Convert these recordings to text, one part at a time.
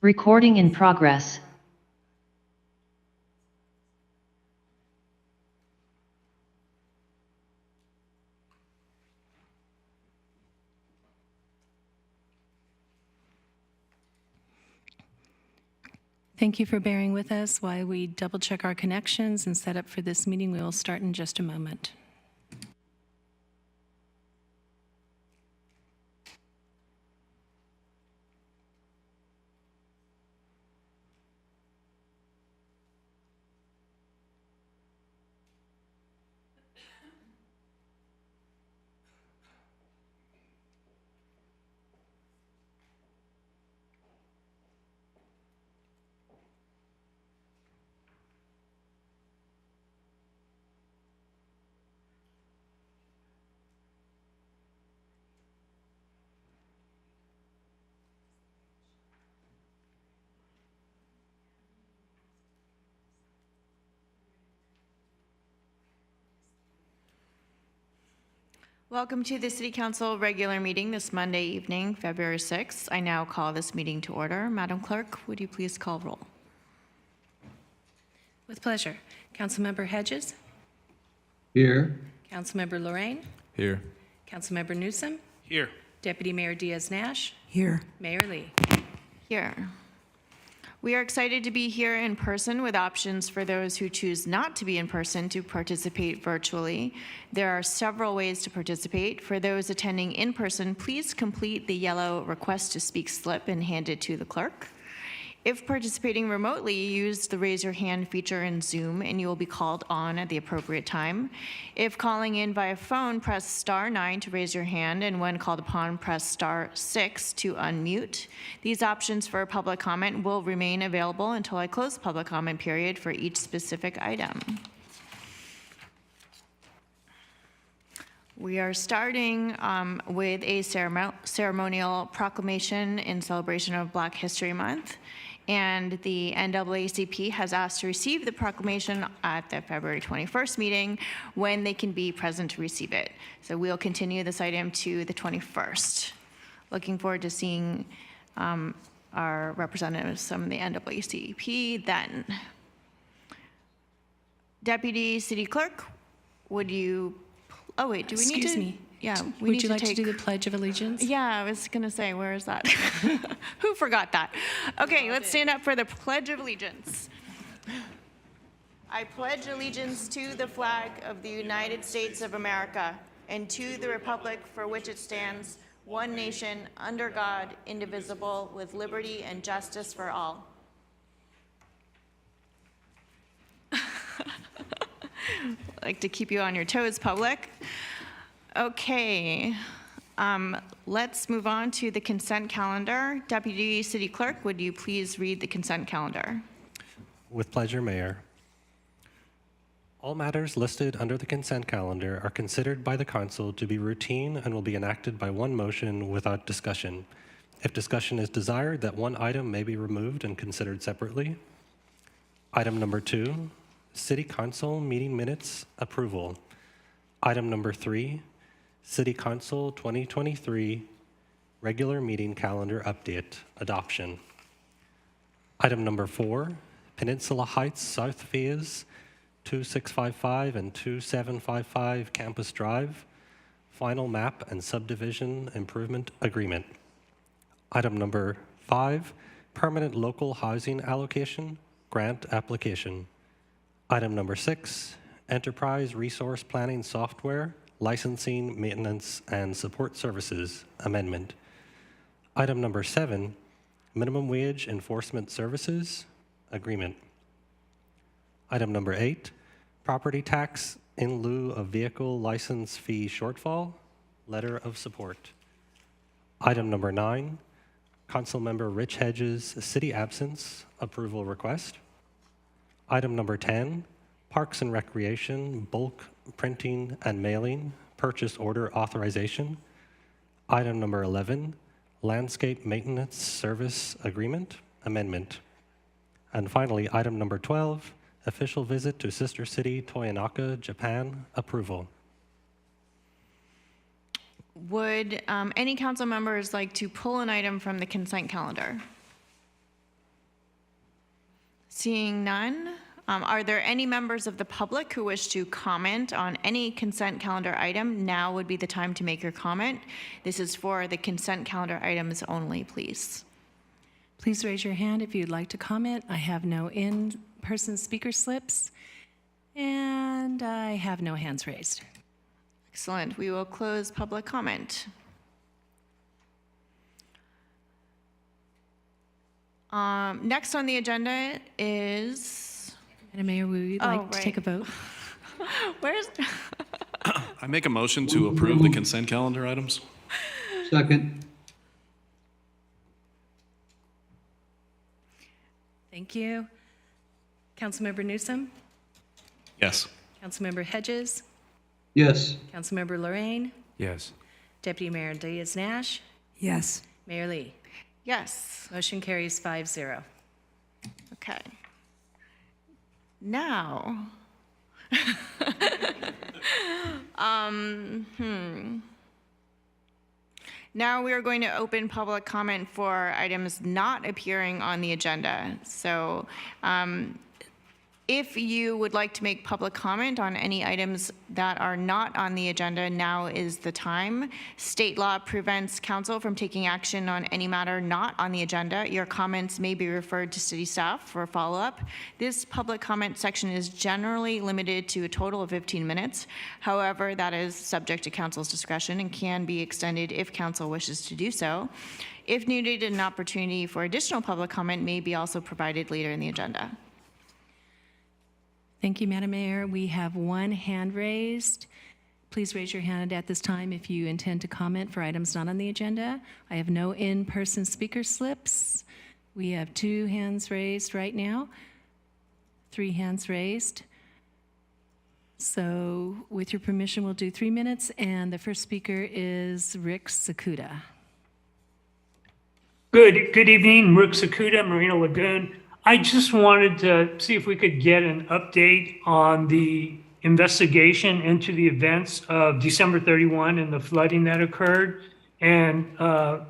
Recording in progress. Thank you for bearing with us while we double check our connections and set up for this meeting. We will start in just a moment. Welcome to the City Council regular meeting this Monday evening, February 6th. I now call this meeting to order. Madam Clerk, would you please call roll? With pleasure. Councilmember Hedges. Here. Councilmember Lorraine. Here. Councilmember Newsom. Here. Deputy Mayor Diaz-Nash. Here. Mayor Lee. Here. We are excited to be here in person with options for those who choose not to be in person to participate virtually. There are several ways to participate. For those attending in person, please complete the yellow request to speak slip and hand it to the clerk. If participating remotely, use the raise your hand feature in Zoom and you will be called on at the appropriate time. If calling in via phone, press *9 to raise your hand, and when called upon, press *6 to unmute. These options for public comment will remain available until I close the public comment period for each specific item. We are starting with a ceremonial proclamation in celebration of Black History Month. And the NAACP has asked to receive the proclamation at the February 21st meeting when they can be present to receive it. So we'll continue this item to the 21st. Looking forward to seeing our representatives from the NAACP then. Deputy City Clerk, would you, oh wait, do we need to? Excuse me. Yeah, we Would need you to like to do the Pledge of Allegiance? Yeah, I was going to say, where is that? Who forgot that? Okay, let's stand up for the Pledge of Allegiance. I pledge allegiance to the flag of the United States of America and to the republic for which it stands, one nation, under God, indivisible, with liberty and justice for all. I'd like to keep you on your toes, public. Okay, let's move on to the consent calendar. Deputy City Clerk, would you please read the consent calendar? With pleasure, Mayor. All matters listed under the consent calendar are considered by the Council to be routine and will be enacted by one motion without discussion. If discussion is desired, that one item may be removed and considered separately. Item number 2, City Council meeting minutes approval. Item number 3, City Council 2023 regular meeting calendar update adoption. Item number 4, Peninsula Heights South Phase 2655 and 2755 Campus Drive final map and subdivision improvement agreement. Item number 5, permanent local housing allocation grant application. Item number 6, enterprise resource planning software licensing, maintenance, and support services amendment. Item number 7, minimum wage enforcement services agreement. Item number 8, property tax in lieu of vehicle license fee shortfall letter of support. Item number 9, Councilmember Rich Hedges city absence approval request. Item number 10, Parks and Recreation bulk printing and mailing purchase order authorization. Item number 11, landscape maintenance service agreement amendment. And finally, item number 12, official visit to sister city Toyonaka, Japan approval. Would any council members like to pull an item from the consent calendar? Seeing none, are there any members of the public who wish to comment on any consent calendar item? Now would be the time to make your comment. This is for the consent calendar items only, please. Please raise your hand if you'd like to comment. I have no in-person speaker slips, and I have no hands raised. Excellent. We will close public comment. Next on the agenda is, Madam Mayor, we would like to right. take a vote. where's, I make a motion to approve the consent calendar items. Second. Thank you. Councilmember Newsom, Yes. Councilmember Hedges, Yes. Councilmember Lorraine, Yes. Deputy Mayor Diaz-Nash, Yes. Mayor Lee. yes, Motion carries 5-0. okay. Now, now we are going to open public comment for items not appearing on the agenda. So if you would like to make public comment on any items that are not on the agenda, now is the time. State law prevents council from taking action on any matter not on the agenda. Your comments may be referred to city staff for follow-up. This public comment section is generally limited to a total of 15 minutes. However, that is subject to council's discretion and can be extended if council wishes to do so. If needed, an opportunity for additional public comment may be also provided later in the agenda. Thank you, Madam Mayor. We have one hand raised. Please raise your hand at this time if you intend to comment for items not on the agenda. I have no in-person speaker slips. We have 2 hands raised right now, 3 hands raised. So with your permission, we'll do 3 minutes, and the first speaker is Rick Sakuda. Good evening, Rick Sakuda, Marina Lagoon. I just wanted to see if we could get an update on the investigation into the events of December 31 and the flooding that occurred. And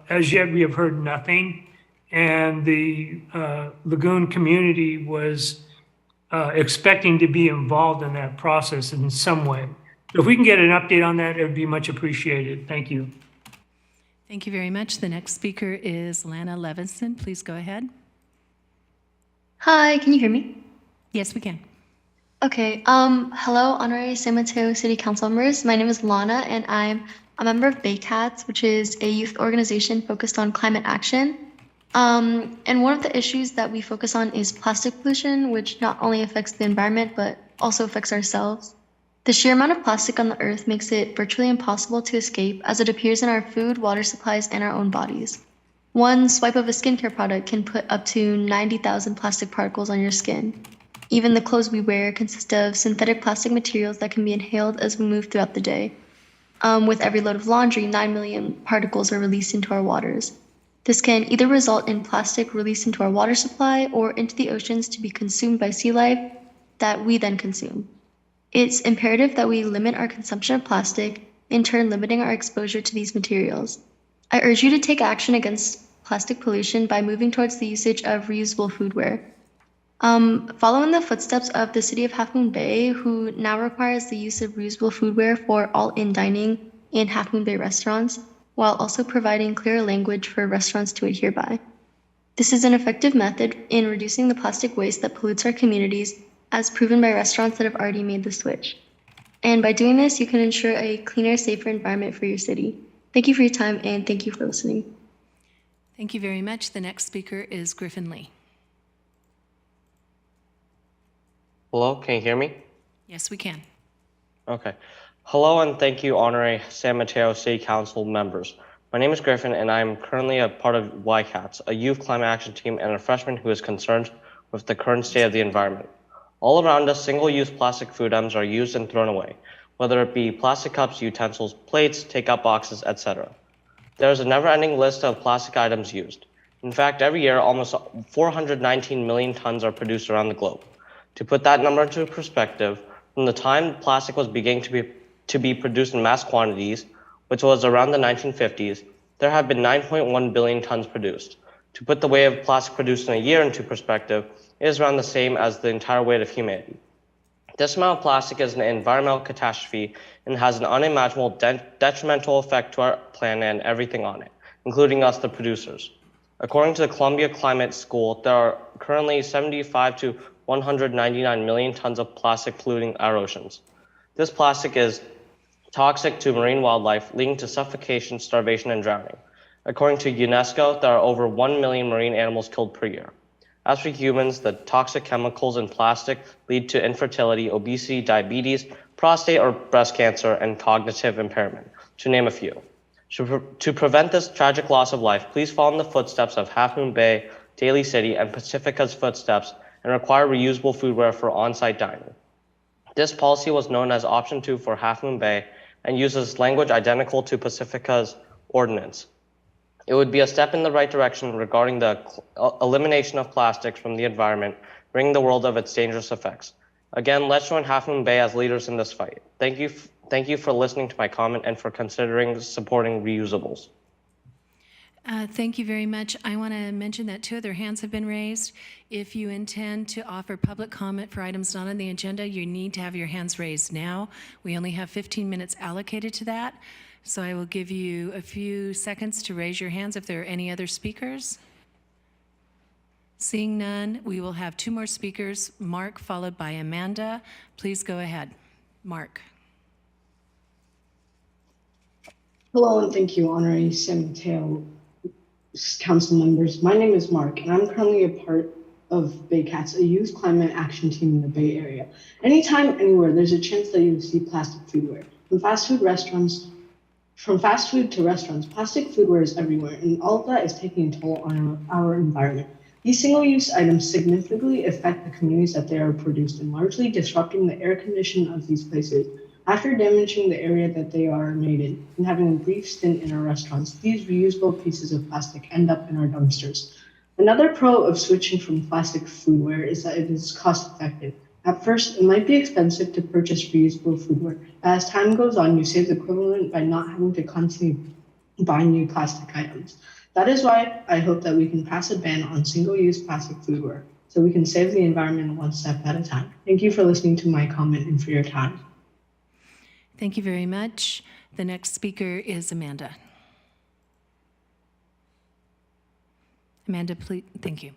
as yet, we have heard nothing. And the Lagoon community was expecting to be involved in that process in some way. So if we can get an update on that, it would be much appreciated. Thank you. Thank you very much. The next speaker is Lana Levinson. Please go ahead. Hi, can you hear me? Yes, we can. Okay. Hello, Honorary San Mateo City Council members. My name is Lana, and I'm a member of Baycats, which is a youth organization focused on climate action. And one of the issues that we focus on is plastic pollution, which not only affects the environment, but also affects ourselves. The sheer amount of plastic on the earth makes it virtually impossible to escape, as it appears in our food, water supplies, and our own bodies. One swipe of a skincare product can put up to 90,000 plastic particles on your skin. Even the clothes we wear consist of synthetic plastic materials that can be inhaled as we move throughout the day. With every load of laundry, 9 million particles are released into our waters. This can either result in plastic released into our water supply or into the oceans to be consumed by sea life that we then consume. It's imperative that we limit our consumption of plastic, in turn limiting our exposure to these materials. I urge you to take action against plastic pollution by moving towards the usage of reusable foodware. Following the footsteps of the city of Half Moon Bay, who now requires the use of reusable foodware for all-in dining in Half Moon Bay restaurants, while also providing clear language for restaurants to adhere by. This is an effective method in reducing the plastic waste that pollutes our communities, as proven by restaurants that have already made the switch. And by doing this, you can ensure a cleaner, safer environment for your city. Thank you for your time, and thank you for listening. Thank you very much. The next speaker is Griffin Lee. Hello, can you hear me? Yes, we can. Okay. Hello and thank you, Honorary San Mateo City Council members. My name is Griffin and I'm currently a part of YCATS, a youth climate action team and a freshman who is concerned with the current state of the environment. All around us, single-use plastic food items are used and thrown away, whether it be plastic cups, utensils, plates, takeout boxes, etc. There is a never-ending list of plastic items used. In fact, every year, almost 419 million tons are produced around the globe. To put that number into perspective, from the time plastic was beginning to be produced in mass quantities, which was around the 1950s, there have been 9.1 billion tons produced. To put the weight of plastic produced in a year into perspective, it is around the same as the entire weight of humanity. This amount of plastic is an environmental catastrophe and has an unimaginable detrimental effect to our planet and everything on it, including us, the producers. According to the Columbia Climate School, there are currently 75 to 199 million tons of plastic polluting our oceans. This plastic is toxic to marine wildlife, leading to suffocation, starvation, and drowning. According to UNESCO, there are over 1 million marine animals killed per year. As for humans, the toxic chemicals in plastic lead to infertility, obesity, diabetes, prostate or breast cancer, and cognitive impairment, to name a few. To prevent this tragic loss of life, please follow in the footsteps of Half Moon Bay, Daly City, and Pacifica's footsteps and require reusable foodware for on-site dining. This policy was known as Option 2 for Half Moon Bay and uses language identical to Pacifica's ordinance. It would be a step in the right direction regarding the elimination of plastics from the environment, ridding the world of its dangerous effects. Again, let's join Half Moon Bay as leaders in this fight. Thank you for listening to my comment and for considering supporting reusables. Thank you very much. I want to mention that 2 other hands have been raised. If you intend to offer public comment for items not on the agenda, you need to have your hands raised now. We only have 15 minutes allocated to that. So I will give you a few seconds to raise your hands if there are any other speakers. Seeing none, we will have 2 more speakers, Mark followed by Amanda. Please go ahead. Mark. Hello and thank you, Honorary San Mateo Council members. My name is Mark and I'm currently a part of Baycats, a youth climate action team in the Bay Area. Anytime, anywhere, there's a chance that you'll see plastic foodware. From fast food to restaurants, plastic foodware is everywhere, and all of that is taking a toll on our environment. These single-use items significantly affect the communities that they are produced in, largely disrupting the air conditioning of these places. After damaging the area that they are made in and having a brief stint in our restaurants, these reusable pieces of plastic end up in our dumpsters. Another pro of switching from plastic foodware is that it is cost-effective. At first, it might be expensive to purchase reusable foodware, but as time goes on, you save the equivalent by not having to constantly buy new plastic items. That is why I hope that we can pass a ban on single-use plastic foodware, so we can save the environment one step at a time. Thank you for listening to my comment and for your time. Thank you very much. The next speaker is Amanda. Amanda, please, thank you.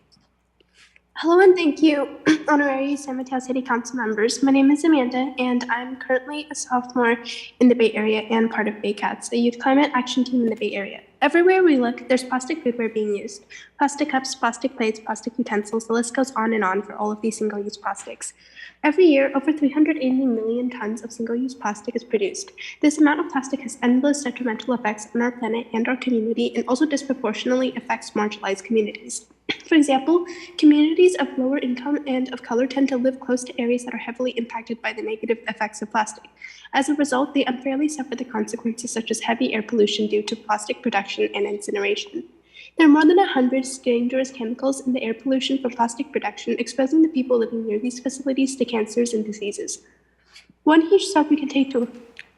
Hello and thank you, Honorary San Mateo City Council members. My name is Amanda and I'm currently a sophomore in the Bay Area and part of Baycats, a youth climate action team in the Bay Area. Everywhere we look, there's plastic foodware being used. Plastic cups, plastic plates, plastic utensils, the list goes on and on for all of these single-use plastics. Every year, over 380 million tons of single-use plastic is produced. This amount of plastic has endless detrimental effects on our planet and our community and also disproportionately affects marginalized communities. For example, communities of lower income and of color tend to live close to areas that are heavily impacted by the negative effects of plastic. As a result, they unfairly suffer the consequences such as heavy air pollution due to plastic production and incineration. There are more than 100 dangerous chemicals in the air pollution from plastic production, exposing the people living near these facilities to cancers and diseases. One huge step we can take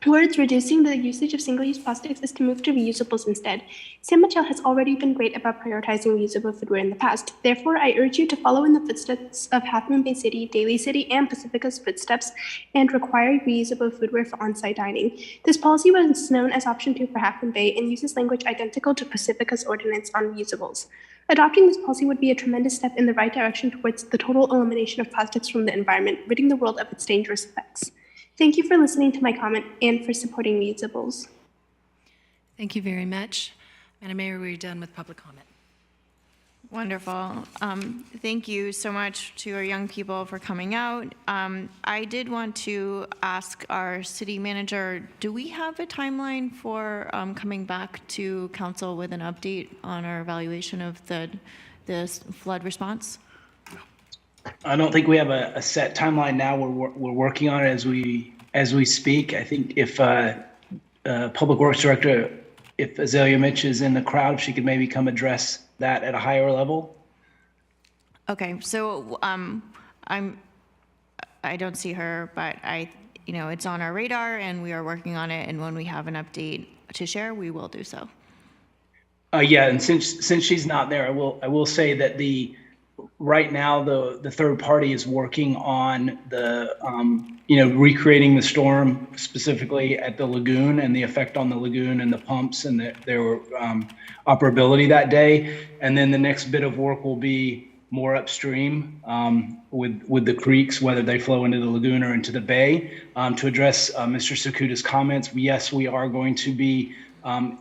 towards reducing the usage of single-use plastics is to move to reusables instead. San Mateo has already been great about prioritizing reusable foodware in the past. Therefore, I urge you to follow in the footsteps of Half Moon Bay City, Daly City, and Pacifica's footsteps and require reusable foodware for on-site dining. This policy was known as Option 2 for Half Moon Bay and uses language identical to Pacifica's ordinance on reusables. Adopting this policy would be a tremendous step in the right direction towards the total elimination of plastics from the environment, ridding the world of its dangerous effects. Thank you for listening to my comment and for supporting reusables. Thank you very much. Madam Mayor, we're done with public comment. Wonderful. Thank you so much to our young people for coming out. I did want to ask our city manager, do we have a timeline for coming back to council with an update on our evaluation of the flood response? I don't think we have a set timeline now. We're working on it as we speak. I think if Public Works Director, if Azalea Mitch is in the crowd, if she could maybe come address that at a higher level. Okay, so I don't see her, but it's on our radar and we are working on it. And when we have an update to share, we will do so. Yeah, and since she's not there, I will say that the right now the third party is working on the recreating the storm specifically at the lagoon and the effect on the lagoon and the pumps and their operability that day. And then the next bit of work will be more upstream with the creeks, whether they flow into the lagoon or into the bay. To address Mr. Sakuta's comments, yes, we are going to be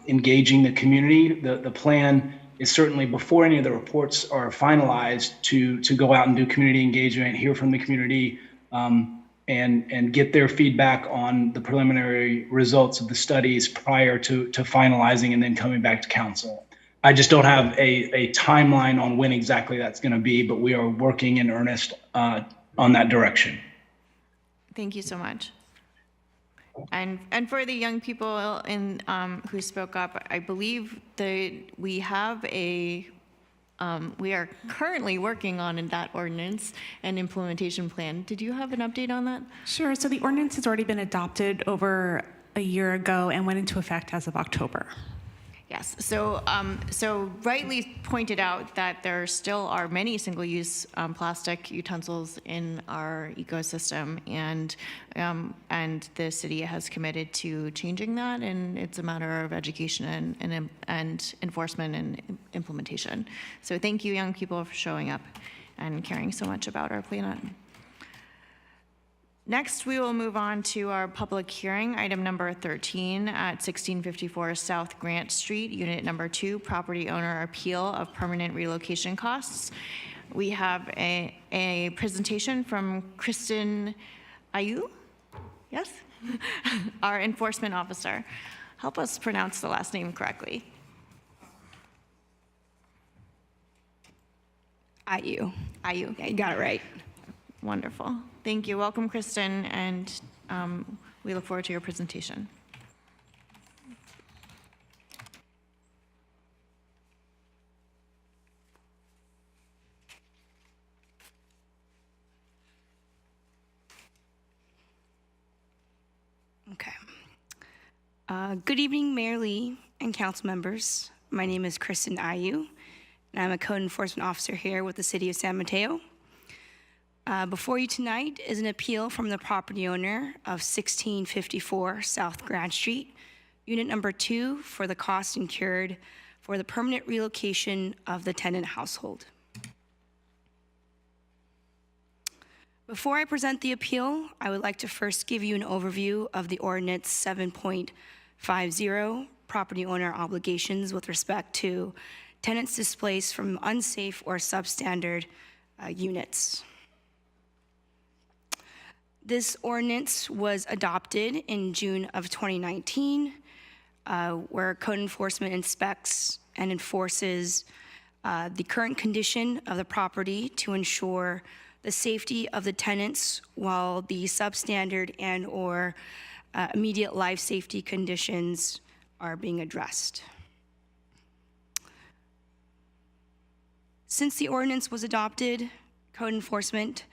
engaging the community. The plan is certainly, before any of the reports are finalized, to go out and do community engagement, hear from the community, and get their feedback on the preliminary results of the studies prior to finalizing and then coming back to council. I just don't have a timeline on when exactly that's going to be, but we are working in earnest on that direction. Thank you so much. And for the young people who spoke up, I believe that we have we are currently working on that ordinance and implementation plan. Did you have an update on that? Sure. So the ordinance has already been adopted over a year ago and went into effect as of October. Yes. So rightly pointed out that there still are many single-use plastic utensils in our ecosystem, and the city has committed to changing that, and it's a matter of education and enforcement and implementation. So thank you, young people, for showing up and caring so much about our planet. Next, we will move on to our public hearing, item number 13 at 1654 South Grant Street, unit number 2, property owner appeal of permanent relocation costs. We have a presentation from Kristen Ayu, yes? Our enforcement officer. Help us pronounce the last name correctly. Ayu. Ayu. Yeah, you got it right. Wonderful. Thank you. Welcome, Kristen, and we look forward to your presentation. Okay. Good evening, Mayor Lee and council members. My name is Kristen Ayu, and I'm a code enforcement officer here with the City of San Mateo. Before you tonight is an appeal from the property owner of 1654 South Grant Street, unit number 2, for the cost incurred for the permanent relocation of the tenant household. Before I present the appeal, I would like to first give you an overview of the ordinance 7.50, property owner obligations with respect to tenants displaced from unsafe or substandard units. This ordinance was adopted in June of 2019, where code enforcement inspects and enforces the current condition of the property to ensure the safety of the tenants while the substandard and or immediate life safety conditions are being addressed. Since the ordinance was adopted, code enforcement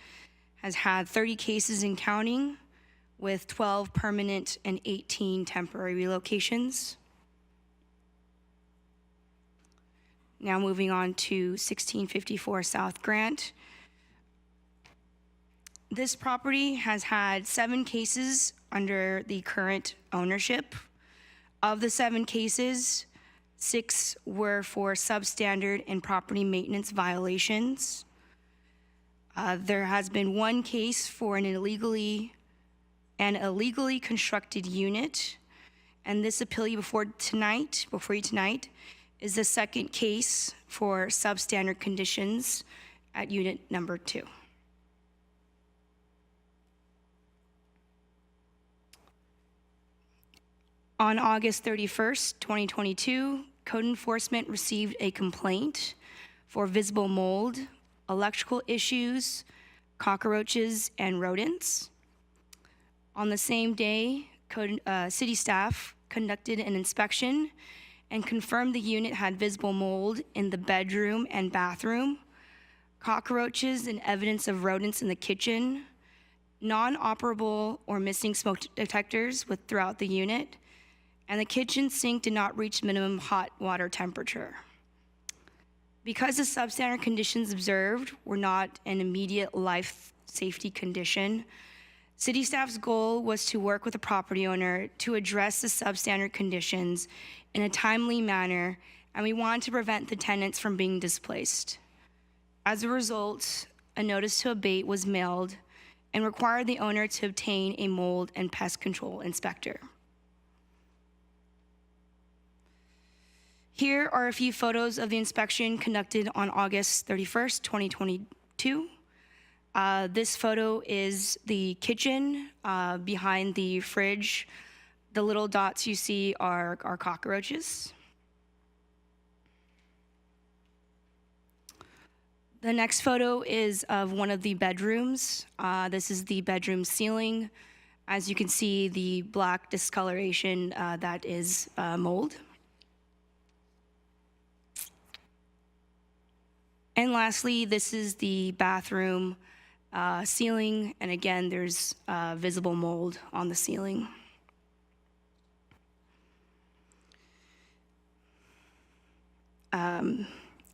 has had 30 cases and counting, with 12 permanent and 18 temporary relocations. Now moving on to 1654 South Grant. This property has had 7 cases under the current ownership. Of the 7 cases, 6 were for substandard and property maintenance violations. There has been 1 case for an illegally constructed unit, and this appeal before you tonight is the 2nd case for substandard conditions at unit number 2. On August 31st, 2022, code enforcement received a complaint for visible mold, electrical issues, cockroaches, and rodents. On the same day, city staff conducted an inspection and confirmed the unit had visible mold in the bedroom and bathroom, cockroaches and evidence of rodents in the kitchen, non-operable or missing smoke detectors throughout the unit, and the kitchen sink did not reach minimum hot water temperature. Because the substandard conditions observed were not an immediate life safety condition, city staff's goal was to work with the property owner to address the substandard conditions in a timely manner, and we wanted to prevent the tenants from being displaced. As a result, a notice to abate was mailed and required the owner to obtain a mold and pest control inspector. Here are a few photos of the inspection conducted on August 31st, 2022. This photo is the kitchen behind the fridge. The little dots you see are cockroaches. The next photo is of one of the bedrooms. This is the bedroom ceiling. As you can see, the black discoloration, that is mold. And lastly, this is the bathroom ceiling, and again, there's visible mold on the ceiling.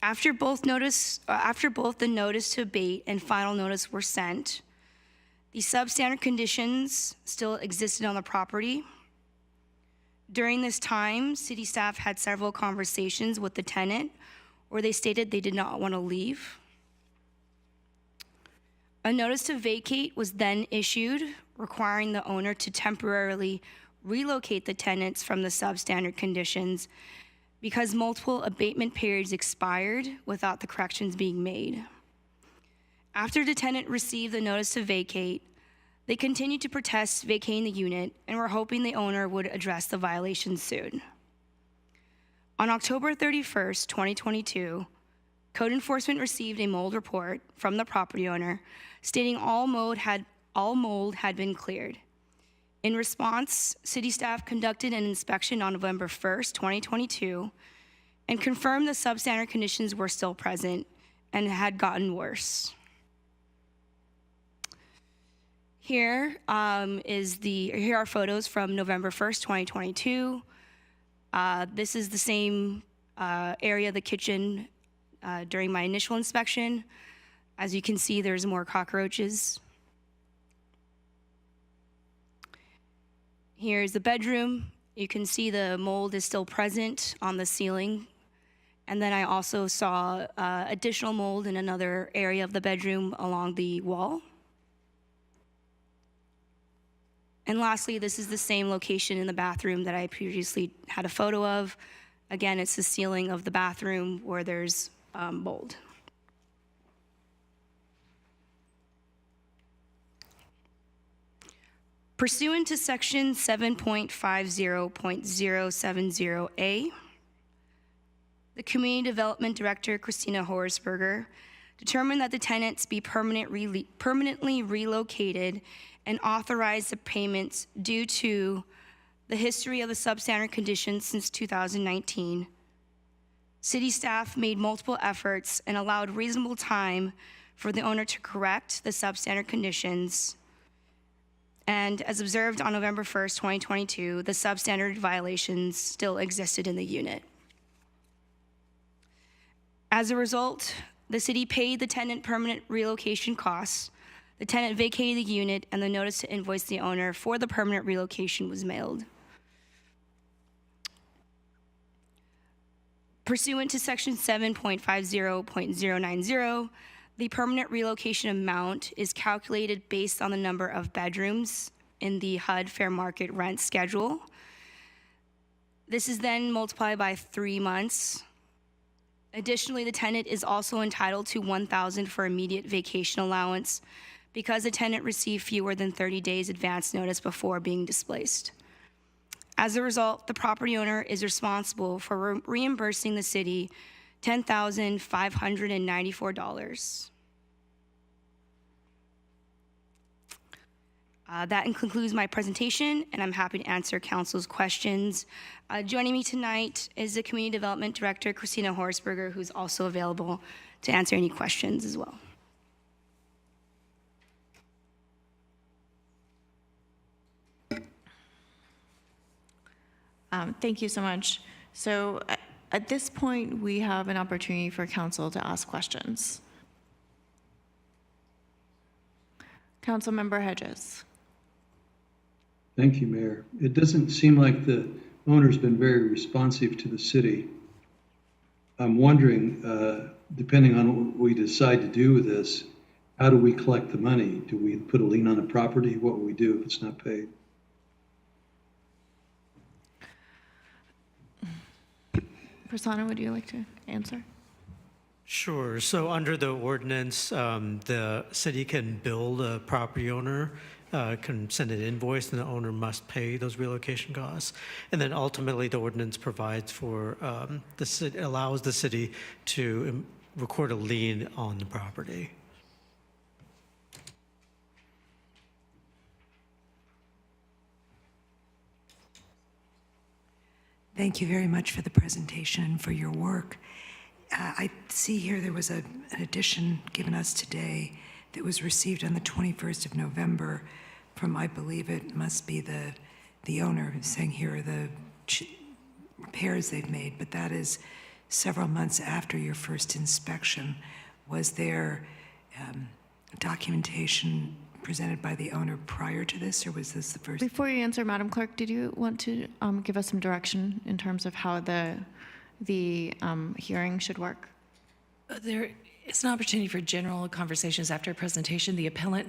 After both the notice to abate and final notice were sent, the substandard conditions still existed on the property. During this time, city staff had several conversations with the tenant where they stated they did not want to leave. A notice to vacate was then issued, requiring the owner to temporarily relocate the tenants from the substandard conditions because multiple abatement periods expired without the corrections being made. After the tenant received the notice to vacate, they continued to protest vacating the unit and were hoping the owner would address the violations soon. On October 31st, 2022, Code Enforcement received a mold report from the property owner stating all mold had been cleared. In response, city staff conducted an inspection on November 1st, 2022, and confirmed the substandard conditions were still present and had gotten worse. Here are photos from November 1st, 2022. This is the same area of the kitchen during my initial inspection. As you can see, there's more cockroaches. Here's the bedroom. You can see the mold is still present on the ceiling. And then I also saw additional mold in another area of the bedroom along the wall. And lastly, this is the same location in the bathroom that I previously had a photo of. Again, it's the ceiling of the bathroom where there's mold. Pursuant to section 7.50.070A, the Community Development Director, Christina Horsberger, determined that the tenants be permanently relocated and authorized the payments due to the history of the substandard conditions since 2019. City staff made multiple efforts and allowed reasonable time for the owner to correct the substandard conditions. And as observed on November 1st, 2022, the substandard violations still existed in the unit. As a result, the city paid the tenant permanent relocation costs. The tenant vacated the unit, and the notice to invoice the owner for the permanent relocation was mailed. Pursuant to section 7.50.090, the permanent relocation amount is calculated based on the number of bedrooms in the HUD fair market rent schedule. This is then multiplied by 3 months. Additionally, the tenant is also entitled to $1,000 for immediate vacation allowance because the tenant received fewer than 30 days advance notice before being displaced. As a result, the property owner is responsible for reimbursing the city $10,594. That concludes my presentation, and I'm happy to answer council's questions. Joining me tonight is the Community Development Director, Christina Horsberger, who's also available to answer any questions as well. Thank you so much. So at this point, we have an opportunity for council to ask questions. Councilmember Hedges. Thank you, Mayor. It doesn't seem like the owner's been very responsive to the city. I'm wondering, depending on what we decide to do with this, how do we collect the money? Do we put a lien on the property? What will we do if it's not paid? Prasanna, would you like to answer? Sure. So under the ordinance, the city can bill the property owner, can send an invoice, and the owner must pay those relocation costs. And then ultimately, the ordinance provides for the city, allows the city to record a lien on the property. Thank you very much for the presentation and for your work. I see here there was an addition given us today that was received on the 21st of November from, I believe it must be the owner, saying here are the repairs they've made, but that is several months after your first inspection. Was there documentation presented by the owner prior to this, or was this the first? Before you answer, Madam Clerk, did you want to give us some direction in terms of how the hearing should work? There is an opportunity for general conversations after a presentation. The appellant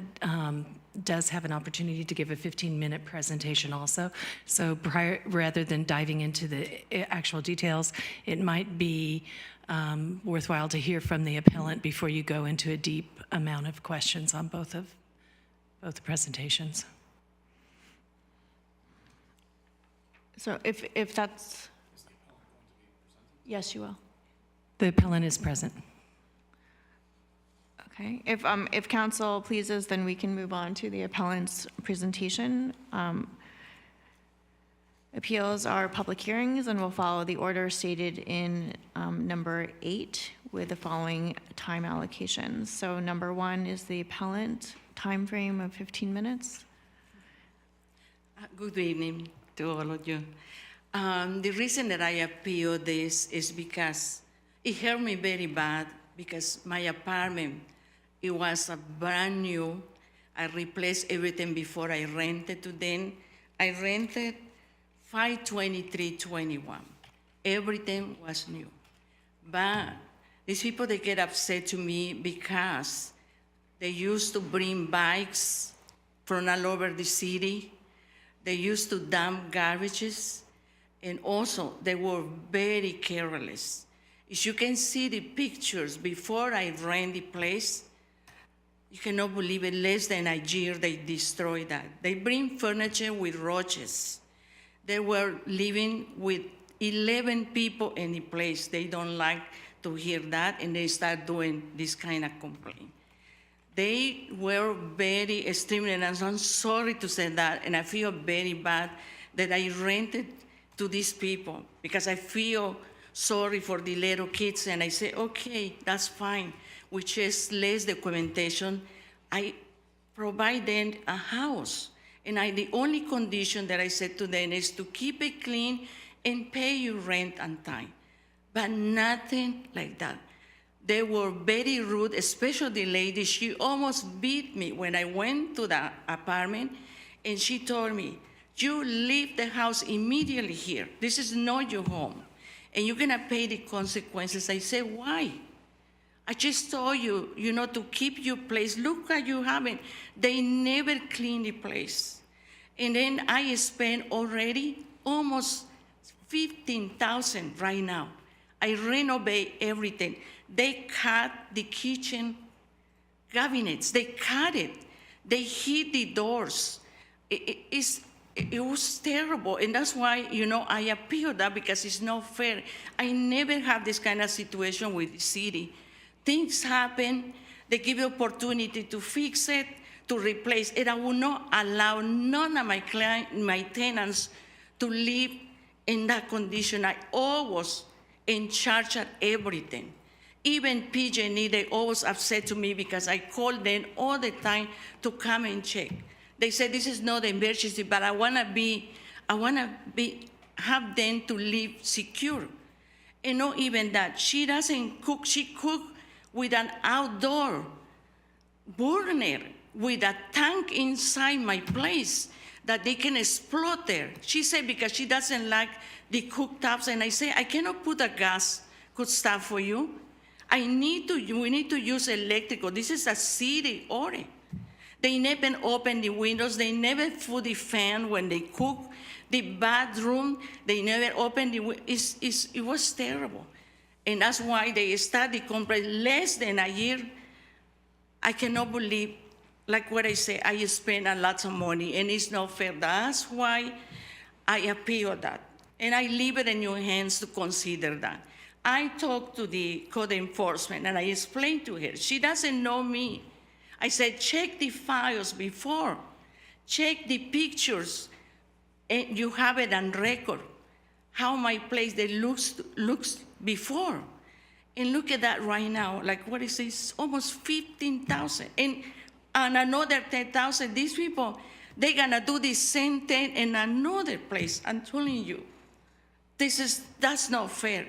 does have an opportunity to give a 15-minute presentation also. So rather than diving into the actual details, it might be worthwhile to hear from the appellant before you go into a deep amount of questions on both the presentations. So if that's, yes, you will. The appellant is present. Okay, if council pleases, then we can move on to the appellant's presentation. Appeals are public hearings and will follow the order stated in number 8 with the following time allocations. So number 1 is the appellant, time frame of 15 minutes. Good evening to all of you. The reason that I appeal this is because it hurt me very bad because my apartment, it was a brand new. I replaced everything before I rented to them. I rented 5/23/21. Everything was new. But these people, they get upset to me because they used to bring bikes from all over the city. They used to dump garbages. And also, they were very careless. As you can see the pictures before I rent the place, you cannot believe it, less than a year they destroyed that. They bring furniture with roaches. They were living with 11 people in the place. They don't like to hear that, and they start doing this kind of complaint. They were very extreme, and I'm sorry to say that, and I feel very bad that I rented to these people because I feel sorry for the little kids, and I say, okay, that's fine. We just less documentation. I provide them a house. And the only condition that I said to them is to keep it clean and pay you rent on time. But nothing like that. They were very rude, especially the lady. She almost beat me when I went to the apartment, and she told me, you leave the house immediately here. This is not your home, and you're gonna pay the consequences. I said, why? I just told you, to keep your place. Look what you haven't. They never clean the place. And then I spent already almost $15,000 right now. I renovate everything. They cut the kitchen cabinets. They cut it. They hit the doors. It was terrible. And that's why, I appeal that because it's not fair. I never have this kind of situation with the city. Things happen, they give you opportunity to fix it, to replace it. I will not allow none of my tenants to live in that condition. I always in charge of everything. Even PG&E, they always upset to me because I call them all the time to come and check. They say this is not an emergency, but I wanna have them to live secure. And not even that, she doesn't cook, she cook with an outdoor burner with a tank inside my place that they can explode there. She said because she doesn't like the cooktops, and I say, I cannot put a gas cook stuff for you. We need to use electrical. This is a city order. They never open the windows. They never put the fan when they cook. The bathroom, they never open it was terrible. And that's why they started the complex less than a year. I cannot believe, like what I say, I spend a lot of money and it's not fair. That's why I appeal that. And I leave it in your hands to consider that. I talked to the code enforcement and I explained to her, she doesn't know me. I said, check the files before, check the pictures, and you have it on record, how my place that looks before. And look at that right now, like what is this, almost 15,000. And another 10,000, these people, they're gonna do the same thing in another place, I'm telling you. That's not fair.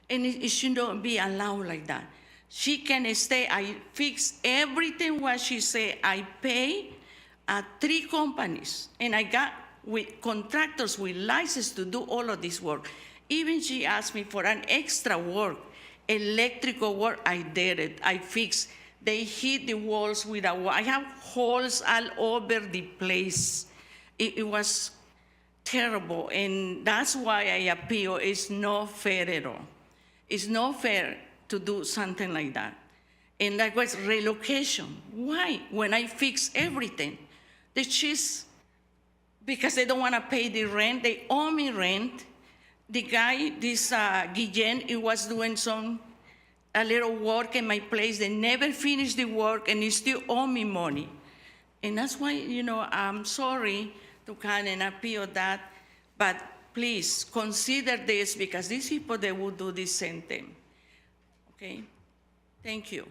And it should not be allowed like that. She can stay, I fix everything what she say. I pay 3 companies, and I got with contractors with license to do all of this work. Even she asked me for an extra work, electrical work, I did it, I fixed. They hit the walls with a wall. I have holes all over the place. It was terrible, and that's why I appeal. It's not fair at all. It's not fair to do something like that. And likewise, relocation. Why? When I fix everything, because they don't want to pay the rent, they owe me rent. The guy, this Guillen, he was doing a little work in my place. They never finished the work, and he still owe me money. And that's why, I'm sorry to kind of appeal that, but please consider this, because these people, they will do the same thing. Okay? Thank you.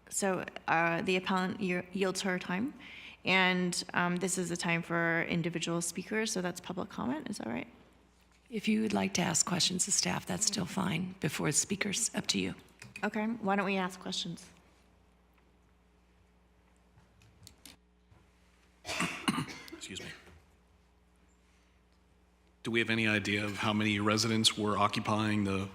So the appellant yields her time, and this is the time for individual speakers, so that's public comment, is that right? If you would like to ask questions of staff, that's still fine. Before the speakers, up to you. Okay, why don't we ask questions? Excuse me. Do we have any idea of how many residents were occupying the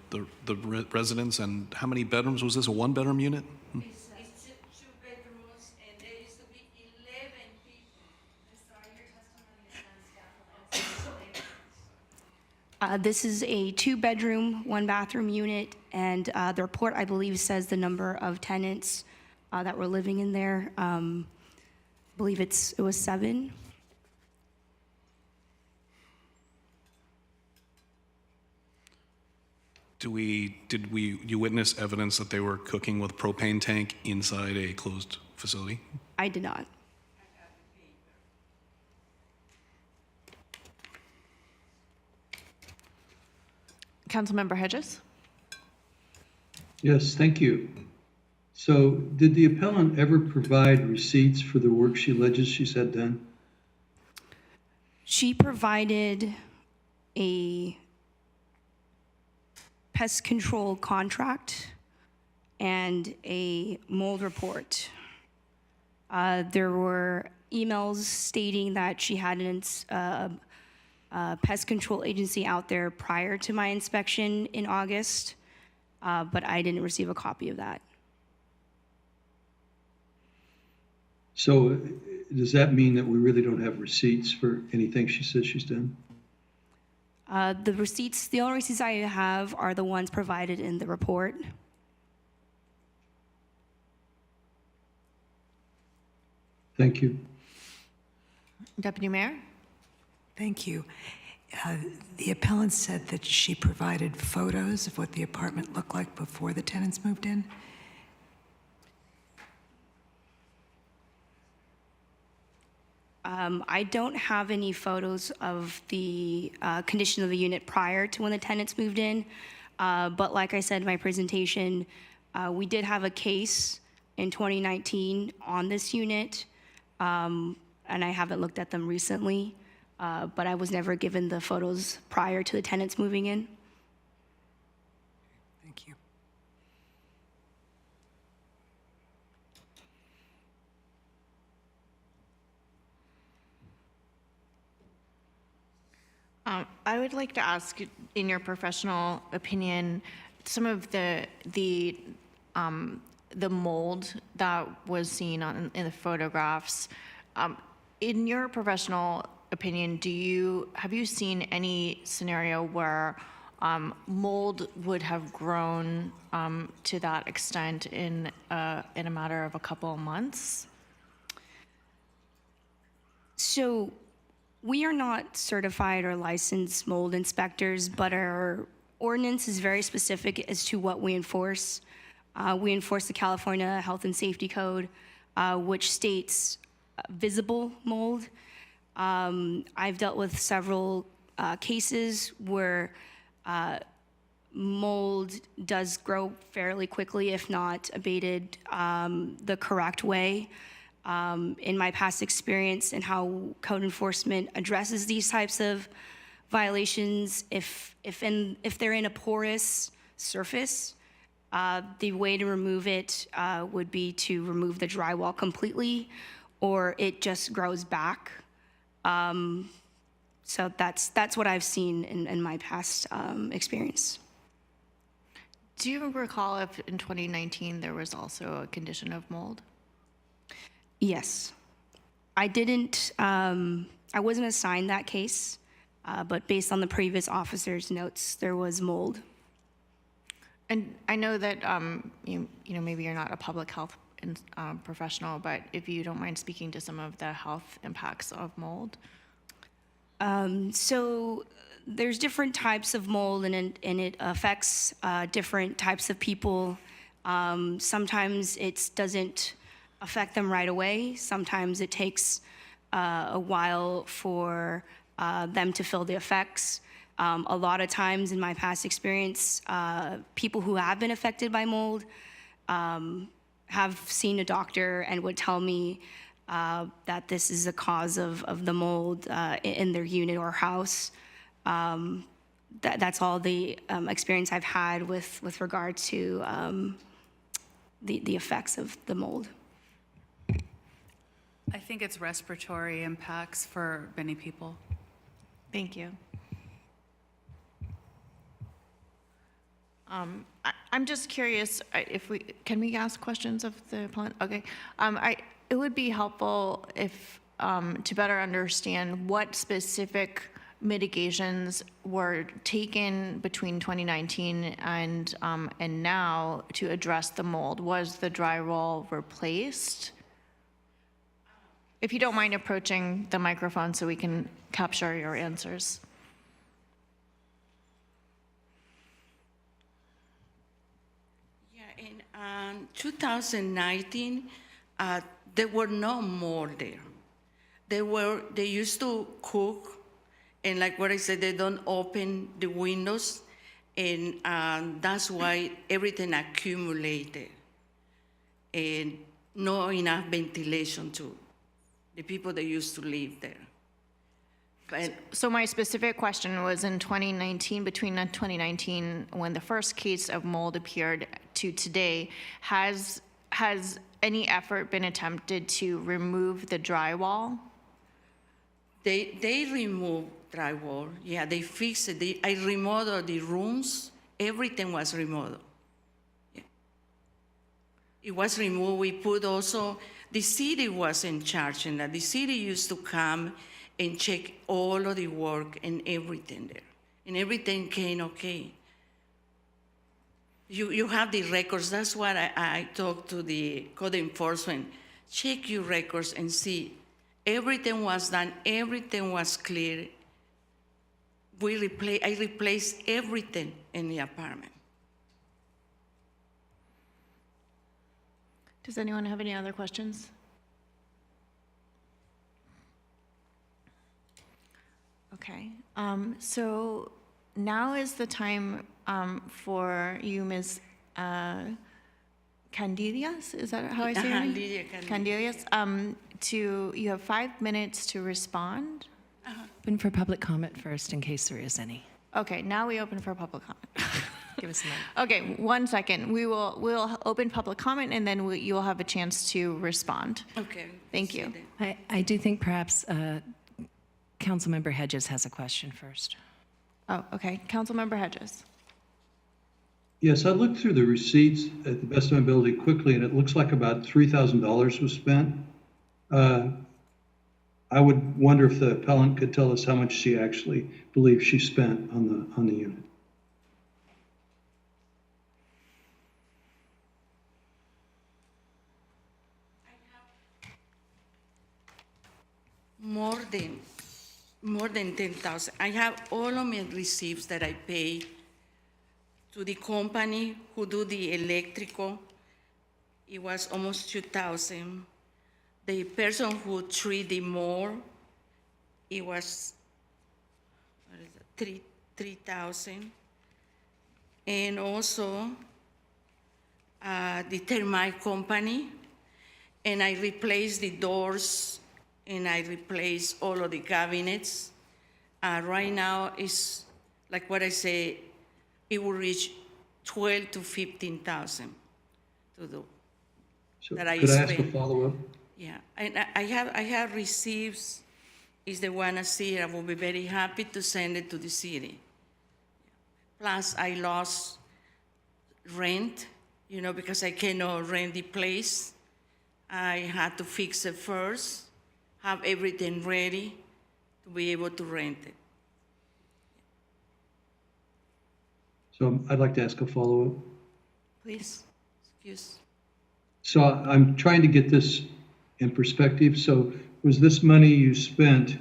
residence, and how many bedrooms? Was this a 1-bedroom unit? It's 2 bedrooms, and there used to be 11 people. This is a 2-bedroom, 1-bathroom unit, and the report, I believe, says the number of tenants that were living in there. I believe it was 7. Did you witness evidence that they were cooking with propane tank inside a closed facility? I did not. Councilmember Hedges? Yes, thank you. So did the appellant ever provide receipts for the work she alleges she's had done? She provided a pest control contract and a mold report. There were emails stating that she had a pest control agency out there prior to my inspection in August, but I didn't receive a copy of that. So does that mean that we really don't have receipts for anything she says she's done? The only receipts I have are the ones provided in the report. Thank you. Deputy Mayor? Thank you. The appellant said that she provided photos of what the apartment looked like before the tenants moved in. I don't have any photos of the condition of the unit prior to when the tenants moved in, but like I said in my presentation, we did have a case in 2019 on this unit. and I haven't looked at them recently, but I was never given the photos prior to the tenants moving in. Thank you. I would like to ask, in your professional opinion, some of the mold that was seen in the photographs. In your professional opinion, have you seen any scenario where mold would have grown to that extent in a matter of a couple of months? So we are not certified or licensed mold inspectors, but our ordinance is very specific as to what we enforce. We enforce the California Health and Safety Code, which states visible mold. I've dealt with several cases where mold does grow fairly quickly, if not abated the correct way. In my past experience and how code enforcement addresses these types of violations, if they're in a porous surface, the way to remove it would be to remove the drywall completely, or it just grows back. So that's what I've seen in my past experience. Do you recall if in 2019 there was also a condition of mold? Yes. I didn't, I wasn't assigned that case, but based on the previous officer's notes, there was mold. And I know that, you know, maybe you're not a public health professional, but if you don't mind speaking to some of the health impacts of mold. So there's different types of mold, and it affects different types of people. Sometimes it doesn't affect them right away. Sometimes it takes a while for them to feel the effects. A lot of times in my past experience, people who have been affected by mold have seen a doctor and would tell me that this is a cause of the mold in their unit or house. That's all the experience I've had with regard to the effects of the mold. I think it's respiratory impacts for many people. Thank you. I'm just curious if can we ask questions of the appellant? Okay. It would be helpful if to better understand what specific mitigations were taken between 2019 and now to address the mold. Was the drywall replaced? If you don't mind approaching the microphone so we can capture your answers. Yeah, in 2019, there were no mold there. They used to cook, and like what I said, they don't open the windows, and that's why everything accumulated, and not enough ventilation to the people that used to live there. But so my specific question was in 2019, between 2019, when the first case of mold appeared, to today, has any effort been attempted to remove the drywall? They removed drywall. Yeah, they fixed it. I remodeled the rooms. Everything was remodeled. Yeah. It was removed. We put also, the city was in charge, and the city used to come and check all of the work and everything there. And everything came okay. You have the records. That's what I talked to the code enforcement. Check your records and see. Everything was done. Everything was clear. I replaced everything in the apartment. Does anyone have any other questions? Okay, so now is the time for you, Ms. Candelias, is that how I say your name? Lydia Candelias, you have 5 minutes to respond. Open for public comment first in case there is any. Okay, now we open for public comment. Give us a moment. Okay, 1 second. We'll open public comment and then you'll have a chance to respond. Okay. Thank you. I do think perhaps Councilmember Hedges has a question first. Oh, okay. Councilmember Hedges. Yes, I looked through the receipts at the best of my ability quickly, and it looks like about $3,000 was spent. I would wonder if the appellant could tell us how much she actually believes she spent on the unit. More than 10,000. I have all of my receipts that I pay to the company who do the electrical. It was almost 2,000. The person who treat the mall, it was 3,000. And also the termite company, and I replaced the doors and I replaced all of the cabinets. Right now, it's like what I say, it will reach 12 to 15,000 to do. So that I could I ask a spend. follow-up? Yeah, and I have receipts. Is the one I see. I will be very happy to send it to the city. Plus, I lost rent, because I cannot rent the place. I had to fix it first, have everything ready to be able to rent it. So I'd like to ask a follow-up. Please, excuse. So I'm trying to get this in perspective. So was this money you spent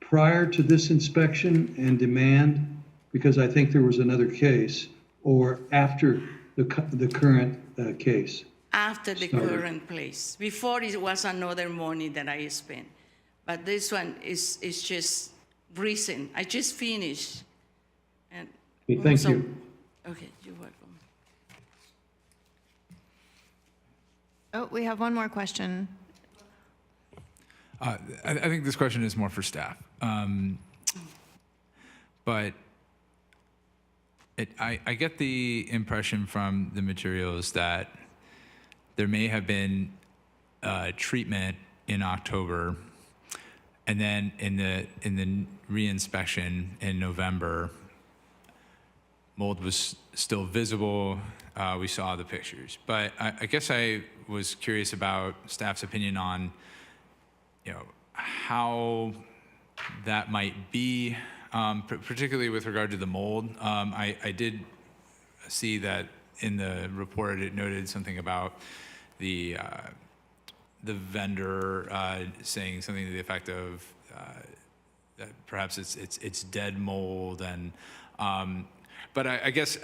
prior to this inspection and demand? Because I think there was another case, or after the current case? After the Started. current place. Before it was another money that I spent. But this one is just recent. I just finished. And Okay, thank you. Okay, you're welcome. Oh, we have one more question. I think this question is more for staff. But I get the impression from the materials that there may have been treatment in October, and then in the reinspection in November, mold was still visible. We saw the pictures, but I guess I was curious about staff's opinion on, how that might be, particularly with regard to the mold. I did see that in the report it noted something about the vendor saying something to the effect of that perhaps it's dead mold, and but I guess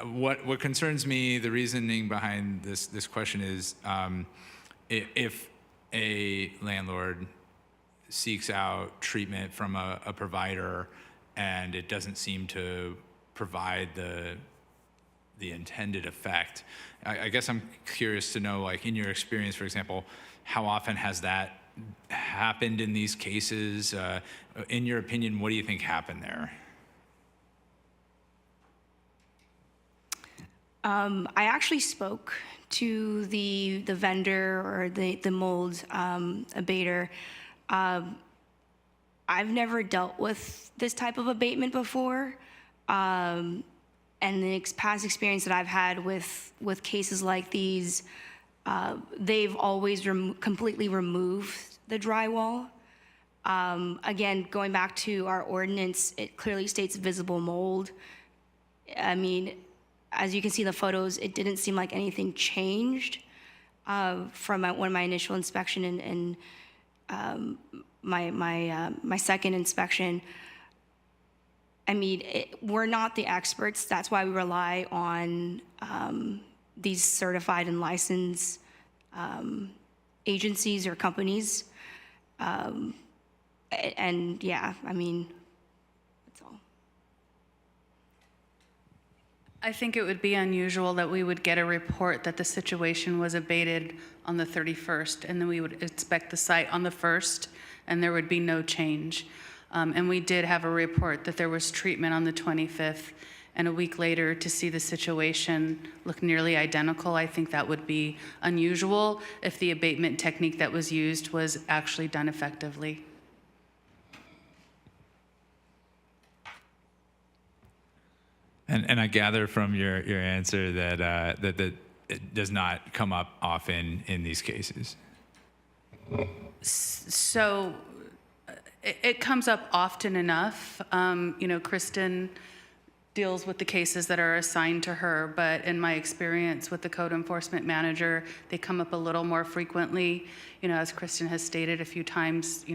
what concerns me, the reasoning behind this question is if a landlord seeks out treatment from a provider and it doesn't seem to provide the intended effect. I guess I'm curious to know, like, in your experience, for example, how often has that happened in these cases? In your opinion, what do you think happened there? I actually spoke to the vendor or the mold abater. I've never dealt with this type of abatement before. And the past experience that I've had with cases like these, they've always completely removed the drywall. Again, going back to our ordinance, it clearly states visible mold. I mean, as you can see in the photos, it didn't seem like anything changed from my initial inspection and my second inspection. I mean, we're not the experts. That's why we rely on these certified and licensed agencies or companies. And yeah, I mean, that's all. I think it would be unusual that we would get a report that the situation was abated on the 31st, and then we would inspect the site on the 1st, and there would be no change. And we did have a report that there was treatment on the 25th, and a week later to see the situation look nearly identical. I think that would be unusual if the abatement technique that was used was actually done effectively. And I gather from your answer that that it does not come up often in these cases. So it comes up often enough. Kristen deals with the cases that are assigned to her, but in my experience with the code enforcement manager, they come up a little more frequently. As Kristen has stated a few times,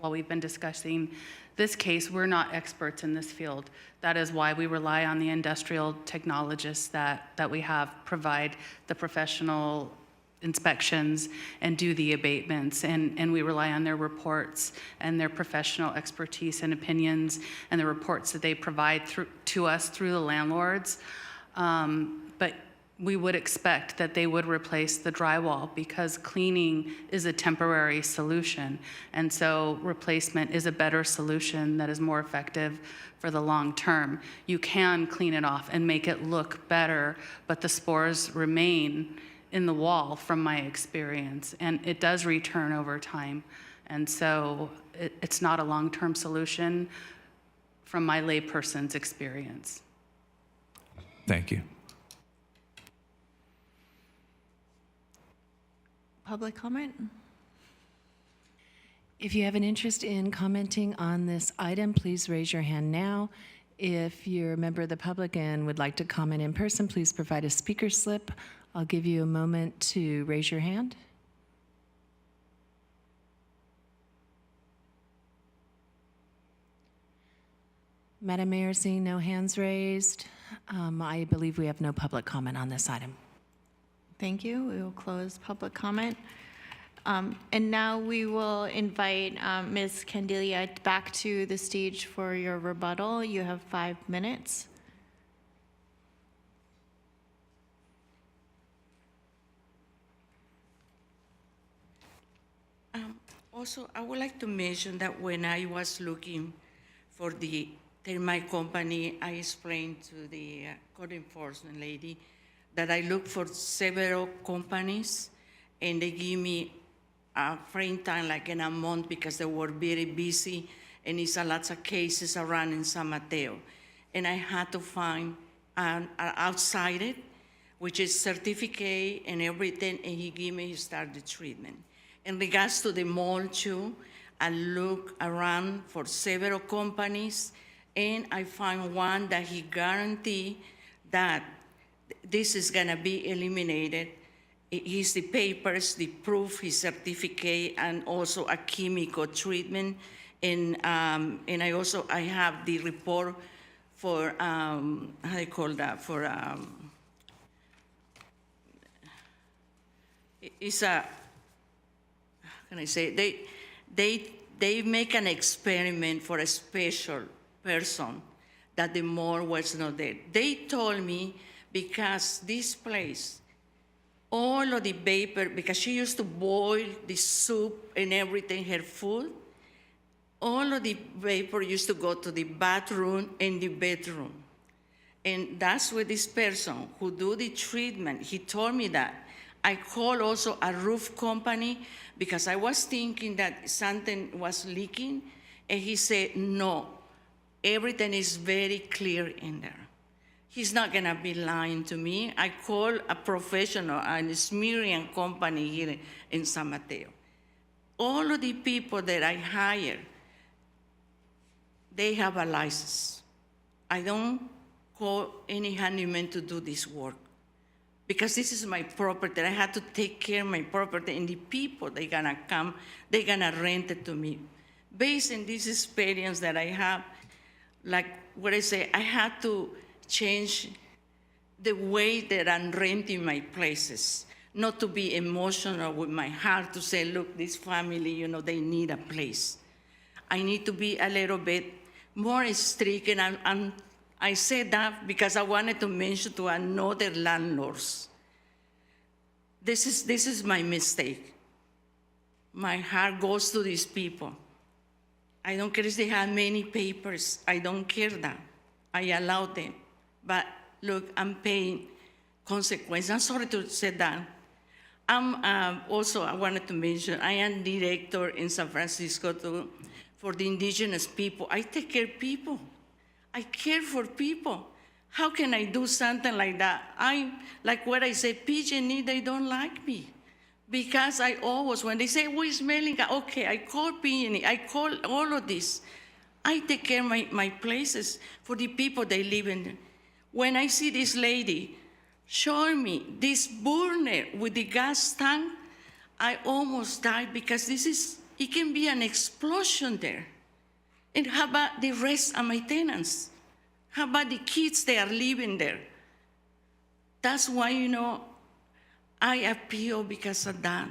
while we've been discussing this case, we're not experts in this field. That is why we rely on the industrial technologists that we have provide the professional inspections and do the abatements, and we rely on their reports and their professional expertise and opinions and the reports that they provide to us through the landlords. But we would expect that they would replace the drywall because cleaning is a temporary solution, and so replacement is a better solution that is more effective for the long term. You can clean it off and make it look better, but the spores remain in the wall from my experience, and it does return over time. And so it's not a long-term solution from my layperson's experience. Thank you. Public comment? If you have an interest in commenting on this item, please raise your hand now. If you're a member of the public and would like to comment in person, please provide a speaker slip. I'll give you a moment to raise your hand. Madam Mayor, seeing no hands raised, I believe we have no public comment on this item. Thank you. We will close public comment. And now we will invite Ms. Candelia back to the stage for your rebuttal. You have 5 minutes. Also, I would like to mention that when I was looking for the termite company, I explained to the code enforcement lady that I looked for several companies and they give me a frame time like in a month because they were very busy and it's a lot of cases around in San Mateo. And I had to find an outsider, which is certificate and everything, and he gave me, he started the treatment. In regards to the mold too, I look around for several companies and I find one that he guaranteed that this is gonna be eliminated. He's the papers, the proof, his certificate, and also a chemical treatment. And I have the report for, how do you call that, for, it's a, how can I say, they make an experiment for a special person that the mold was not there. They told me because this place, all of the vapor, because she used to boil the soup and everything, her food, all of the vapor used to go to the bathroom and the bedroom. And that's where this person who do the treatment, he told me that. I called also a roof company because I was thinking that something was leaking, and he said, no, everything is very clear in there. He's not gonna be lying to me. I called a professional, an Smirian company here in San Mateo. All of the people that I hire, they have a license. I don't call any handyman to do this work because this is my property. I have to take care of my property, and the people, they're gonna come, they're gonna rent it to me. Based on this experience that I have, like what I say, I had to change the way that I'm renting my places, not to be emotional with my heart to say, look, this family, they need a place. I need to be a little bit more strict, and I said that because I wanted to mention to another landlords. This is my mistake. My heart goes to these people. I don't care if they have many papers. I don't care that. I allow them. But look, I'm paying consequences. I'm sorry to say that. Also, I wanted to mention, I am director in San Francisco for the indigenous people. I take care of people. I care for people. How can I do something like that? Like what I say, PG&E, they don't like me. Because I always, when they say, we're smelling, okay, I call PG&E, I call all of this. I take care of my places for the people they live in. When I see this lady showing me this burner with the gas tank, I almost died because it can be an explosion there. And how about the rest of my tenants? How about the kids that are living there? That's why, I appeal because of that.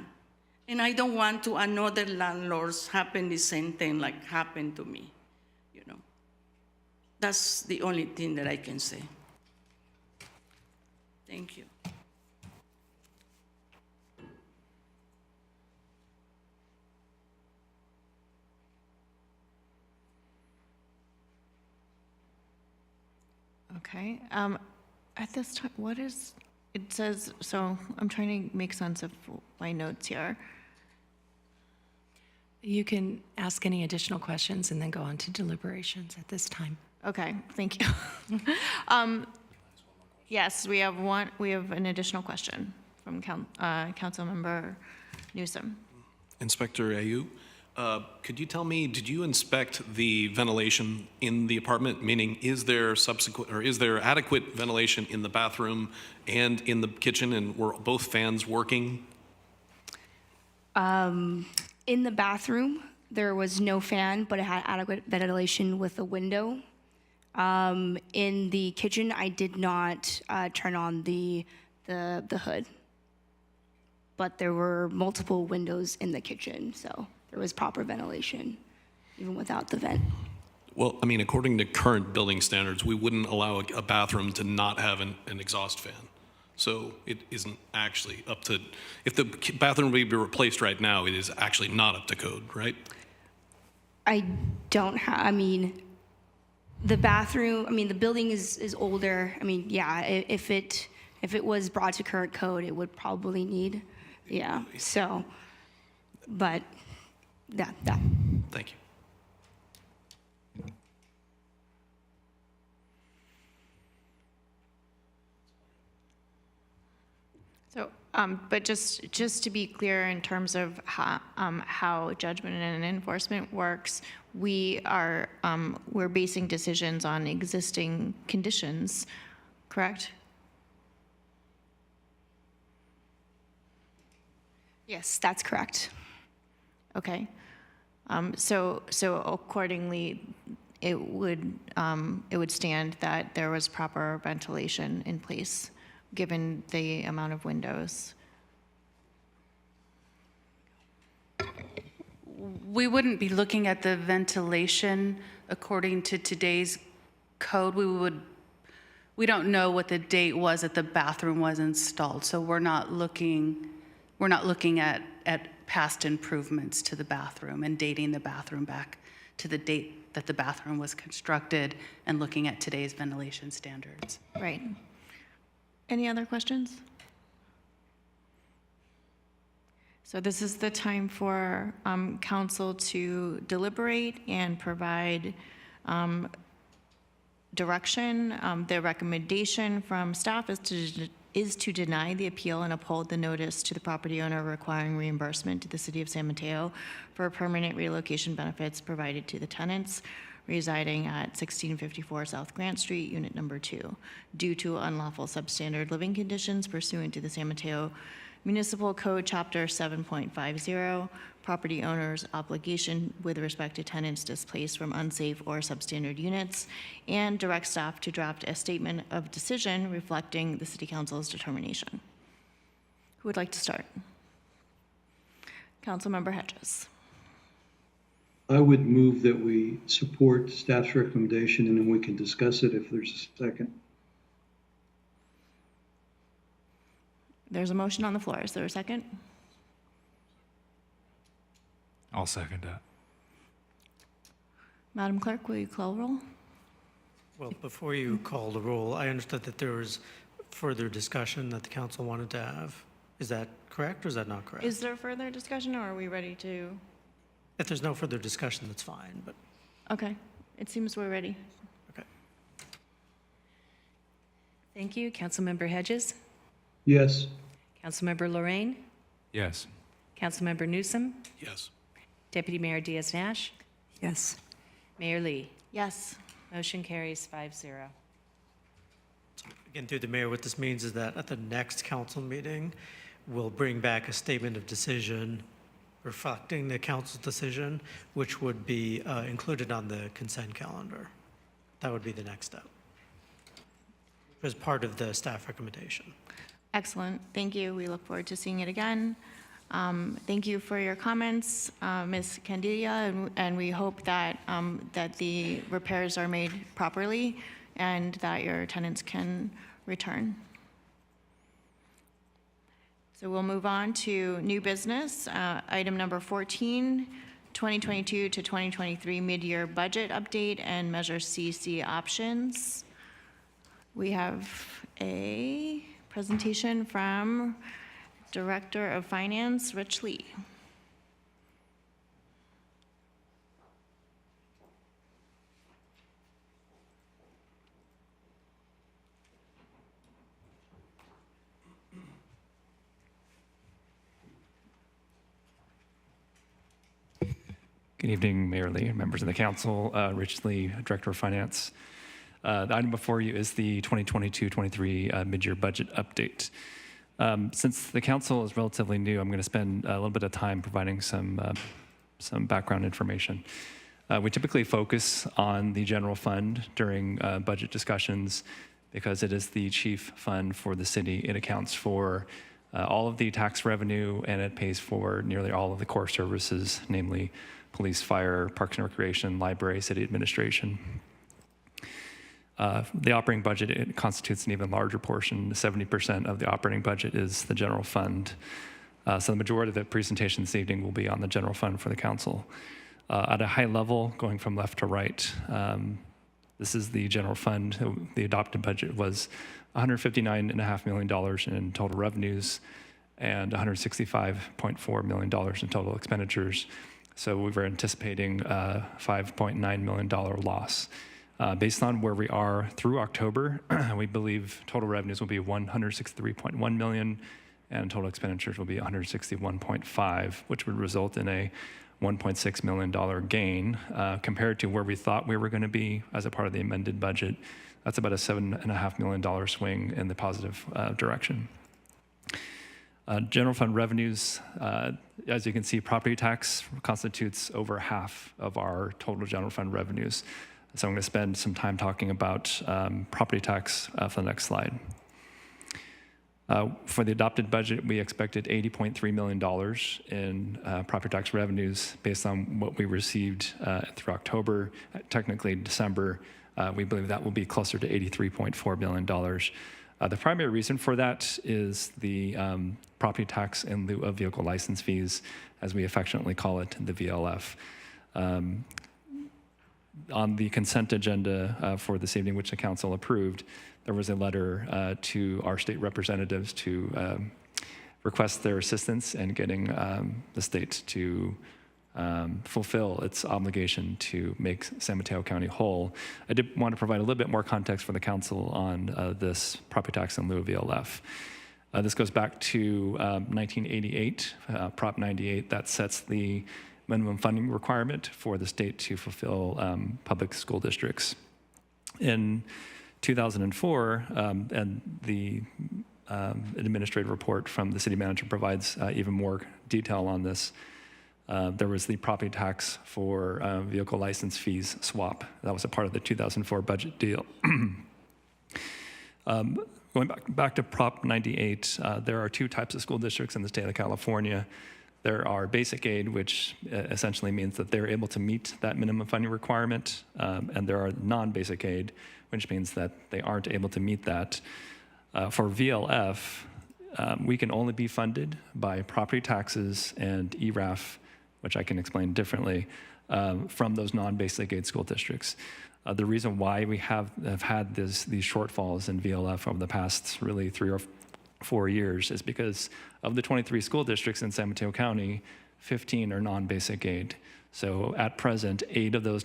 And I don't want to another landlords happen the same thing like happened to me, That's the only thing that I can say. Thank you. Okay. At this time, it says, so I'm trying to make sense of my notes here. You can ask any additional questions and then go on to deliberations at this time. Okay, thank you. Yes, we have an additional question from Councilmember Newsom. Inspector Ayu, could you tell me, did you inspect the ventilation in the apartment? Meaning, is there adequate ventilation in the bathroom and in the kitchen, and were both fans working? In the bathroom, there was no fan, but it had adequate ventilation with a window. In the kitchen, I did not turn on the hood, but there were multiple windows in the kitchen, so there was proper ventilation, even without the vent. Well, I mean, according to current building standards, we wouldn't allow a bathroom to not have an exhaust fan. So it isn't actually up to, if the bathroom would be replaced right now, it is actually not up to code, right? I don't have, the bathroom, the building is older. Yeah, if it was brought to current code, it would probably need, yeah, so, but, that. Thank you. So, but just to be clear in terms of how judgment and enforcement works, we're basing decisions on existing conditions, correct? Yes, that's correct. Okay. So accordingly, it would stand that there was proper ventilation in place, given the amount of windows. We wouldn't be looking at the ventilation according to today's code. We don't know what the date was that the bathroom was installed, so we're not looking at past improvements to the bathroom and dating the bathroom back to the date that the bathroom was constructed and looking at today's ventilation standards. Right. Any other questions? So this is the time for council to deliberate and provide direction. The recommendation from staff is to deny the appeal and uphold the notice to the property owner requiring reimbursement to the city of San Mateo for permanent relocation benefits provided to the tenants residing at 1654 South Grant Street, unit number 2, due to unlawful substandard living conditions pursuant to the San Mateo Municipal Code, Chapter 7.50, property owner's obligation with respect to tenants displaced from unsafe or substandard units, and direct staff to draft a statement of decision reflecting the City Council's determination. Who would like to start? Councilmember Hedges. I would move that we support staff's recommendation, and then we can discuss it if there's a second. There's a motion on the floor. Is there a second? I'll second that. Madam Clerk, will you call roll? Well, before you call the roll, I understood that there was further discussion that the council wanted to have. Is that correct or is that not correct? Is there further discussion, or are we ready to? If there's no further discussion, that's fine, but Okay, it seems we're ready. okay. Thank you. Councilmember Hedges, Yes. Councilmember Lorraine, Yes. Councilmember Newsom, Yes. Deputy Mayor Diaz-Nash, Yes. Mayor Lee. Yes. Motion carries 5-0. Again, through the mayor, what this means is that at the next council meeting, we'll bring back a statement of decision reflecting the council's decision, which would be included on the consent calendar. That would be the next step, as part of the staff recommendation. Excellent. Thank you. We look forward to seeing it again. Thank you for your comments, Ms. Candilla, and we hope that, that the repairs are made properly and that your tenants can return. So we'll move on to new business. Item number 14, 2022 to 2023 mid-year budget update and Measure CC options. We have a presentation from Director of Finance, Rich Lee. Good evening, Mayor Lee and members of the council. Rich Lee, Director of Finance. The item before you is the 2022-23 mid-year budget update. Since the council is relatively new, I'm going to spend a little bit of time providing some background information. We typically focus on the general fund during budget discussions because it is the chief fund for the city. It accounts for all of the tax revenue, and it pays for nearly all of the core services, namely police, fire, parks and recreation, library, city administration. The operating budget, it constitutes an even larger portion. 70% of the operating budget is the general fund. So the majority of the presentation this evening will be on the general fund for the council. At a high level, going from left to right, this is the general fund. The adopted budget was $159.5 million in total revenues and $165.4 million in total expenditures. So we were anticipating a $5.9 million loss. Based on where we are through October, we believe total revenues will be $163.1 million and total expenditures will be $161.5, which would result in a $1.6 million gain compared to where we thought we were going to be as a part of the amended budget. That's about a $7.5 million swing in the positive direction. General fund revenues, as you can see, property tax constitutes over half of our total general fund revenues. So I'm going to spend some time talking about property tax for the next slide. For the adopted budget, we expected $80.3 million in property tax revenues based on what we received through October. Technically, December, we believe that will be closer to $83.4 million. The primary reason for that is the property tax in lieu of vehicle license fees, as we affectionately call it, the VLF. On the consent agenda for this evening, which the council approved, there was a letter to our state representatives to request their assistance in getting the state to fulfill its obligation to make San Mateo County whole. I did want to provide a little bit more context for the council on this property tax in lieu of VLF. This goes back to 1988, Prop 98, that sets the minimum funding requirement for the state to fulfill public school districts. In 2004, and the administrative report from the city manager provides even more detail on this. There was the property tax for vehicle license fees swap. That was a part of the 2004 budget deal. Going back to Prop 98, there are two types of school districts in the state of California. There are basic aid, which essentially means that they're able to meet that minimum funding requirement, and there are non-basic aid, which means that they aren't able to meet that. For VLF, we can only be funded by property taxes and ERAF, which I can explain differently, from those non-basic aid school districts. The reason why we have had these shortfalls in VLF over the past really 3 or 4 years is because of the 23 school districts in San Mateo County, 15 are non-basic aid. So at present, 8 of those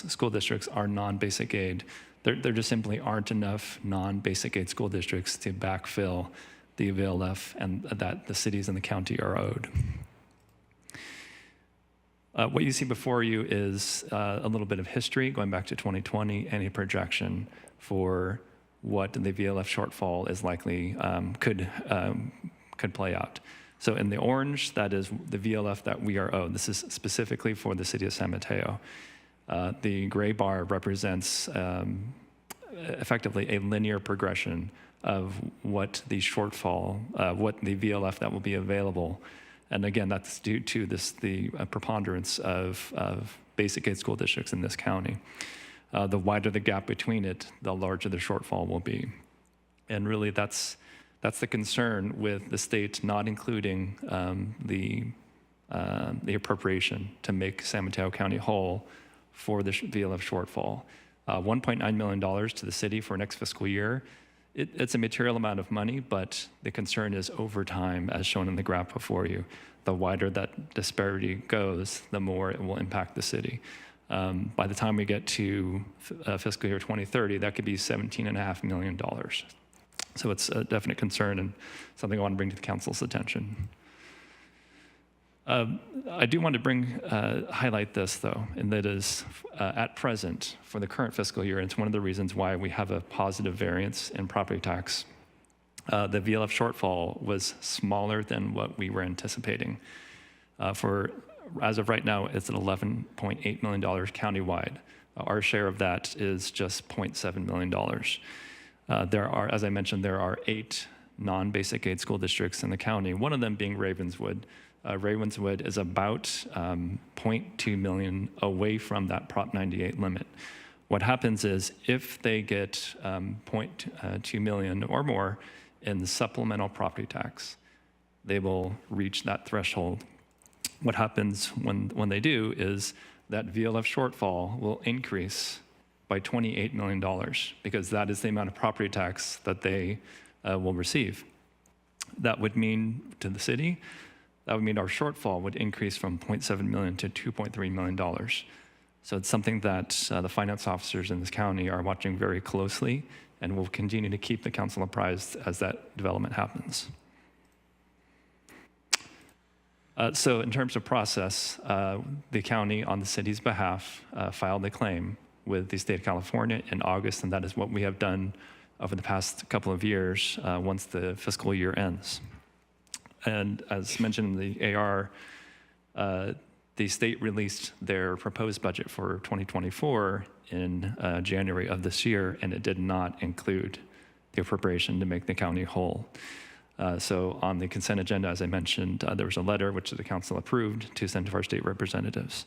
school districts are non-basic aid. There just simply aren't enough non-basic aid school districts to backfill the VLF and that the cities and the county are owed. What you see before you is a little bit of history going back to 2020 and a projection for what the VLF shortfall is likely could play out. So in the orange, that is the VLF that we are owed. This is specifically for the city of San Mateo. The gray bar represents effectively a linear progression of what the shortfall, what the VLF that will be available. And again, that's due to the preponderance of basic aid school districts in this county. The wider the gap between it, the larger the shortfall will be. And really that's the concern with the state not including the appropriation to make San Mateo County whole for the VLF shortfall. $1.9 million to the city for next fiscal year. It's a material amount of money, but the concern is over time, as shown in the graph before you. The wider that disparity goes, the more it will impact the city. By the time we get to fiscal year 2030, that could be $17.5 million. So it's a definite concern and something I want to bring to the council's attention. I do want to highlight this, though, and that is at present, for the current fiscal year, and it's one of the reasons why we have a positive variance in property tax. The VLF shortfall was smaller than what we were anticipating. As of right now, it's at $11.8 million countywide. Our share of that is just $0.7 million. As I mentioned, there are 8 non-basic aid school districts in the county, one of them being Ravenswood. Ravenswood is about 0.2 million away from that Prop 98 limit. What happens is if they get 0.2 million or more in the supplemental property tax, they will reach that threshold. What happens when they do is that VLF shortfall will increase by $28 million because that is the amount of property tax that they will receive. That would mean to the city, that would mean our shortfall would increase from 0.7 million to $2.3 million. So it's something that the finance officers in this county are watching very closely and will continue to keep the council apprised as that development happens. So in terms of process, the county on the city's behalf filed a claim with the state of California in August, and that is what we have done over the past couple of years once the fiscal year ends. And as mentioned in the AR, the state released their proposed budget for 2024 in January of this year, and it did not include the appropriation to make the county whole. So on the consent agenda, as I mentioned, there was a letter which the council approved to send to our state representatives.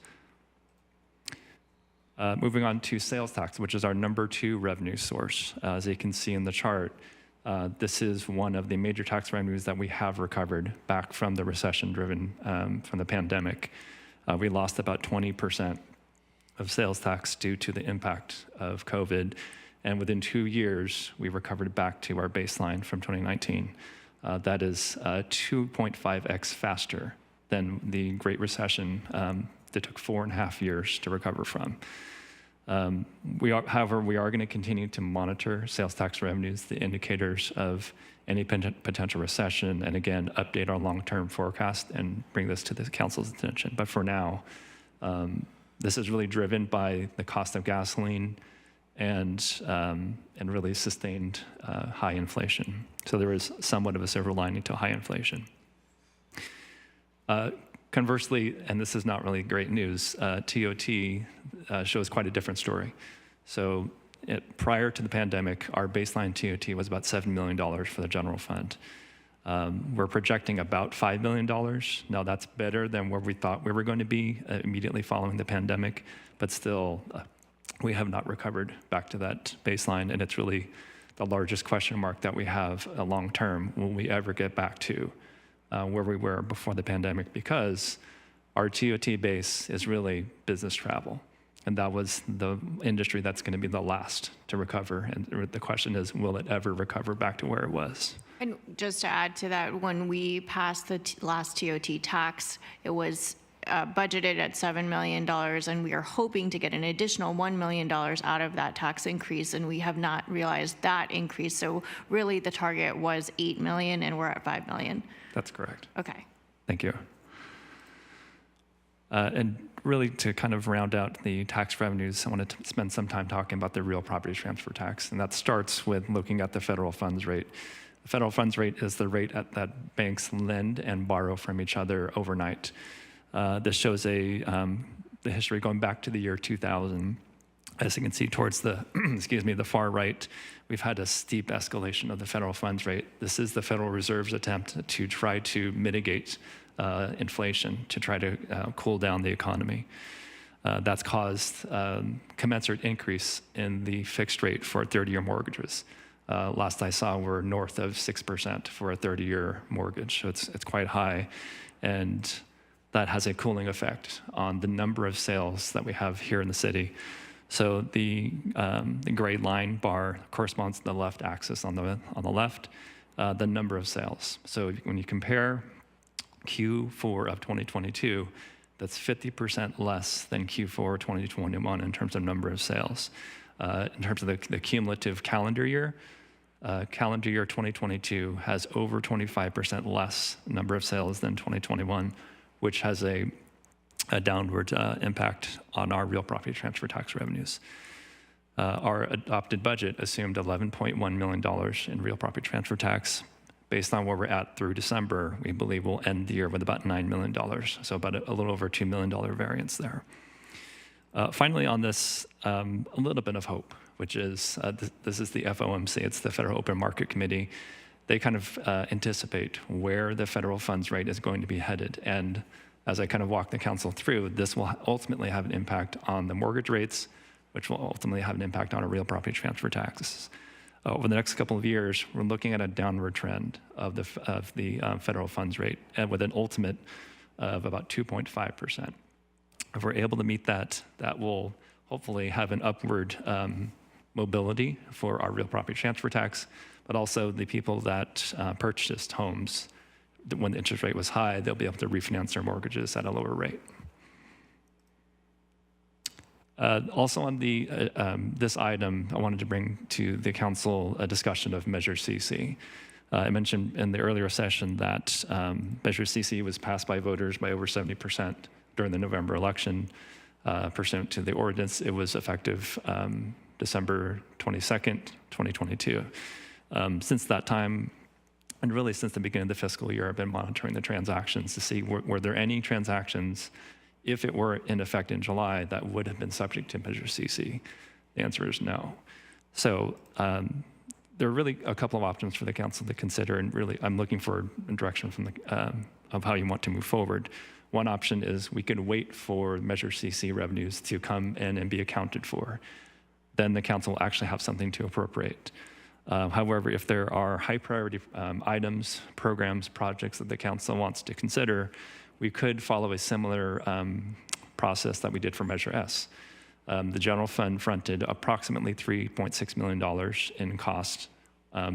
Moving on to sales tax, which is our number 2 revenue source. As you can see in the chart, this is one of the major tax revenues that we have recovered back from the recession-driven, from the pandemic. We lost about 20% of sales tax due to the impact of COVID, and within 2 years, we recovered back to our baseline from 2019. That is 2.5x faster than the Great Recession that took 4.5 years to recover from. However, we are going to continue to monitor sales tax revenues, the indicators of any potential recession, and again, update our long-term forecast and bring this to the council's attention. But for now, this is really driven by the cost of gasoline and really sustained high inflation. So there is somewhat of a silver lining to high inflation. Conversely, and this is not really great news, TOT shows quite a different story. So prior to the pandemic, our baseline TOT was about $7 million for the general fund. We're projecting about $5 million. Now, that's better than where we thought we were going to be immediately following the pandemic, but still, we have not recovered back to that baseline, and it's really the largest question mark that we have long term. Will we ever get back to where we were before the pandemic? Because our TOT base is really business travel, and that was the industry that's going to be the last to recover. And the question is, will it ever recover back to where it was? And just to add to that, when we passed the last TOT tax, it was budgeted at $7 million, and we are hoping to get an additional $1 million out of that tax increase, and we have not realized that increase. So really, the target was $8 million, and we're at $5 million. That's correct. Okay. Thank you. And really, to kind of round out the tax revenues, I wanted to spend some time talking about the real property transfer tax, and that starts with looking at the federal funds rate. The federal funds rate is the rate that banks lend and borrow from each other overnight. This shows the history going back to the year 2000. As you can see towards the, the far right, we've had a steep escalation of the federal funds rate. This is the Federal Reserve's attempt to try to mitigate inflation, to try to cool down the economy. That's caused commensurate increase in the fixed rate for 30-year mortgages. Last I saw, we're north of 6% for a 30-year mortgage, so it's quite high, and that has a cooling effect on the number of sales that we have here in the city. So the gray line bar corresponds to the left axis on the left, the number of sales. So when you compare Q4 of 2022, that's 50% less than Q4 2021 in terms of number of sales. In terms of the cumulative calendar year 2022 has over 25% less number of sales than 2021, which has a downward impact on our real property transfer tax revenues. Our adopted budget assumed $11.1 million in real property transfer tax. Based on where we're at through December, we believe we'll end the year with about $9 million, so about a little over $2 million variance there. Finally, on this, a little bit of hope, which is this is the FOMC, it's the Federal Open Market Committee. They kind of anticipate where the federal funds rate is going to be headed. And as I kind of walk the council through, this will ultimately have an impact on the mortgage rates, which will ultimately have an impact on our real property transfer taxes. Over the next couple of years, we're looking at a downward trend of the federal funds rate, and with an ultimate of about 2.5%. If we're able to meet that, that will hopefully have an upward mobility for our real property transfer tax, but also the people that purchased homes when the interest rate was high, they'll be able to refinance their mortgages at a lower rate. Also on this item, I wanted to bring to the council a discussion of Measure CC. I mentioned in the earlier session that Measure CC was passed by voters by over 70% during the November election. Pursuant to the ordinance, it was effective December 22nd, 2022. Since that time, and really since the beginning of the fiscal year, I've been monitoring the transactions to see were there any transactions, if it were in effect in July, that would have been subject to Measure CC. The answer is no. So there are really a couple of options for the council to consider, and really I'm looking for a direction from of how you want to move forward. One option is we could wait for Measure CC revenues to come in and be accounted for. Then the council will actually have something to appropriate. However, if there are high priority items, programs, projects that the council wants to consider, we could follow a similar process that we did for Measure S. The general fund fronted approximately $3.6 million in cost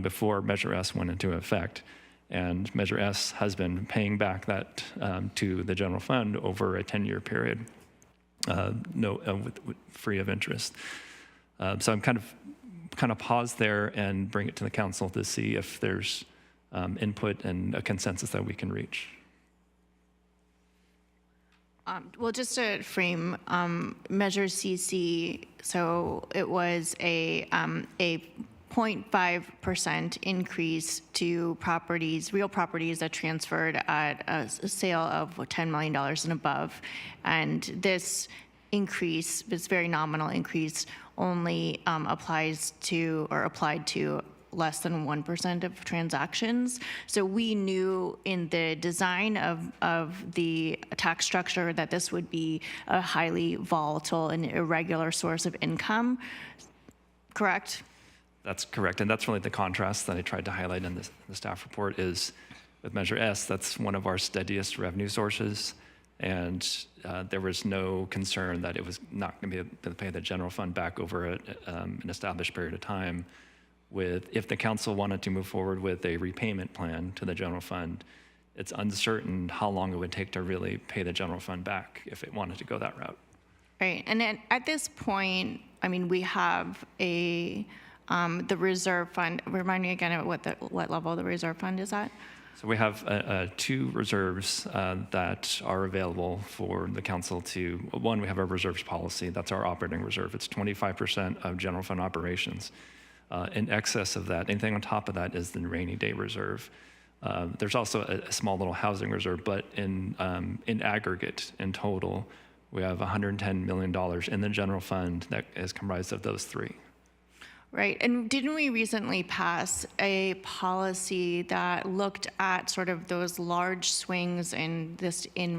before Measure S went into effect. And Measure S has been paying back that to the general fund over a 10-year period, free of interest. So I'm kind of pause there and bring it to the council to see if there's input and a consensus that we can reach. Well, just to frame Measure CC, so it was a 0.5% increase to real properties that transferred at a sale of $10 million and above. And this increase, this very nominal increase, only applied to less than 1% of transactions. So we knew in the design of the tax structure that this would be a highly volatile and irregular source of income, correct? That's correct. And that's really the contrast that I tried to highlight in the staff report is with Measure S, that's one of our steadiest revenue sources. And there was no concern that it was not going to be able to pay the general fund back over an established period of time. If the council wanted to move forward with a repayment plan to the general fund, it's uncertain how long it would take to really pay the general fund back if it wanted to go that route. Right, and then at this point, I mean, we have the reserve fund. Remind me again of what level the reserve fund is at. So we have two reserves that are available for the council to, one, we have our reserves policy. That's our operating reserve. It's 25% of general fund operations. In excess of that, anything on top of that is the rainy day reserve. There's also a small little housing reserve, but in aggregate, in total, we have $110 million in the general fund that is comprised of those three. Right, and didn't we recently pass a policy that looked at sort of those large swings in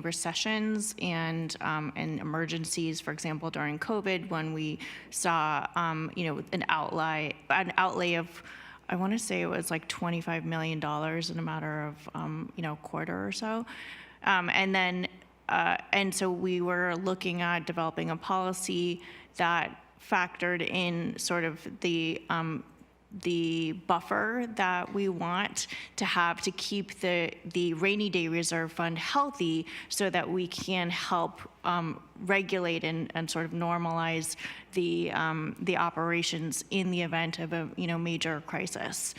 recessions and emergencies? For example, during COVID, when we saw an outlay of, I want to say it was like $25 million in a matter of quarter or so, and so we were looking at developing a policy that factored in sort of the buffer that we want to have to keep the rainy day reserve fund healthy so that we can help regulate and sort of normalize the operations in the event of a major crisis.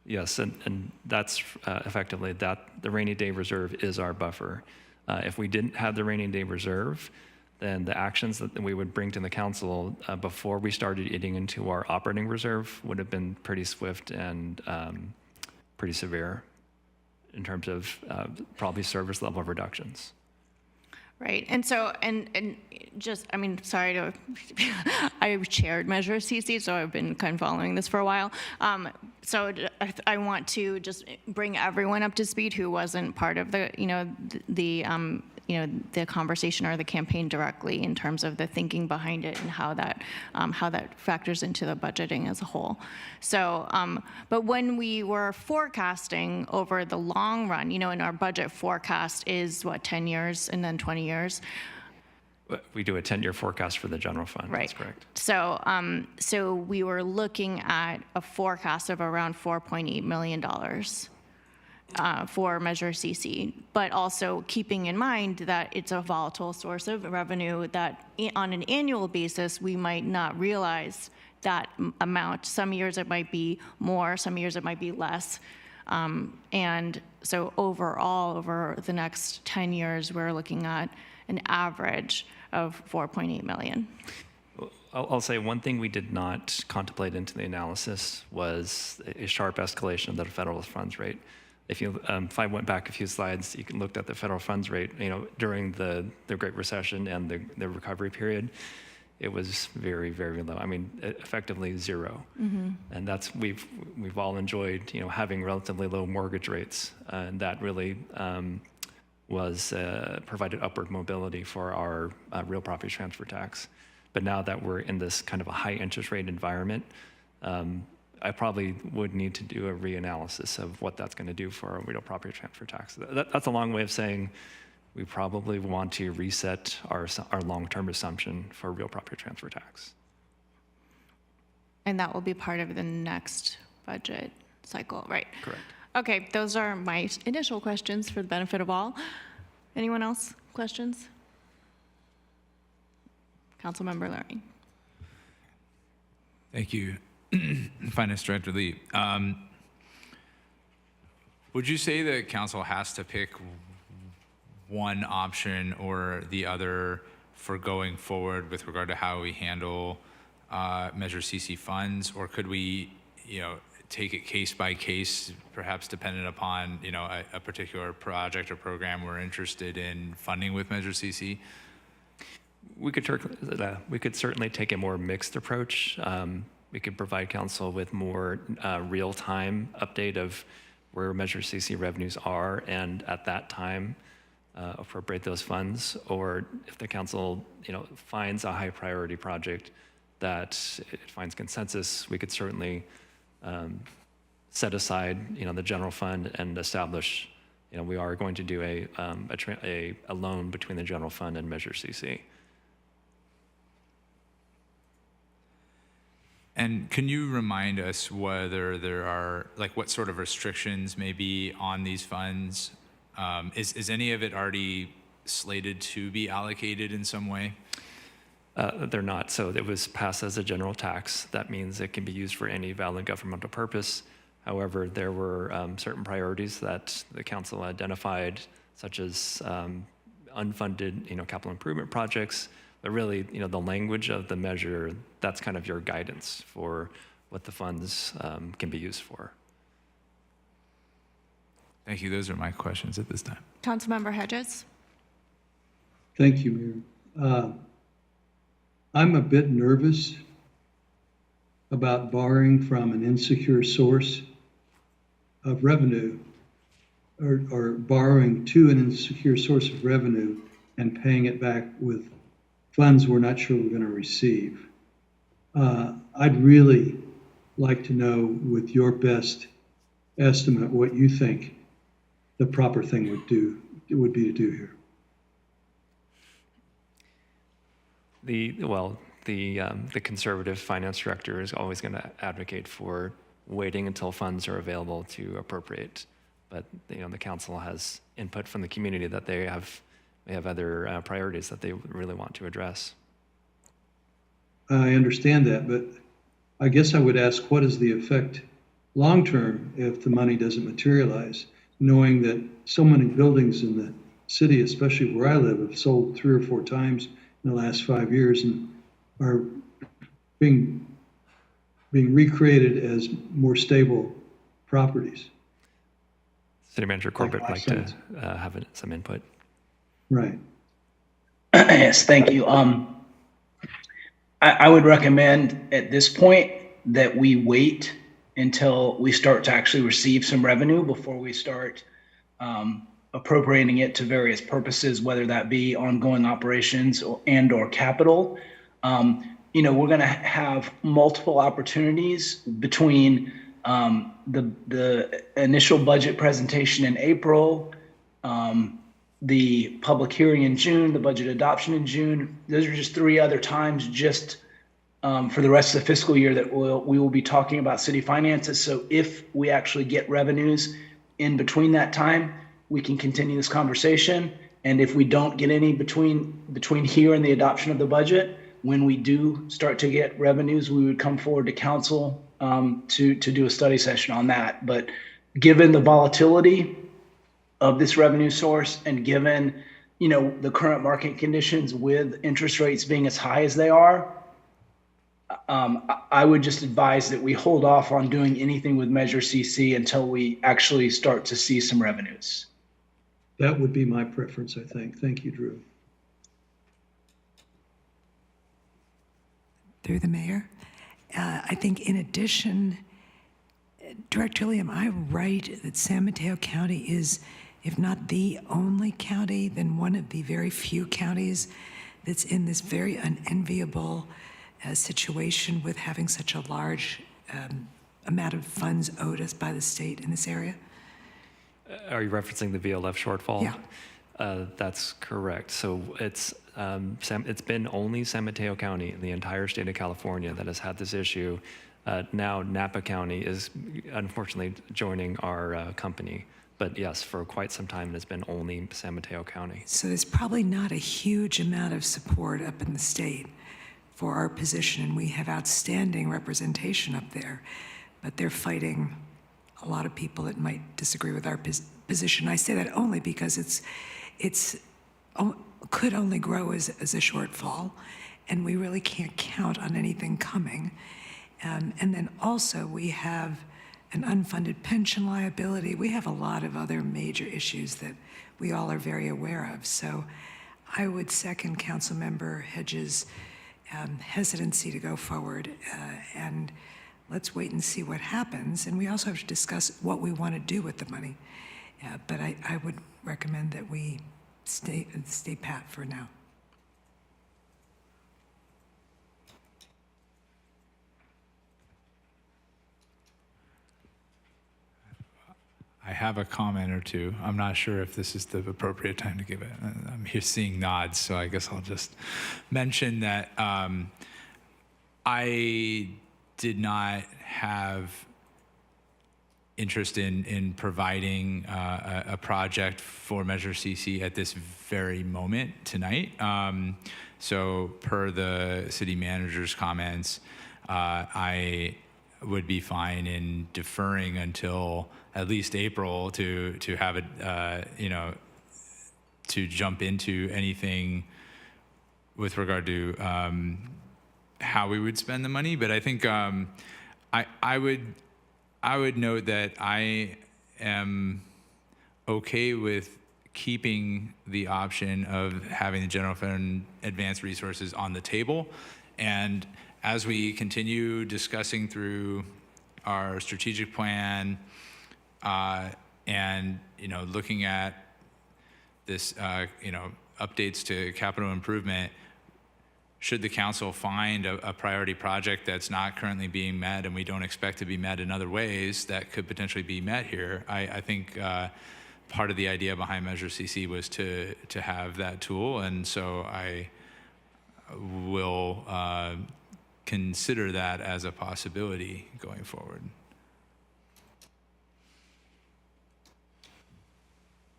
Yes, and that's effectively that the rainy day reserve is our buffer. If we didn't have the rainy day reserve, then the actions that we would bring to the council before we started eating into our operating reserve would have been pretty swift and pretty severe in terms of probably service level reductions. Right, and so, and just, I mean, sorry to, I've chaired Measure CC, so I've been kind of following this for a while. So I want to just bring everyone up to speed who wasn't part of the conversation or the campaign directly in terms of the thinking behind it and how that factors into the budgeting as a whole. So, but when we were forecasting over the long run, and our budget forecast is what, 10 years and then 20 years? We do a 10-year forecast for the general fund. Right. That's correct. So, so we were looking at a forecast of around $4.8 million. For Measure CC, but also keeping in mind that it's a volatile source of revenue that on an annual basis, we might not realize that amount. Some years it might be more, some years it might be less. And so overall, over the next 10 years, we're looking at an average of 4.8 million. I'll say one thing we did not contemplate into the analysis was a sharp escalation of the federal funds rate. If I went back a few slides, you can look at the federal funds rate, during the Great Recession and the recovery period, it was very, very low. I mean, effectively zero. Mm-hmm. And that's, we've all enjoyed, having relatively low mortgage rates. And that really provided upward mobility for our real property transfer tax. But now that we're in this kind of a high interest rate environment, I probably would need to do a reanalysis of what that's going to do for our real property transfer tax. That's a long way of saying we probably want to reset our long-term assumption for real property transfer tax. And that will be part of the next budget cycle, right? Correct. Okay, those are my initial questions for the benefit of all. Anyone else? Questions? Councilmember Lurie. Thank you. Finance Director Lee. Would you say that council has to pick one option or the other for going forward with regard to how we handle Measure CC funds, or could we, take it case by case, perhaps dependent upon, a particular project or program we're interested in funding with Measure CC? We could certainly take a more mixed approach. we could provide council with more real-time update of where Measure CC revenues are, and at that time appropriate those funds. Or if the council, finds a high priority project that it finds consensus, we could certainly set aside, the general fund and establish, we are going to do a loan between the general fund and Measure CC. And can you remind us whether there are, what sort of restrictions may be on these funds? Is any of it already slated to be allocated in some way? They're not. So it was passed as a general tax. That means it can be used for any valid governmental purpose. However, there were certain priorities that the council identified, such as unfunded, capital improvement projects. But really, the language of the measure, that's kind of your guidance for what the funds can be used for. Thank you. Those are my questions at this time. Councilmember Hedges? Thank you, Mayor. I'm a bit nervous about borrowing from an insecure source of revenue, or borrowing to an insecure source of revenue and paying it back with funds we're not sure we're going to receive. I'd really like to know, with your best estimate, what you think the proper thing would be to do here. The conservative finance director is always going to advocate for waiting until funds are available to appropriate. But the council has input from the community that they have other priorities that they really want to address. I understand that, but I guess I would ask, what is the effect long-term if the money doesn't materialize, knowing that so many buildings in the city, especially where I live, have sold 3 or 4 times in the last 5 years and are being recreated as more stable properties. City Manager Corbett would like to have some input. Right. Yes, thank you. I would recommend at this point that we wait until we start to actually receive some revenue before we start appropriating it to various purposes, whether that be ongoing operations or capital. We're going to have multiple opportunities between the initial budget presentation in April, the public hearing in June, the budget adoption in June. Those are just 3 other times just for the rest of the fiscal year that we will be talking about city finances. So if we actually get revenues in between that time, we can continue this conversation. And if we don't get any between here and the adoption of the budget, when we do start to get revenues, we would come forward to council to do a study session on that. But given the volatility of this revenue source, and given the current market conditions with interest rates being as high as they are, I would just advise that we hold off on doing anything with Measure CC until we actually start to see some revenues. That would be my preference, I think. Thank you, Drew. Through the mayor, I think in addition, Director Lee, am I right that San Mateo County is, if not the only county, then one of the very few counties that's in this very unenviable situation with having such a large amount of funds owed us by the state in this area? Are you referencing the VLF shortfall? Yeah. That's correct. So it's been only San Mateo County in the entire state of California that has had this issue. Now Napa County is unfortunately joining our company. But yes, for quite some time, it's been only San Mateo County. So there's probably not a huge amount of support up in the state for our position, and we have outstanding representation up there. But they're fighting a lot of people that might disagree with our position. I say that only because it's could only grow as a shortfall, and we really can't count on anything coming. And then also we have an unfunded pension liability. We have a lot of other major issues that we all are very aware of. So I would second Councilmember Hedges' hesitancy to go forward, and let's wait and see what happens. And we also have to discuss what we want to do with the money. But I would recommend that we stay pat for now. I have a comment or two. I'm not sure if this is the appropriate time to give it. I'm here seeing nods, so I guess I'll just mention that I did not have interest in providing a project for Measure CC at this very moment tonight. So per the city manager's comments, I would be fine in deferring until at least April to have it, to jump into anything with regard to how we would spend the money. But I think I would note that I am okay with keeping the option of having the general fund advanced resources on the table. And as we continue discussing through our strategic plan, and looking at this, updates to capital improvement, should the council find a priority project that's not currently being met and we don't expect to be met in other ways that could potentially be met here, I think part of the idea behind Measure CC was to have that tool, and so I will consider that as a possibility going forward.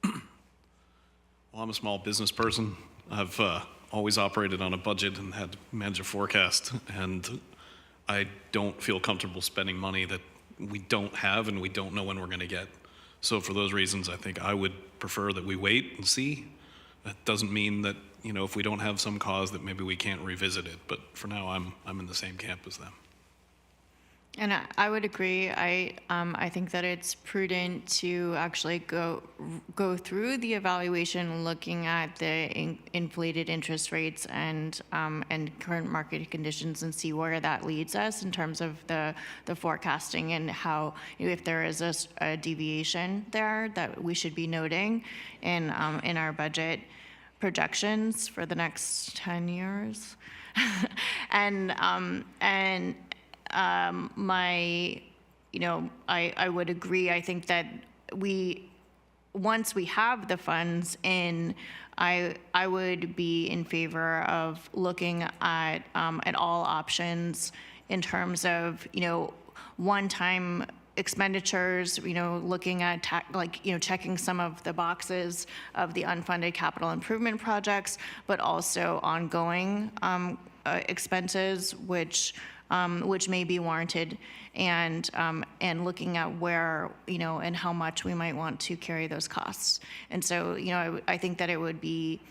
Well, I'm a small business person. I've always operated on a budget and had to manage a forecast, and I don't feel comfortable spending money that we don't have and we don't know when we're going to get. So for those reasons, I think I would prefer that we wait and see. That doesn't mean that, if we don't have some cause that maybe we can't revisit it, but for now I'm in the same camp as them. And I would agree. I think that it's prudent to actually go through the evaluation, looking at the inflated interest rates and current market conditions, and see where that leads us in terms of the forecasting, and how, if there is a deviation there that we should be noting in our budget projections for the next 10 years. I would agree. I think that once we have the funds in, I would be in favor of looking at all options in terms of, one-time expenditures, looking at checking some of the boxes of the unfunded capital improvement projects, but also ongoing expenses, which may be warranted, and looking at where, and how much we might want to carry those costs. And so, I think that it would be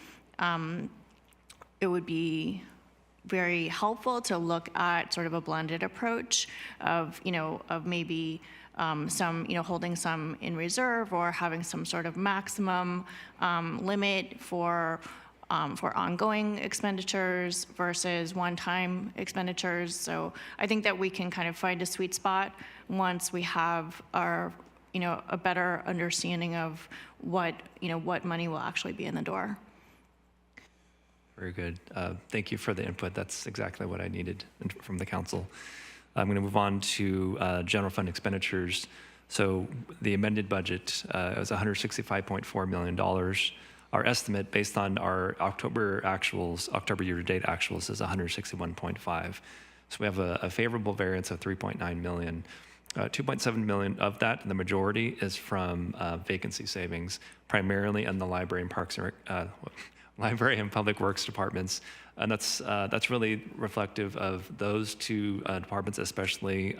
very helpful to look at sort of a blended approach of maybe some, holding some in reserve, or having some sort of maximum limit for ongoing expenditures versus one-time expenditures. So I think that we can kind of find a sweet spot once we have our, a better understanding of what money will actually be in the door. Very good. Thank you for the input. That's exactly what I needed from the council. I'm going to move on to general fund expenditures. So the amended budget was $165.4 million. Our estimate, based on our October year-to-date actuals, is 161.5. So we have a favorable variance of 3.9 million. 2.7 million of that, the majority, is from vacancy savings, primarily in the library and parks, library and public works departments, and that's really reflective of those two departments, especially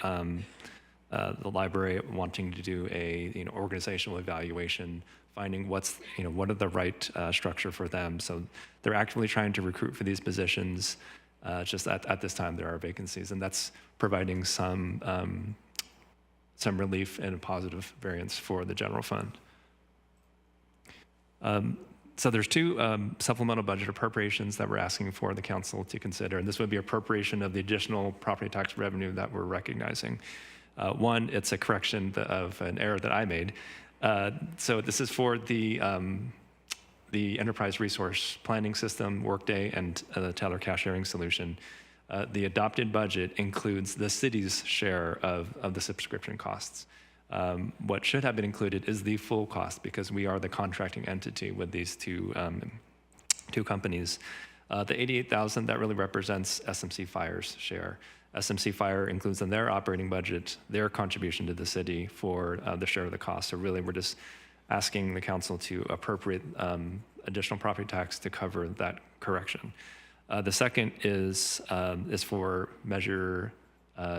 the library wanting to do a organizational evaluation, finding what are the right structure for them. So they're actively trying to recruit for these positions. Just at this time there are vacancies, and that's providing some relief and a positive variance for the general fund. So there's two supplemental budget appropriations that we're asking for the council to consider, and this would be appropriation of the additional property tax revenue that we're recognizing. One, it's a correction of an error that I made. So this is for the enterprise resource planning system, Workday, and the teller cash sharing solution. The adopted budget includes the city's share of the subscription costs. What should have been included is the full cost because we are the contracting entity with these two companies. The $88,000, that really represents SMC Fire's share. SMC Fire includes in their operating budget their contribution to the city for the share of the cost. So really, we're just asking the council to appropriate additional property tax to cover that correction. The second is for Measure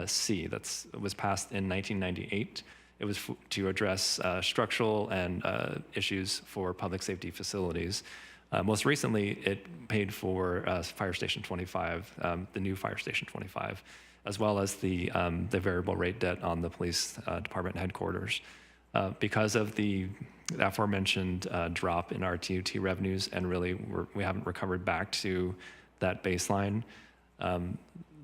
C. That was passed in 1998. It was to address structural and issues for public safety facilities. Most recently, it paid for Fire Station 25, the new Fire Station 25, as well as the variable rate debt on the police department headquarters. Because of the aforementioned drop in our TUT revenues, and really we haven't recovered back to that baseline,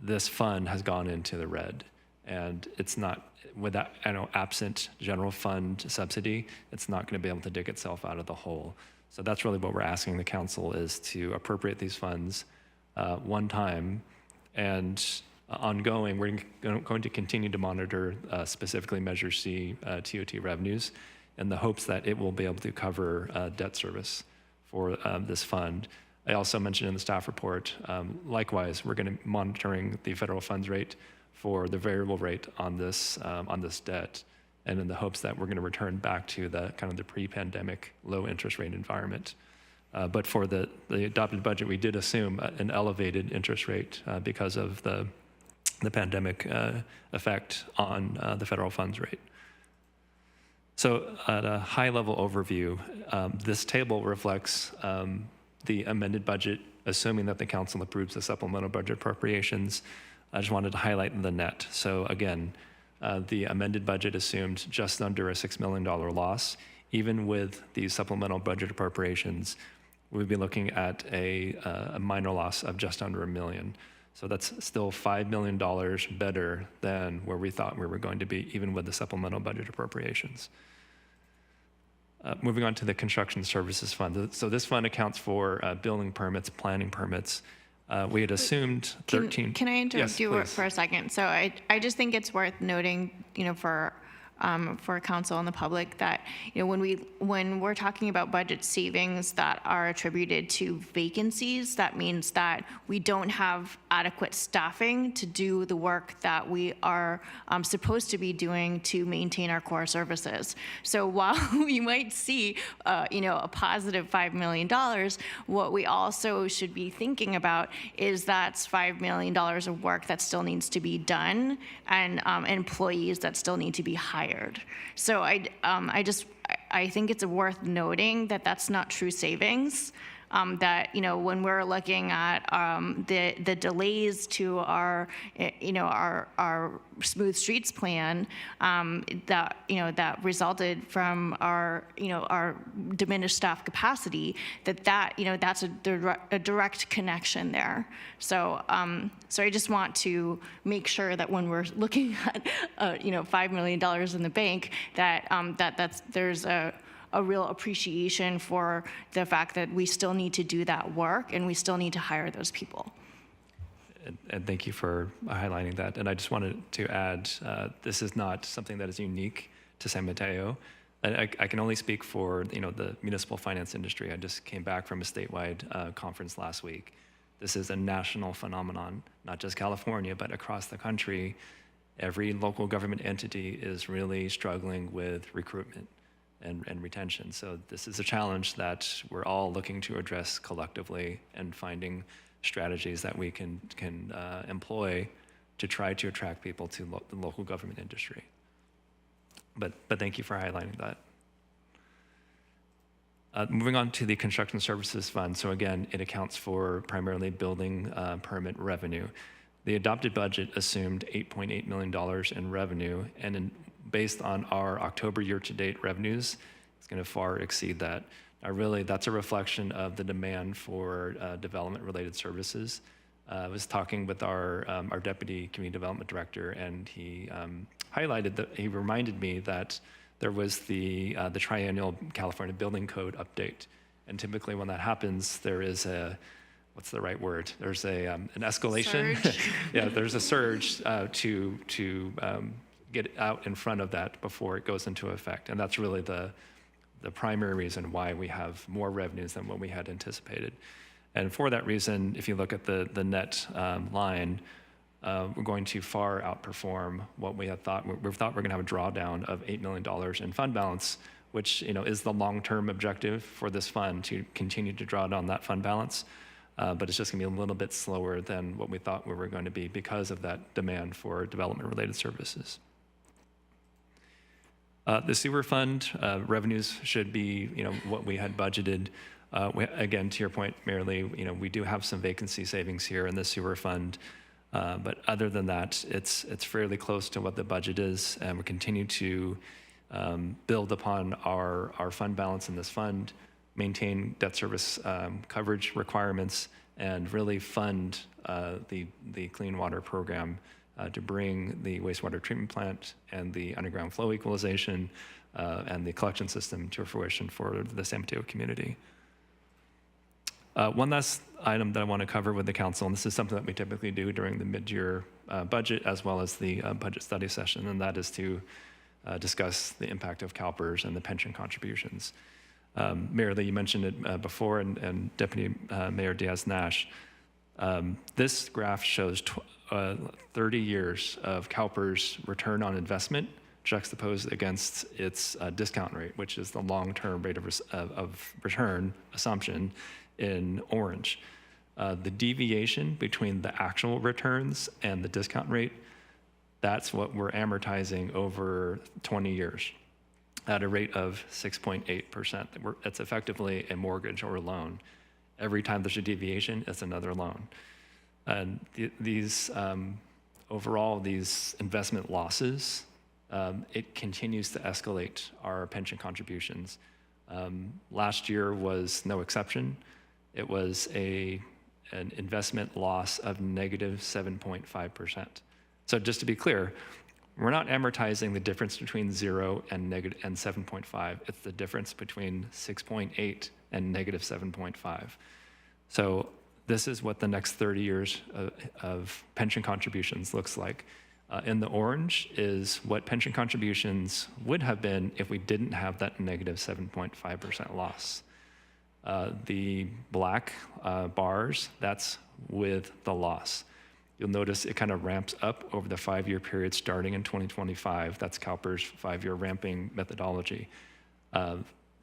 this fund has gone into the red. And it's not, with that, absent general fund subsidy, it's not going to be able to dig itself out of the hole. So that's really what we're asking the council is to appropriate these funds one time, and ongoing, we're going to continue to monitor specifically Measure C TOT revenues in the hopes that it will be able to cover debt service for this fund. I also mentioned in the staff report, likewise, we're going to be monitoring the federal funds rate for the variable rate on this debt, and in the hopes that we're going to return back to the kind of the pre-pandemic low interest rate environment. But for the adopted budget, we did assume an elevated interest rate because of the pandemic effect on the federal funds rate. So at a high level overview, this table reflects the amended budget, assuming that the council approves the supplemental budget appropriations. I just wanted to highlight the net. So again, the amended budget assumed just under a $6 million loss. Even with these supplemental budget appropriations, we'd be looking at a minor loss of just under $1 million. So that's still $5 million better than where we thought we were going to be, even with the supplemental budget appropriations. Moving on to the construction services fund. So this fund accounts for building permits, planning permits. We had assumed 13. Can I interrupt Yes, you please. for a second? So I just think it's worth noting, for council and the public that, when we're talking about budget savings that are attributed to vacancies, that means that we don't have adequate staffing to do the work that we are supposed to be doing to maintain our core services. So while we might see, a positive $5 million, what we also should be thinking about is that's $5 million of work that still needs to be done, and employees that still need to be hired. So I think it's worth noting that that's not true savings. That when we're looking at the delays to our smooth streets plan, that resulted from our diminished staff capacity, that's a direct connection there. So I just want to make sure that when we're looking at $5 million in the bank, that there's a real appreciation for the fact that we still need to do that work and we still need to hire those people. And thank you for highlighting that. And I just wanted to add, this is not something that is unique to San Mateo. I can only speak for the municipal finance industry. I just came back from a statewide conference last week. This is a national phenomenon, not just California, but across the country. Every local government entity is really struggling with recruitment and retention. So this is a challenge that we're all looking to address collectively and finding strategies that we can employ to try to attract people to the local government industry. But thank you for highlighting that. Moving on to the construction services fund. So again, it accounts for primarily building permit revenue. The adopted budget assumed $8.8 million in revenue, and based on our October year-to-date revenues, it's going to far exceed that. Really, that's a reflection of the demand for development-related services. I was talking with our deputy community development director, and he highlighted that he reminded me that there was the triennial California Building Code update, and typically when that happens, there is a what's the right word? There's an escalation. Yeah, there's a surge to get out in front of that before it goes into effect, and that's really the primary reason why we have more revenues than what we had anticipated. And for that reason, if you look at the net line, we're going to far outperform what we had thought. We thought we're going to have a drawdown of $8 million in fund balance, which is the long-term objective for this fund, to continue to draw down that fund balance. But it's just going to be a little bit slower than what we thought we were going to be because of that demand for development-related services. The sewer fund revenues should be, what we had budgeted. Again, to your point, Mayor Lee, we do have some vacancy savings here in the sewer fund, but other than that, it's fairly close to what the budget is, and we continue to build upon our fund balance in this fund, maintain debt service coverage requirements, and really fund the clean water program to bring the wastewater treatment plant and the underground flow equalization and the collection system to fruition for the San Mateo community. One last item that I want to cover with the council, and this is something that we typically do during the mid-year budget as well as the budget study session, and that is to discuss the impact of CalPERS and the pension contributions. Mayor Lee, you mentioned it before, and Deputy Mayor Diaz-Nash. This graph shows 30 years of CalPERS return on investment juxtaposed against its discount rate, which is the long-term rate of return assumption in orange. The deviation between the actual returns and the discount rate, that's what we're amortizing over 20 years at a rate of 6.8%. It's effectively a mortgage or a loan. Every time there's a deviation, it's another loan. And overall, these investment losses, it continues to escalate our pension contributions. Last year was no exception. It was an investment loss of negative 7.5%. So just to be clear, we're not amortizing the difference between 0 and 7.5. It's the difference between 6.8 and negative 7.5. So this is what the next 30 years of pension contributions looks like. In the orange is what pension contributions would have been if we didn't have that negative 7.5% loss. The black bars, that's with the loss. You'll notice it kind of ramps up over the 5-year period starting in 2025. That's CalPERS 5-year ramping methodology.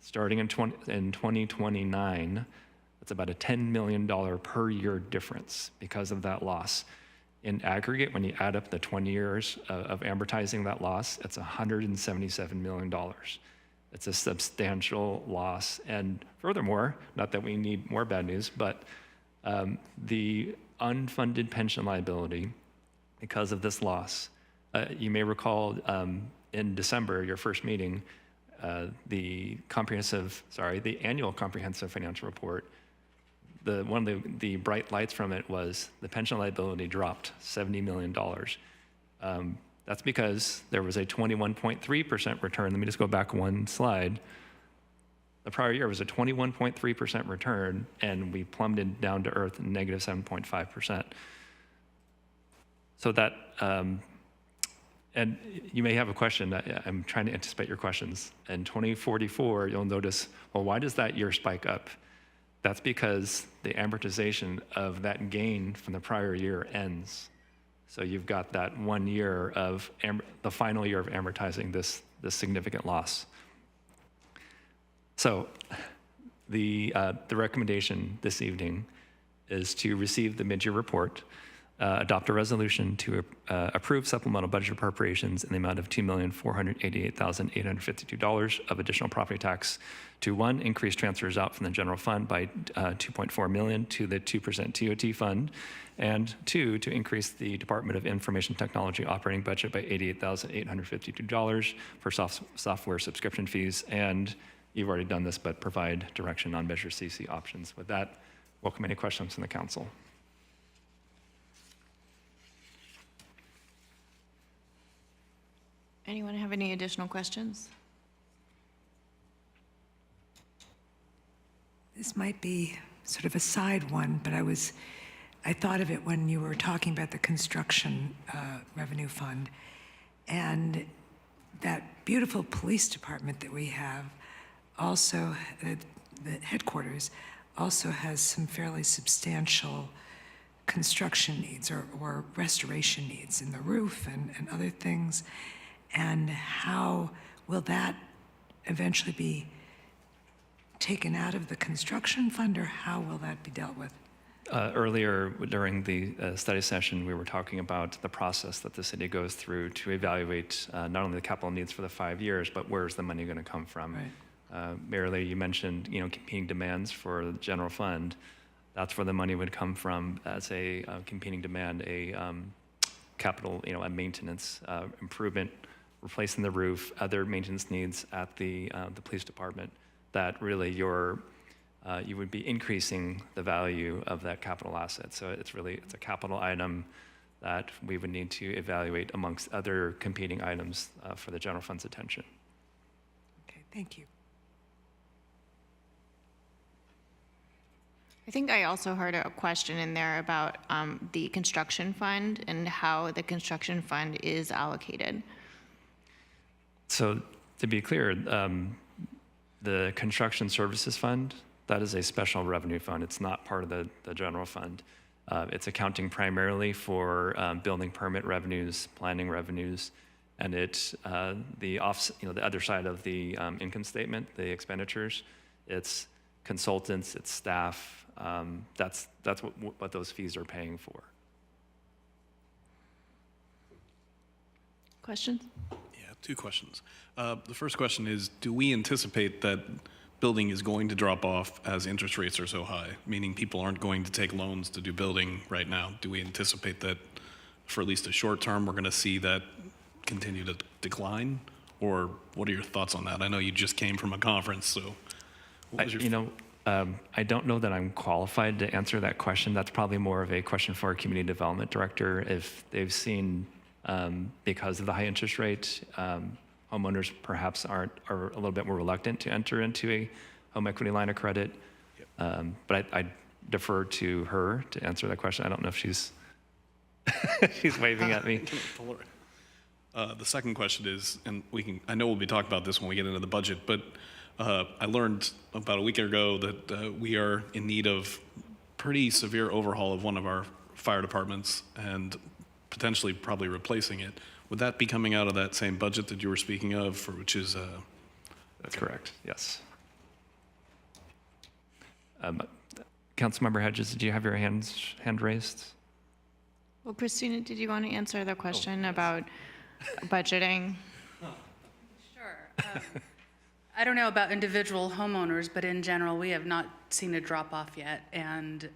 Starting in 2029, it's about a $10 million per year difference because of that loss. In aggregate, when you add up the 20 years of amortizing that loss, it's $177 million. It's a substantial loss. And furthermore, not that we need more bad news, but the unfunded pension liability because of this loss, you may recall in December, your first meeting, the annual comprehensive financial report, one of the bright lights from it was the pension liability dropped $70 million. That's because there was a 21.3% return. Let me just go back one slide. The prior year was a 21.3% return, and we plummeted down to earth negative 7.5%. So that, and you may have a question. I'm trying to anticipate your questions. In 2044, you'll notice, well, why does that year spike up? That's because the amortization of that gain from the prior year ends. So you've got that 1 year of the final year of amortizing this significant loss. So the recommendation this evening is to receive the mid-year report, adopt a resolution to approve supplemental budget appropriations in the amount of $2,488,852 of additional property tax to, 1, increase transfers out from the general fund by $2.4 million to the 2% TOT fund, and 2, to increase the Department of Information Technology operating budget by $88,852 for software subscription fees, and you've already done this, but provide direction on Measure CC options. With that, welcome any questions from the council. Anyone have any additional questions? This might be sort of a side one, but I thought of it when you were talking about the construction revenue fund. And that beautiful police department that we have also, the headquarters, also has some fairly substantial construction needs or restoration needs in the roof and other things. And how will that eventually be taken out of the construction fund, or how will that be dealt with? Earlier during the study session, we were talking about the process that the city goes through to evaluate not only the capital needs for the 5 years, but where's the money going to come from? Right. Mayor Lee, you mentioned competing demands for the general fund. That's where the money would come from as a competing demand, a capital, a maintenance improvement, replacing the roof, other maintenance needs at the police department. That really you would be increasing the value of that capital asset. So it's a capital item that we would need to evaluate amongst other competing items for the general fund's attention. Okay, thank you. I think I also heard a question in there about the construction fund and how the construction fund is allocated. So to be clear, the construction services fund, that is a special revenue fund. It's not part of the general fund. It's accounting primarily for building permit revenues, planning revenues, and the other side of the income statement, the expenditures. It's consultants, it's staff. That's what those fees are paying for. Questions? Yeah, 2 questions. The first question is, do we anticipate that building is going to drop off as interest rates are so high, meaning people aren't going to take loans to do building right now? Do we anticipate that for at least a short term, we're going to see that continue to decline? Or what are your thoughts on that? I know you just came from a conference, so what was your... I don't know that I'm qualified to answer that question. That's probably more of a question for our community development director. If they've seen, because of the high interest rate, homeowners perhaps are a little bit more reluctant to enter into a home equity line of credit. But I defer to her to answer that question. I don't know if she's she's waving at me. The second question is, and I know we'll be talking about this when we get into the budget, but I learned about a week ago that we are in need of pretty severe overhaul of one of our fire departments and potentially probably replacing it. Would that be coming out of that same budget that you were speaking of, which is... That's correct, yes. Councilmember Hedges, do you have your hand raised? Well, Christina, did you want to answer the question about budgeting? Sure. I don't know about individual homeowners, but in general, we have not seen a drop off yet. And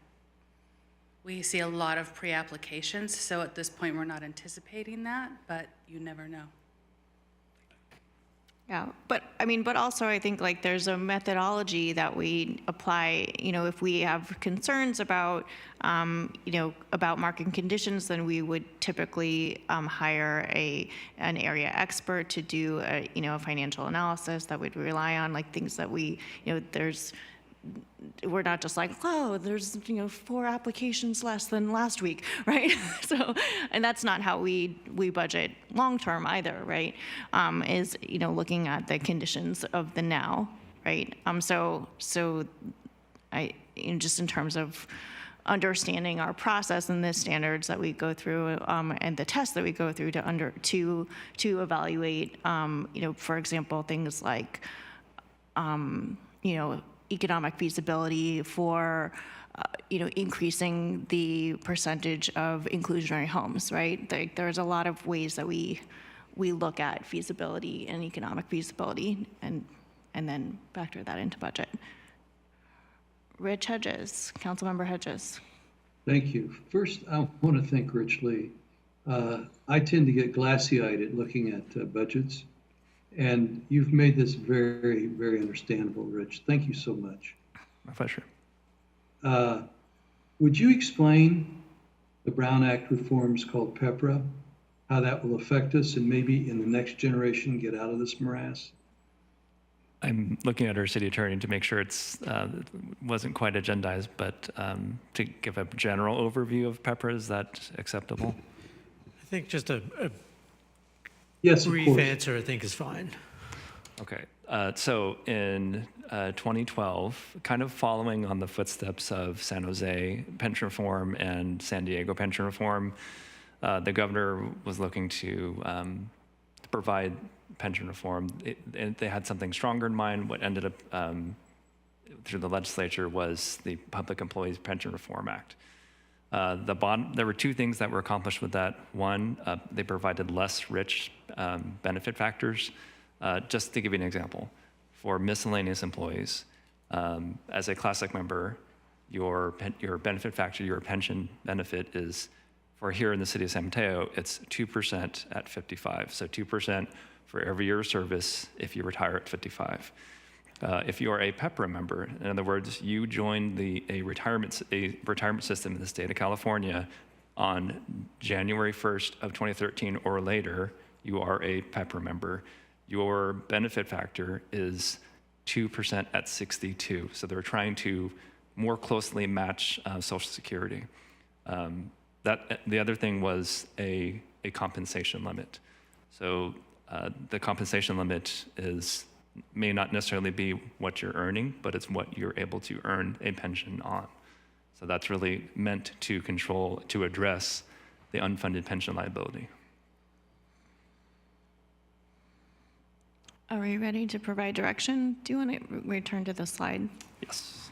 we see a lot of pre-applications. So at this point, we're not anticipating that, but you never know. Yeah, but also I think like there's a methodology that we apply, if we have concerns about, about market conditions, then we would typically hire an area expert to do a financial analysis that we'd rely on, like things that we're not just like, oh, there's 4 applications less than last week, right? So, and that's not how we budget long term either, right? Is looking at the conditions of the now, right? So I just in terms of understanding our process and the standards that we go through and the tests that we go through to evaluate, for example, things like, economic feasibility for, increasing the percentage of inclusionary homes, right? There's a lot of ways that we look at feasibility and economic feasibility and then factor that into budget. Rich Hedges, Councilmember Hedges. Thank you. First, I want to thank Rich Lee. I tend to get glassy-eyed at looking at budgets. And you've made this very, very understandable, Rich. Thank you so much. My pleasure. Would you explain the Brown Act reforms called PEPRA, how that will affect us and maybe in the next generation get out of this morass? I'm looking at our city attorney to make sure it's wasn't quite agendized, but to give a general overview of PEPRA, is that acceptable? I think just a Yes, of brief course. answer, I think, is fine. Okay. So in 2012, kind of following on the footsteps of San Jose pension reform and San Diego pension reform, the governor was looking to provide pension reform. They had something stronger in mind. What ended up through the legislature was the Public Employees Pension Reform Act. There were two things that were accomplished with that. One, they provided less rich benefit factors. Just to give you an example, for miscellaneous employees, as a classic member, your benefit factor, your pension benefit is, for here in the city of San Mateo, it's 2% at 55. So 2% for every year of service if you retire at 55. If you are a PEPRA member, in other words, you joined a retirement system in the state of California on January 1st of 2013 or later, you are a PEPRA member. Your benefit factor is 2% at 62. So they're trying to more closely match Social Security. The other thing was a compensation limit. So the compensation limit may not necessarily be what you're earning, but it's what you're able to earn a pension on. So that's really meant to address the unfunded pension liability. Are we ready to provide direction? Do you want to return to the slide? Yes.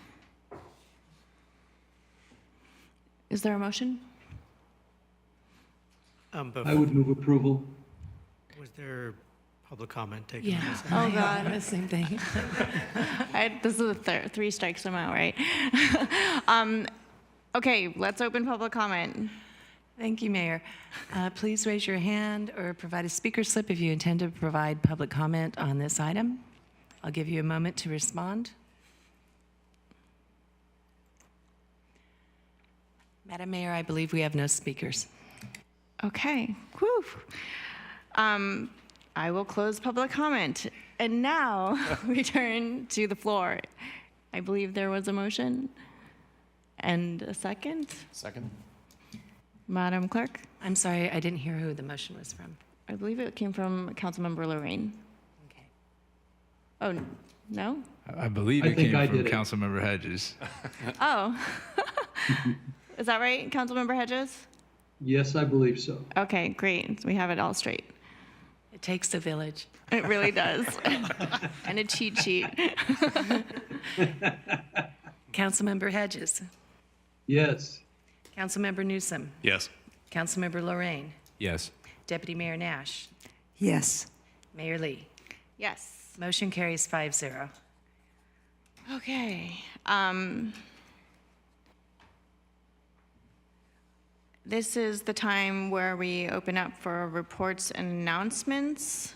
Is there a motion? I would move approval. Was there public comment taken? Yeah. on this? Oh, God. The same thing. This is the three strikes I'm out, right? Okay, let's open public comment. Thank you, Mayor. Please raise your hand or provide a speaker slip if you intend to provide public comment on this item. I'll give you a moment to respond. Madam Mayor, I believe we have no speakers. Okay, whew. I will close public comment. And now we turn to the floor. I believe there was a motion. And a second? Second. Madam Clerk? I'm sorry, I didn't hear who the motion was from. I believe it came from Councilmember Lorraine. Okay. Oh, no? I believe I it think came I from did it. Councilmember Hedges. Oh. Is that right, Councilmember Hedges? Yes, I believe so. Okay, great. We have it all straight. It takes a village. It really does. And a cheat sheet. Councilmember Hedges. Yes. Councilmember Newsom. Yes. Councilmember Lorraine. Yes. Deputy Mayor Nash. Yes. Mayor Lee. Yes. Motion carries 5-0. Okay. This is the time where we open up for reports and announcements.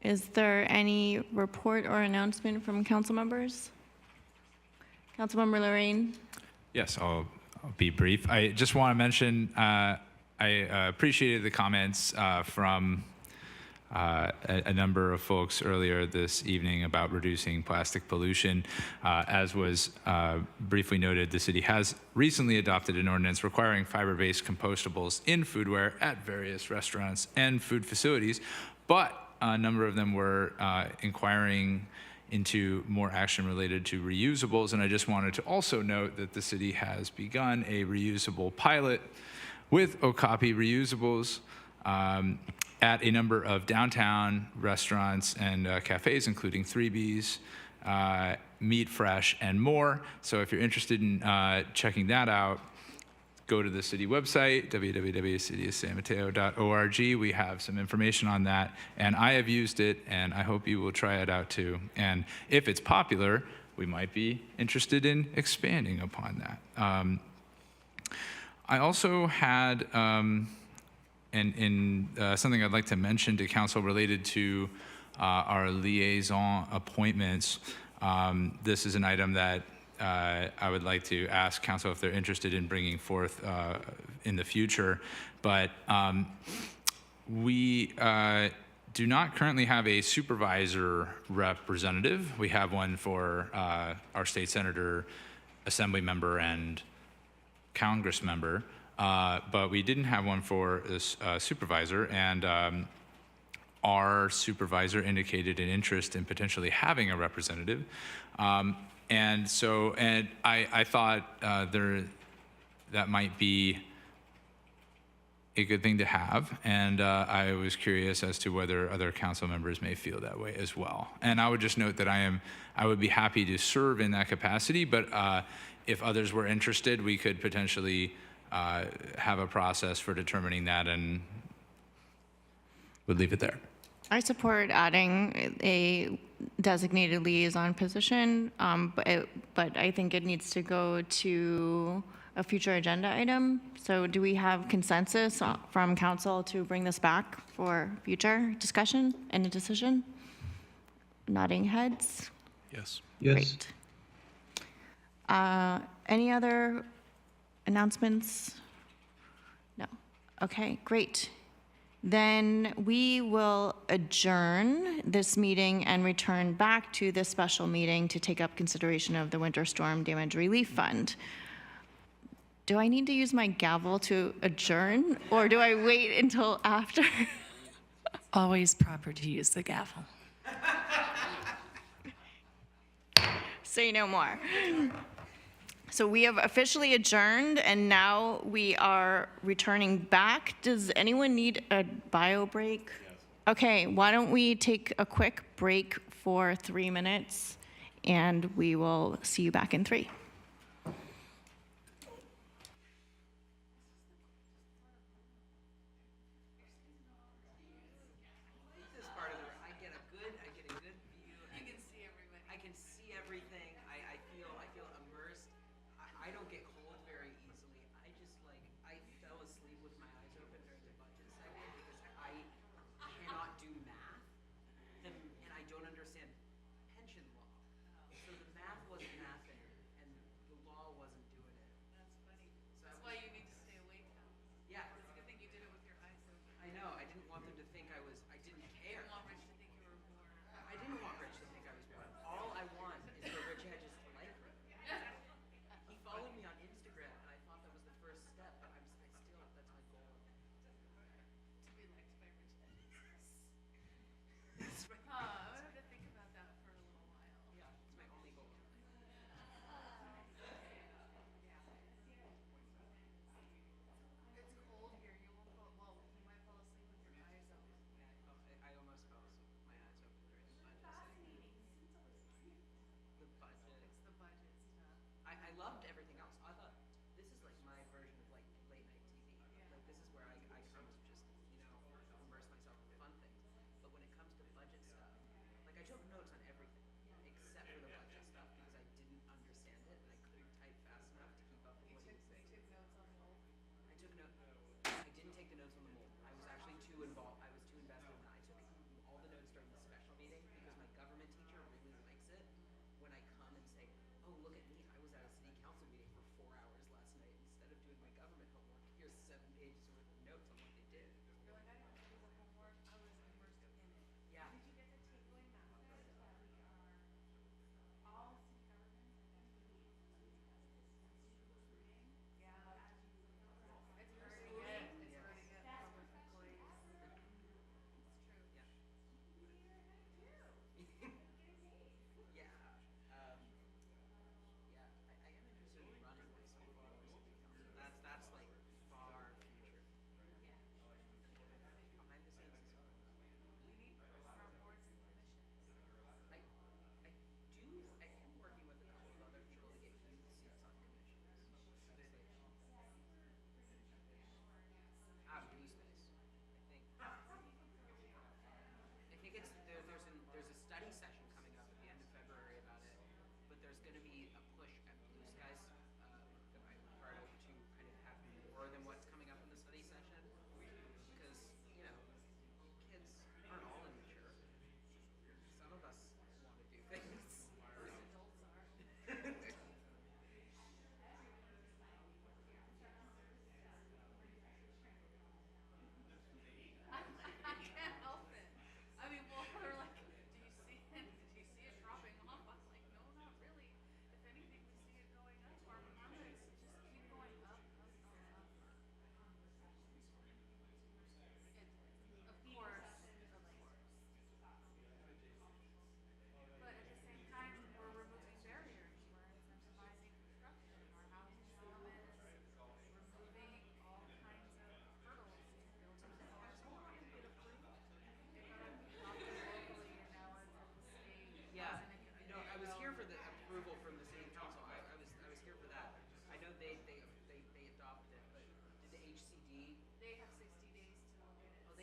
Is there any report or announcement from council members? Councilmember Lorraine? Yes, I'll be brief. I just want to mention I appreciated the comments from a number of folks earlier this evening about reducing plastic pollution. As was briefly noted, the city has recently adopted an ordinance requiring fiber-based compostables in foodware at various restaurants and food facilities, but a number of them were inquiring into more action related to reusables. And I just wanted to also note that the city has begun a reusable pilot with Okapi reusables at a number of downtown restaurants and cafes, including 3B's, Meat Fresh, and more. So if you're interested in checking that out, go to the city website, www.cityofsanmateo.org. We have some information on that, and I have used it, and I hope you will try it out too. And if it's popular, we might be interested in expanding upon that. I also had and something I'd like to mention to council related to our liaison appointments. This is an item that I would like to ask council if they're interested in bringing forth in the future. But we do not currently have a supervisor representative. We have one for our state senator, assembly member, and Congress member, but we didn't have one for this supervisor, and our supervisor indicated an interest in potentially having a representative. And I thought that might be a good thing to have, and I was curious as to whether other council members may feel that way as well. And I would just note that I would be happy to serve in that capacity, but if others were interested, we could potentially have a process for determining that, and would leave it there. I support adding a designated liaison position, but I think it needs to go to a future agenda item. So do we have consensus from council to bring this back for future discussion and a decision? Nodding heads. Yes. Yes. Great. Any other announcements? No. Okay, great. Then we will adjourn this meeting and return back to this special meeting to take up consideration of the Winter Storm Damage Relief Fund. Do I need to use my gavel to adjourn, or do I wait until after? Always proper to use the gavel. Say no more. So we have officially adjourned, and now we are returning back. Does anyone need a bio break? Yes. Okay, why don't we take a quick break for 3 minutes, and we will see you back in 3. All I want is for Rich Hedges to like her. He followed me on Instagram.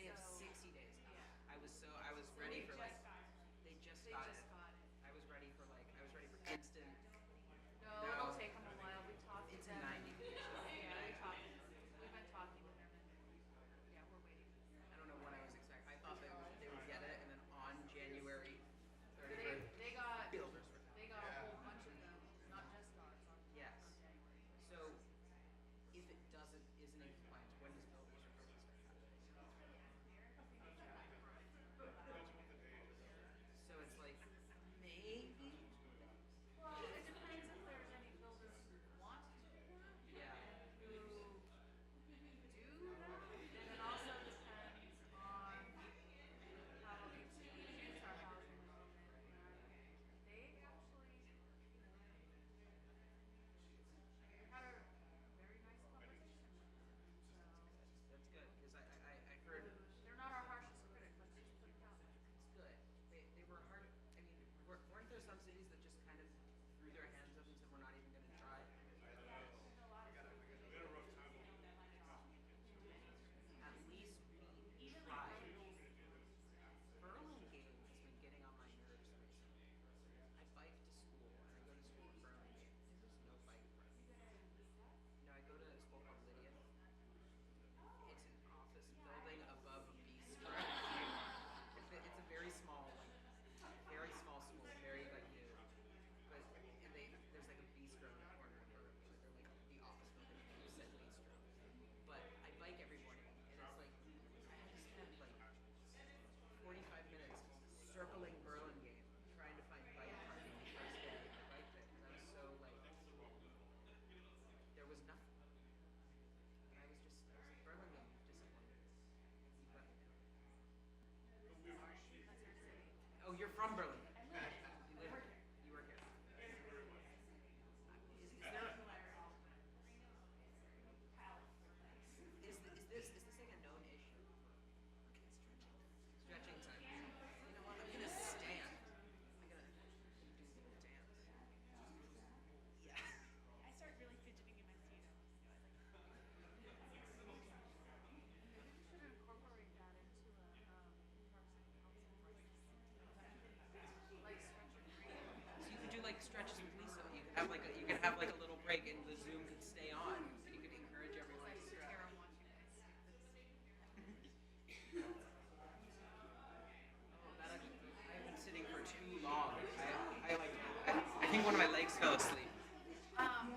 They have 60 days now. I was ready for like, they just got it. I was ready for instant. No, it'll take them a while. We talked to It's them. 90 days. Yeah, we've been talking with them. Yeah, we're waiting. I don't know what I was expecting. I thought they would get it, and then on January 31st, They got builders were. a whole bunch of them, not just ours. Yes. So if it isn't in compliance, when does builders report start happening? So it's like maybe. Well, it depends if there's any builders who want to, Yeah. who do, and it also depends on how they choose our housing development. They actually, we had a very nice conversation with them, so. That's good, because I heard. They're not our harshest critic, let's just put it that way. It's good. They were hard. I mean, weren't there some cities that just kind of threw their hands up and said, we're not even going to try? At least we tried. Burlingame has been getting on my nerves recently. I bike to school, and I go to school in Burlingame. There's no bike run. You know, I go to a school called Lydia. It's an office building above a bistro. It's a very small, school, very like new. But there's like a bistro in the corner of Burlingame. They're like the office building, you said bistro. But I bike every morning, and it's like I just spent like 45 minutes circling Burlingame trying to find bike parking the first day I biked it, because I was so like, there was nothing. And I was Burlingame disappointed. Oh, you're from Burlingame. You live here. You work here. Is this like a known issue? Okay, stretching time. You know what? I'm gonna stand. I'm gonna do the dance. Yeah. I start really fidgeting in my seat. Should incorporate that into a, Parks and Council. Like stretching. So you could do like stretches with Lisa. You could have like a little break, and the Zoom could stay on, and you could encourage everyone to stretch. I've been sitting for too long. I think one of my legs fell asleep. It doesn't sound.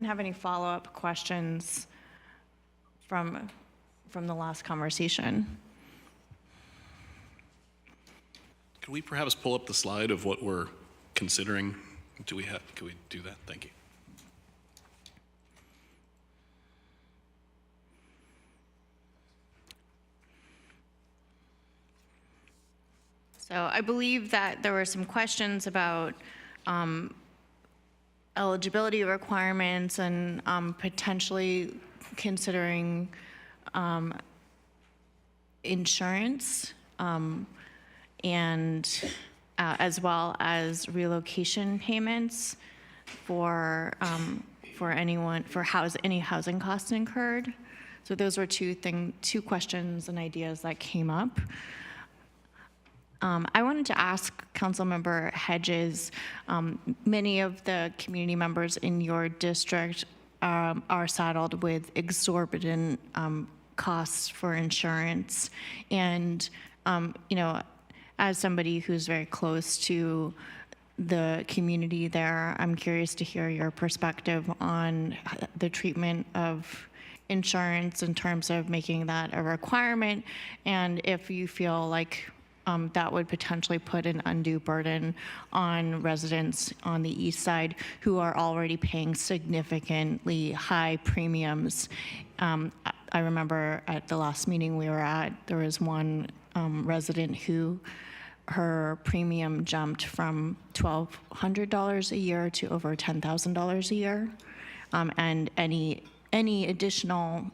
Have any follow-up questions from the last conversation? Could we perhaps pull up the slide of what we're considering? Can we do that? Thank you. So I believe that there were some questions about eligibility requirements and potentially considering insurance and as well as relocation payments for anyone for any housing costs incurred. So those were two questions and ideas that came up. I wanted to ask Councilmember Hedges, many of the community members in your district are saddled with exorbitant costs for insurance. And, as somebody who's very close to the community there, I'm curious to hear your perspective on the treatment of insurance in terms of making that a requirement, and if you feel like that would potentially put an undue burden on residents on the east side who are already paying significantly high premiums. I remember at the last meeting we were at, there was one resident who her premium jumped from $1,200 a year to over $10,000 a year, and any additional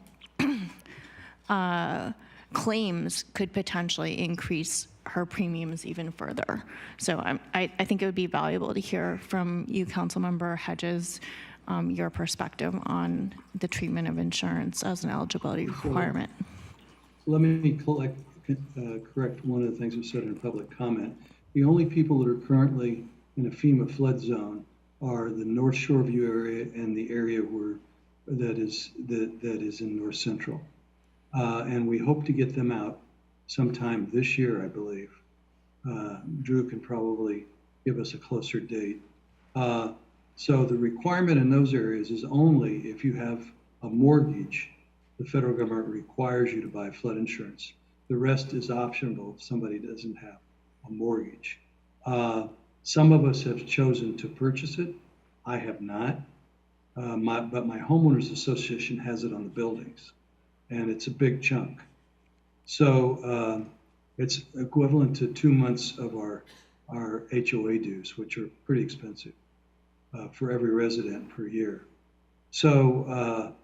claims could potentially increase her premiums even further. So I think it would be valuable to hear from you, Councilmember Hedges, your perspective on the treatment of insurance as an eligibility requirement. Let me correct one of the things I said in public comment. The only people that are currently in a FEMA flood zone are the North Shoreview area and the area where that is in North Central. And we hope to get them out sometime this year, I believe. Drew can probably give us a closer date. So the requirement in those areas is only if you have a mortgage, the federal government requires you to buy flood insurance. The rest is optional if somebody doesn't have a mortgage. Some of us have chosen to purchase it. I have not. But my homeowners association has it on the buildings, and it's a big chunk. So it's equivalent to 2 months of our HOA dues, which are pretty expensive for every resident per year. So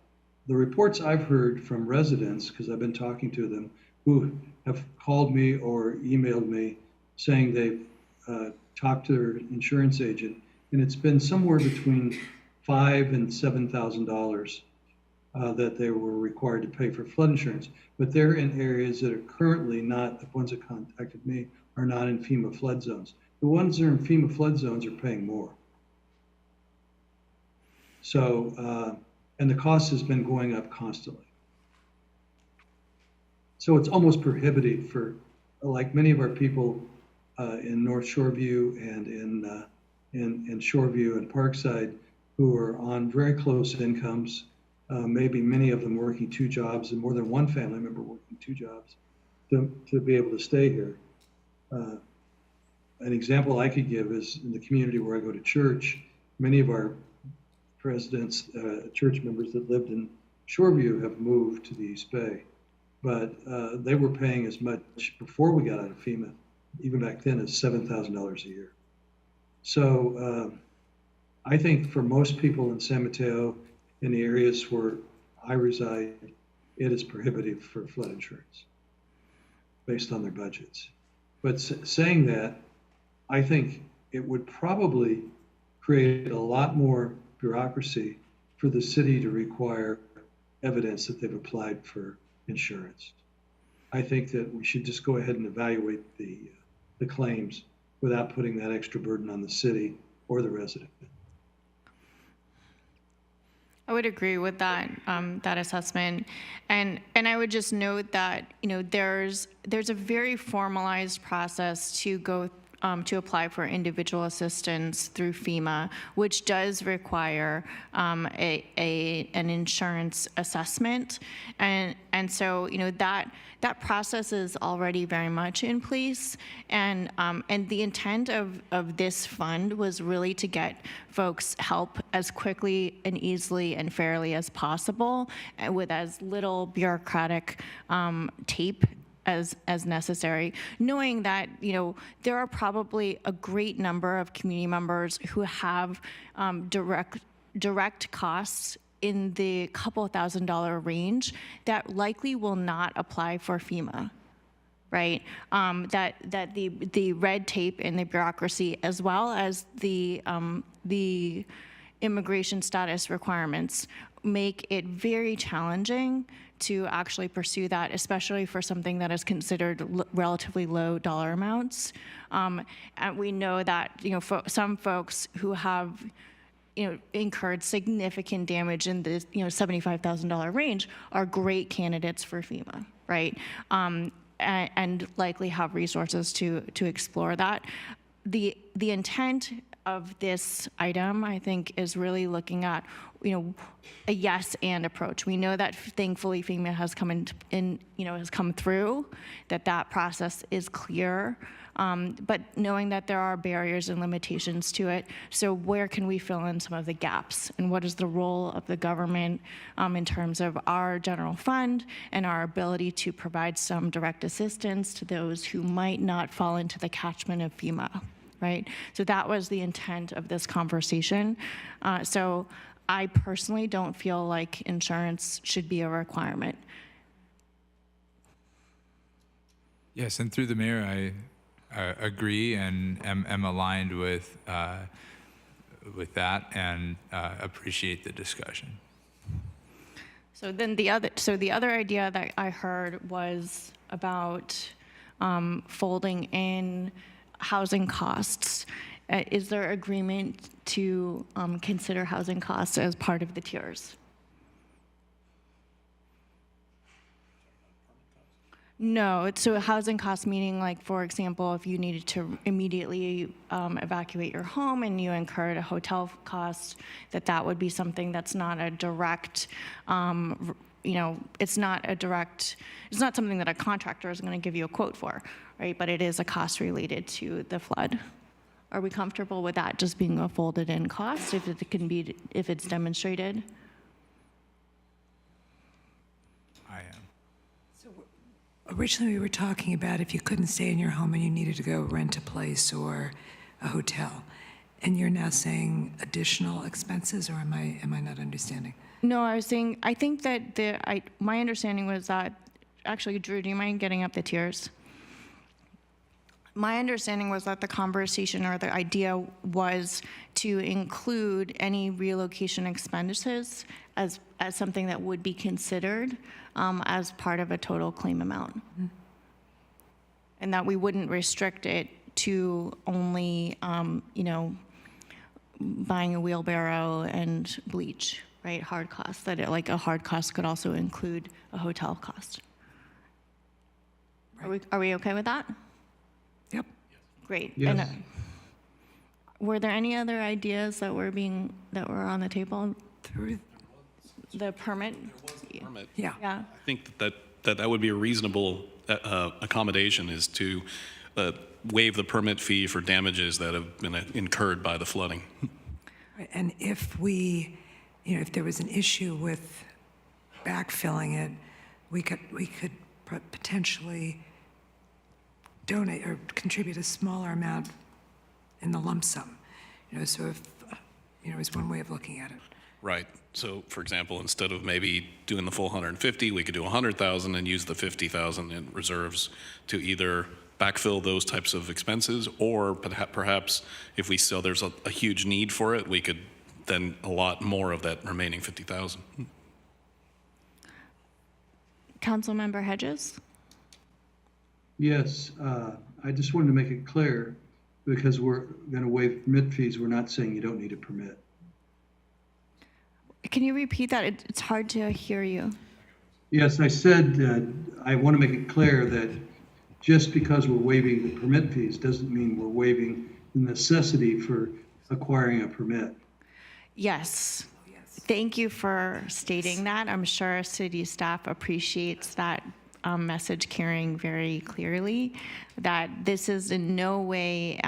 the reports I've heard from residents, because I've been talking to them, who have called me or emailed me saying they've talked to their insurance agent, and it's been somewhere between $5,000 and $7,000 that they were required to pay for flood insurance. But they're in areas that are currently not, the ones that contacted me, are not in FEMA flood zones. The ones that are in FEMA flood zones are paying more. So, and the cost has been going up constantly. So it's almost prohibitive for, like many of our people in North Shoreview and in Shoreview and Parkside, who are on very close incomes, maybe many of them working 2 jobs and more than one family member working 2 jobs to be able to stay here. An example I could give is in the community where I go to church, many of our residents, church members that lived in Shoreview have moved to the East Bay, but they were paying as much before we got out of FEMA, even back then, as $7,000 a year. So I think for most people in San Mateo, in the areas where I reside, it is prohibitive for flood insurance based on their budgets. But saying that, I think it would probably create a lot more bureaucracy for the city to require evidence that they've applied for insurance. I think that we should just go ahead and evaluate the claims without putting that extra burden on the city or the resident. I would agree with that assessment, and I would just note that there's a very formalized process to go to apply for individual assistance through FEMA, which does require an insurance assessment, and so that process is already very much in place, and the intent of this fund was really to get folks help as quickly and easily and fairly as possible, with as little bureaucratic tape as necessary, knowing that there are probably a great number of community members who have direct costs in the couple $1,000 range that likely will not apply for FEMA, right? That the red tape and the bureaucracy, as well as the immigration status requirements make it very challenging to actually pursue that, especially for something that is considered relatively low dollar amounts. And we know that, some folks who have, incurred significant damage in the, $75,000 range are great candidates for FEMA, right? And likely have resources to explore that. The intent of this item, I think, is really looking at, a yes and approach. We know that thankfully FEMA has come through, that process is clear, but knowing that there are barriers and limitations to it. So where can we fill in some of the gaps? And what is the role of the government in terms of our general fund and our ability to provide some direct assistance to those who might not fall into the catchment of FEMA, right? So that was the intent of this conversation. So I personally don't feel like insurance should be a requirement. Yes, and through the mayor, I agree and am aligned with that and appreciate the discussion. So then the other idea that I heard was about folding in housing costs. Is there agreement to consider housing costs as part of the tiers? No, so housing costs meaning, like, for example, if you needed to immediately evacuate your home and you incurred a hotel cost, that would be something that's not a direct, it's not something that a contractor is going to give you a quote for, right? But it is a cost related to the flood. Are we comfortable with that just being a folded in cost if it's demonstrated? I am. So originally we were talking about if you couldn't stay in your home and you needed to go rent a place or a hotel, and you're now saying additional expenses, or am I not understanding? No, I was saying, I think that my understanding was that, actually, Drew, do you mind getting up the tiers? My understanding was that the conversation or the idea was to include any relocation expenses as something that would be considered as part of a total claim amount. Mm-hmm. And that we wouldn't restrict it to only, buying a wheelbarrow and bleach, right? Hard costs, that a hard cost could also include a hotel cost. Right. Are we okay with that? Yep. Great. Yes. And, were there any other ideas that were on the table? Through the permit? Permit. Yeah. Yeah. I think that would be a reasonable accommodation, is to waive the permit fee for damages that have been incurred by the flooding. Right. And if if there was an issue with backfilling it, we could potentially donate or contribute a smaller amount in the lump sum. So if, is one way of looking at it. Right. So, for example, instead of maybe doing the full 150, we could do 100,000 and use the 50,000 in reserves to either backfill those types of expenses, or perhaps if we saw there's a huge need for it, we could then allot more of that remaining 50,000. Councilmember Hedges? Yes, I just wanted to make it clear, because we're going to waive permit fees, we're not saying you don't need a permit. Can you repeat that? It's hard to hear you. Yes, I said I want to make it clear that just because we're waiving the permit fees doesn't mean we're waiving the necessity for acquiring a permit. Yes. Thank you for stating that. I'm sure city staff appreciates that message carrying very clearly, that this is in no way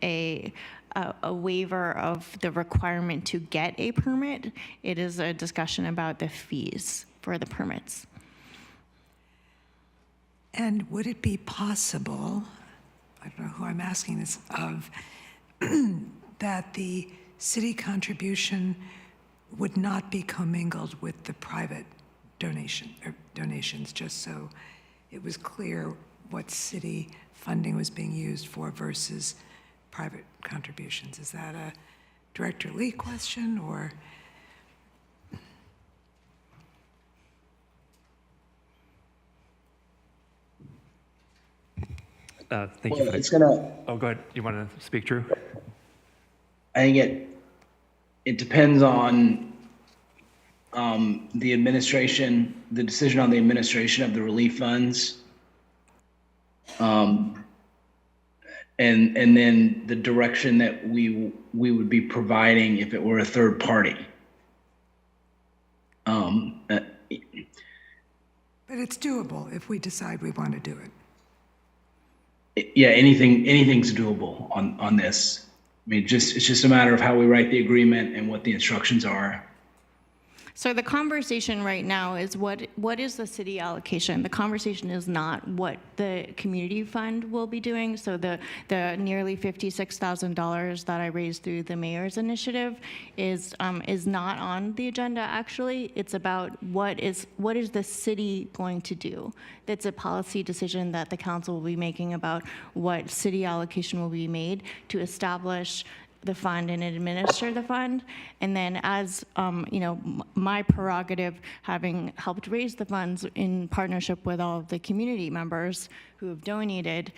a waiver of the requirement to get a permit. It is a discussion about the fees for the permits. And would it be possible, I don't know who I'm asking this of, that the city contribution would not be commingled with the private donations, just so it was clear what city funding was being used for versus private contributions? Is that Director Lee question, or? Thank Well, you. it's gonna. Oh, go ahead. You want to speak, Drew? I think it depends on the administration, the decision on the administration of the relief funds, and then the direction that we would be providing if it were a third party. But it's doable if we decide we want to do it. Yeah, anything's doable on this. I mean, it's just a matter of how we write the agreement and what the instructions are. So the conversation right now is what is the city allocation? The conversation is not what the community fund will be doing. So the nearly $56,000 that I raised through the mayor's initiative is not on the agenda. Actually, it's about what is the city going to do. That's a policy decision that the council will be making about what city allocation will be made to establish the fund and administer the fund. And then as, my prerogative, having helped raise the funds in partnership with all of the community members who have donated,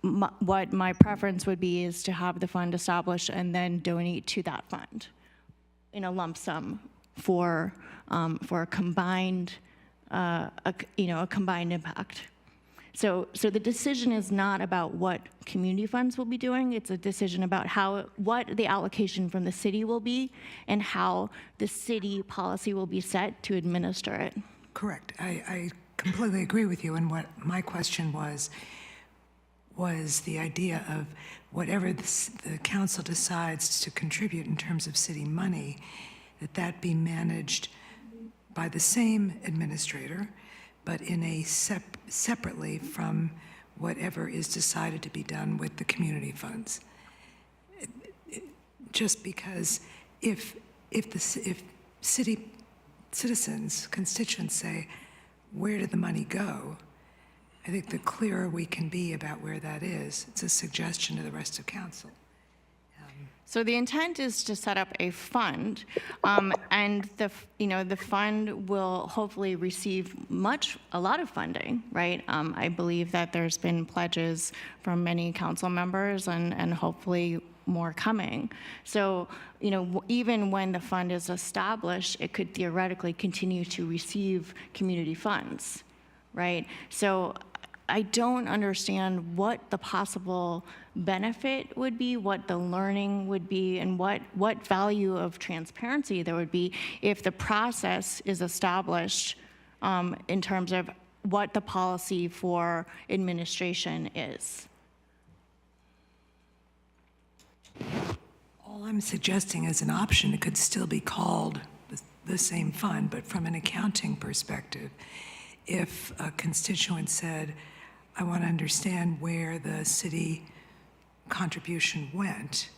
what my preference would be is to have the fund established and then donate to that fund in a lump sum for a combined, a combined impact. So the decision is not about what community funds will be doing. It's a decision about what the allocation from the city will be and how the city policy will be set to administer it. Correct. I completely agree with you. And what my question was the idea of whatever the council decides to contribute in terms of city money, that be managed by the same administrator, but in a separately from whatever is decided to be done with the community funds. Just because if city citizens, constituents say, where did the money go? I think the clearer we can be about where that is, it's a suggestion to the rest of council. So the intent is to set up a fund, and the fund will hopefully receive a lot of funding, right? I believe that there's been pledges from many council members and hopefully more coming. So, even when the fund is established, it could theoretically continue to receive community funds, right? So I don't understand what the possible benefit would be, what the learning would be, and what value of transparency there would be if the process is established in terms of what the policy for administration is. All I'm suggesting as an option, it could still be called the same fund, but from an accounting perspective, if a constituent said, I want to understand where the city contribution went,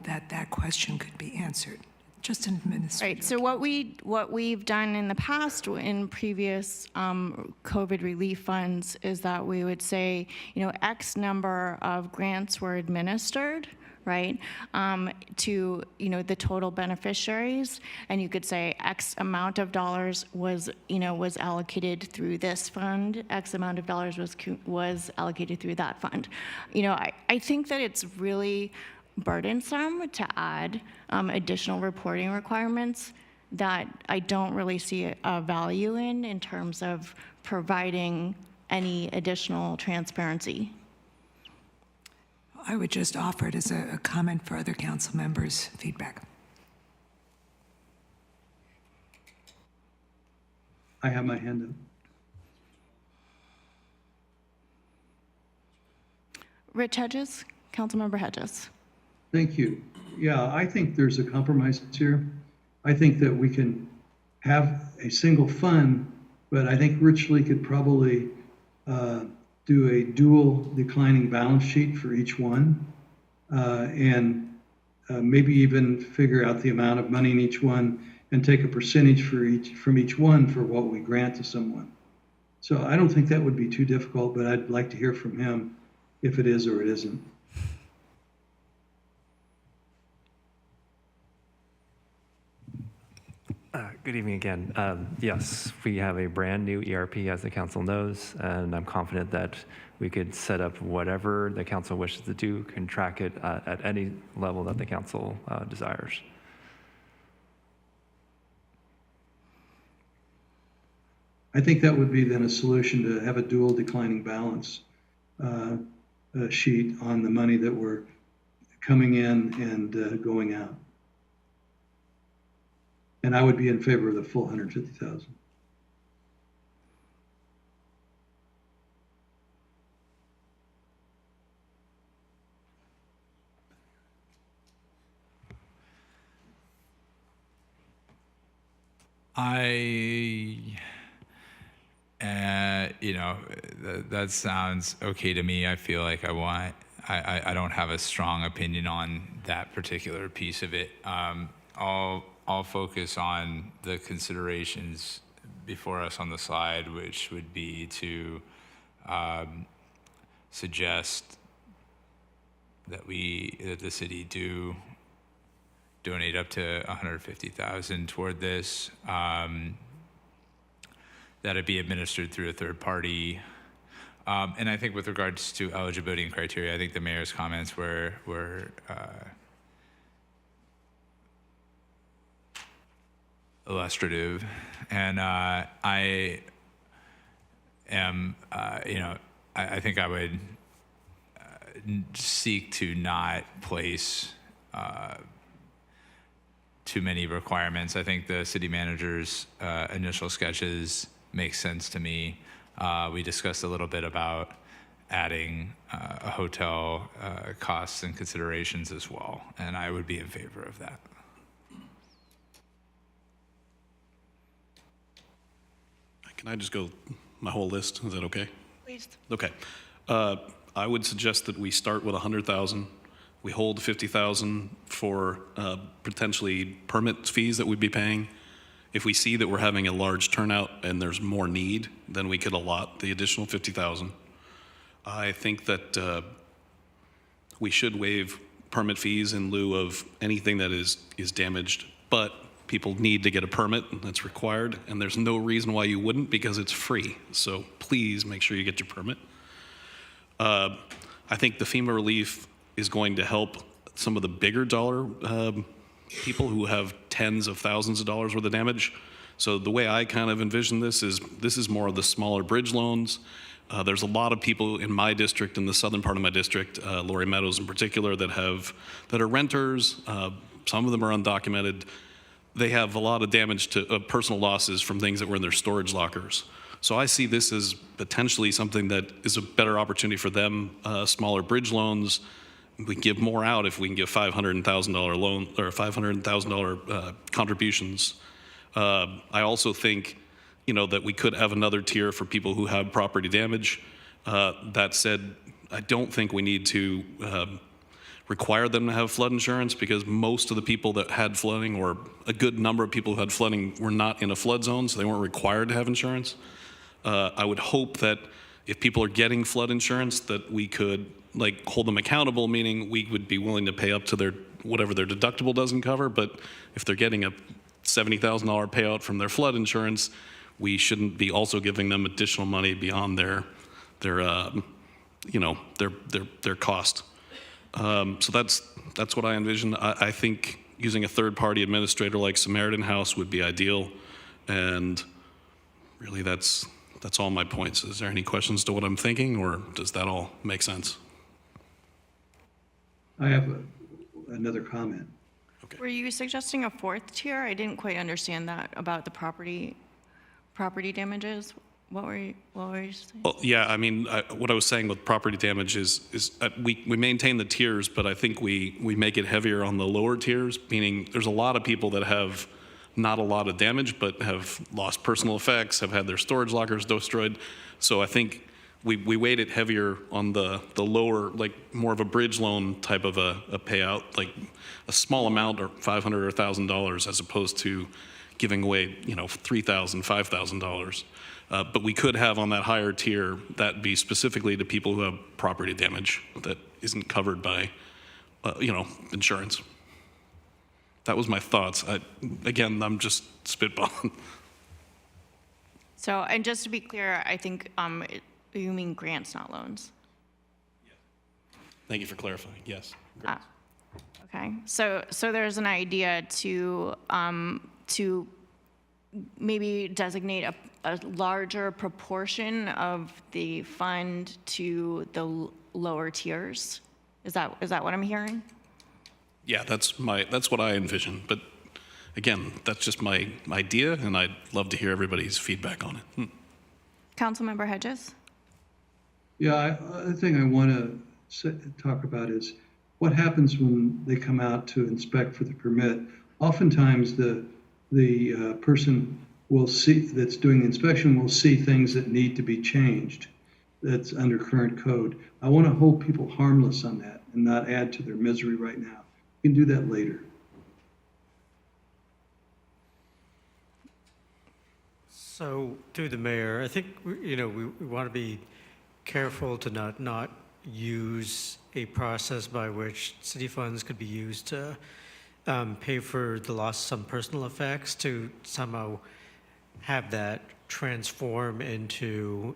that question could be answered. Just an administrative. Right. So what we've done in the past in previous COVID relief funds is that we would say, X number of grants were administered, right, to the total beneficiaries, and you could say X amount of dollars was allocated through this fund, X amount of dollars was allocated through that fund. I think that it's really burdensome to add additional reporting requirements that I don't really see a value in terms of providing any additional transparency. I would just offer it as a comment for other council members' feedback. I have my hand up. Rich Hedges, Councilmember Hedges. Thank you. Yeah, I think there's a compromise here. I think that we can have a single fund, but I think Rich Lee could probably do a dual declining balance sheet for each one, and maybe even figure out the amount of money in each one and take a percentage from each one for what we grant to someone. So I don't think that would be too difficult, but I'd like to hear from him if it is or it isn't. Good evening again. Yes, we have a brand new ERP, as the council knows, and I'm confident that we could set up whatever the council wishes to do, can track it at any level that the council desires. I think that would be then a solution to have a dual declining balance sheet on the money that we're coming in and going out. And I would be in favor of the full 150,000. That sounds okay to me. I feel like I don't have a strong opinion on that particular piece of it. I'll focus on the considerations before us on the slide, which would be to suggest that the city do donate up to $150,000 toward this. That it be administered through a third party. And I think with regards to eligibility and criteria, I think the mayor's comments were illustrative. And I am, I think I would seek to not place too many requirements. I think the city manager's initial sketches make sense to me. We discussed a little bit about adding a hotel costs and considerations as well, and I would be in favor of that. Can I just go my whole list? Is that okay? Please. Okay. I would suggest that we start with 100,000. We hold 50,000 for potentially permit fees that we'd be paying. If we see that we're having a large turnout and there's more need, then we could allot the additional 50,000. I think that we should waive permit fees in lieu of anything that is damaged, but people need to get a permit, and that's required, and there's no reason why you wouldn't because it's free. So please make sure you get your permit. I think the FEMA relief is going to help some of the bigger dollar people who have tens of thousands of dollars worth of damage. So the way I kind of envision this is more of the smaller bridge loans. There's a lot of people in my district, in the southern part of my district, Lori Meadows in particular, that are renters. Some of them are undocumented. They have a lot of damage to personal losses from things that were in their storage lockers. So I see this as potentially something that is a better opportunity for them, smaller bridge loans. We can give more out if we can give $500,000 loan or $500,000 contributions. I also think, that we could have another tier for people who have property damage. That said, I don't think we need to require them to have flood insurance because most of the people that had flooding, or a good number of people who had flooding, were not in a flood zone, so they weren't required to have insurance. I would hope that if people are getting flood insurance, that we could hold them accountable, meaning we would be willing to pay up to whatever their deductible doesn't cover. But if they're getting a $70,000 payout from their flood insurance, we shouldn't be also giving them additional money beyond their cost. So that's what I envision. I think using a third-party administrator like Samaritan House would be ideal, and really that's all my points. Is there any questions to what I'm thinking, or does that all make sense? I have another comment. Were you suggesting a fourth tier? I didn't quite understand that about the property damages. What were you saying? Well, yeah, I mean, what I was saying with property damage is we maintain the tiers, but I think we make it heavier on the lower tiers, meaning there's a lot of people that have not a lot of damage, but have lost personal effects, have had their storage lockers destroyed. So I think we weight it heavier on the lower, more of a bridge loan type of a payout, like a small amount, or $500 or $1,000, as opposed to giving away, $3,000, $5,000. But we could have on that higher tier that be specifically to people who have property damage that isn't covered by, insurance. That was my thoughts. Again, I'm just spitballing. So, and just to be clear, I think you mean grants, not loans. Thank you for clarifying. Yes. Okay. So there's an idea to maybe designate a larger proportion of the fund to the lower tiers. Is that what I'm hearing? Yeah, that's what I envision. But again, that's just my idea, and I'd love to hear everybody's feedback on it. Councilmember Hedges? Yeah, I think I want to talk about is what happens when they come out to inspect for the permit. Oftentimes, the person will see that's doing the inspection will see things that need to be changed. That's under current code. I want to hold people harmless on that and not add to their misery right now. You can do that later. So, through the mayor, I think we want to be careful to not use a process by which city funds could be used to pay for the loss of some personal effects, to somehow have that transform into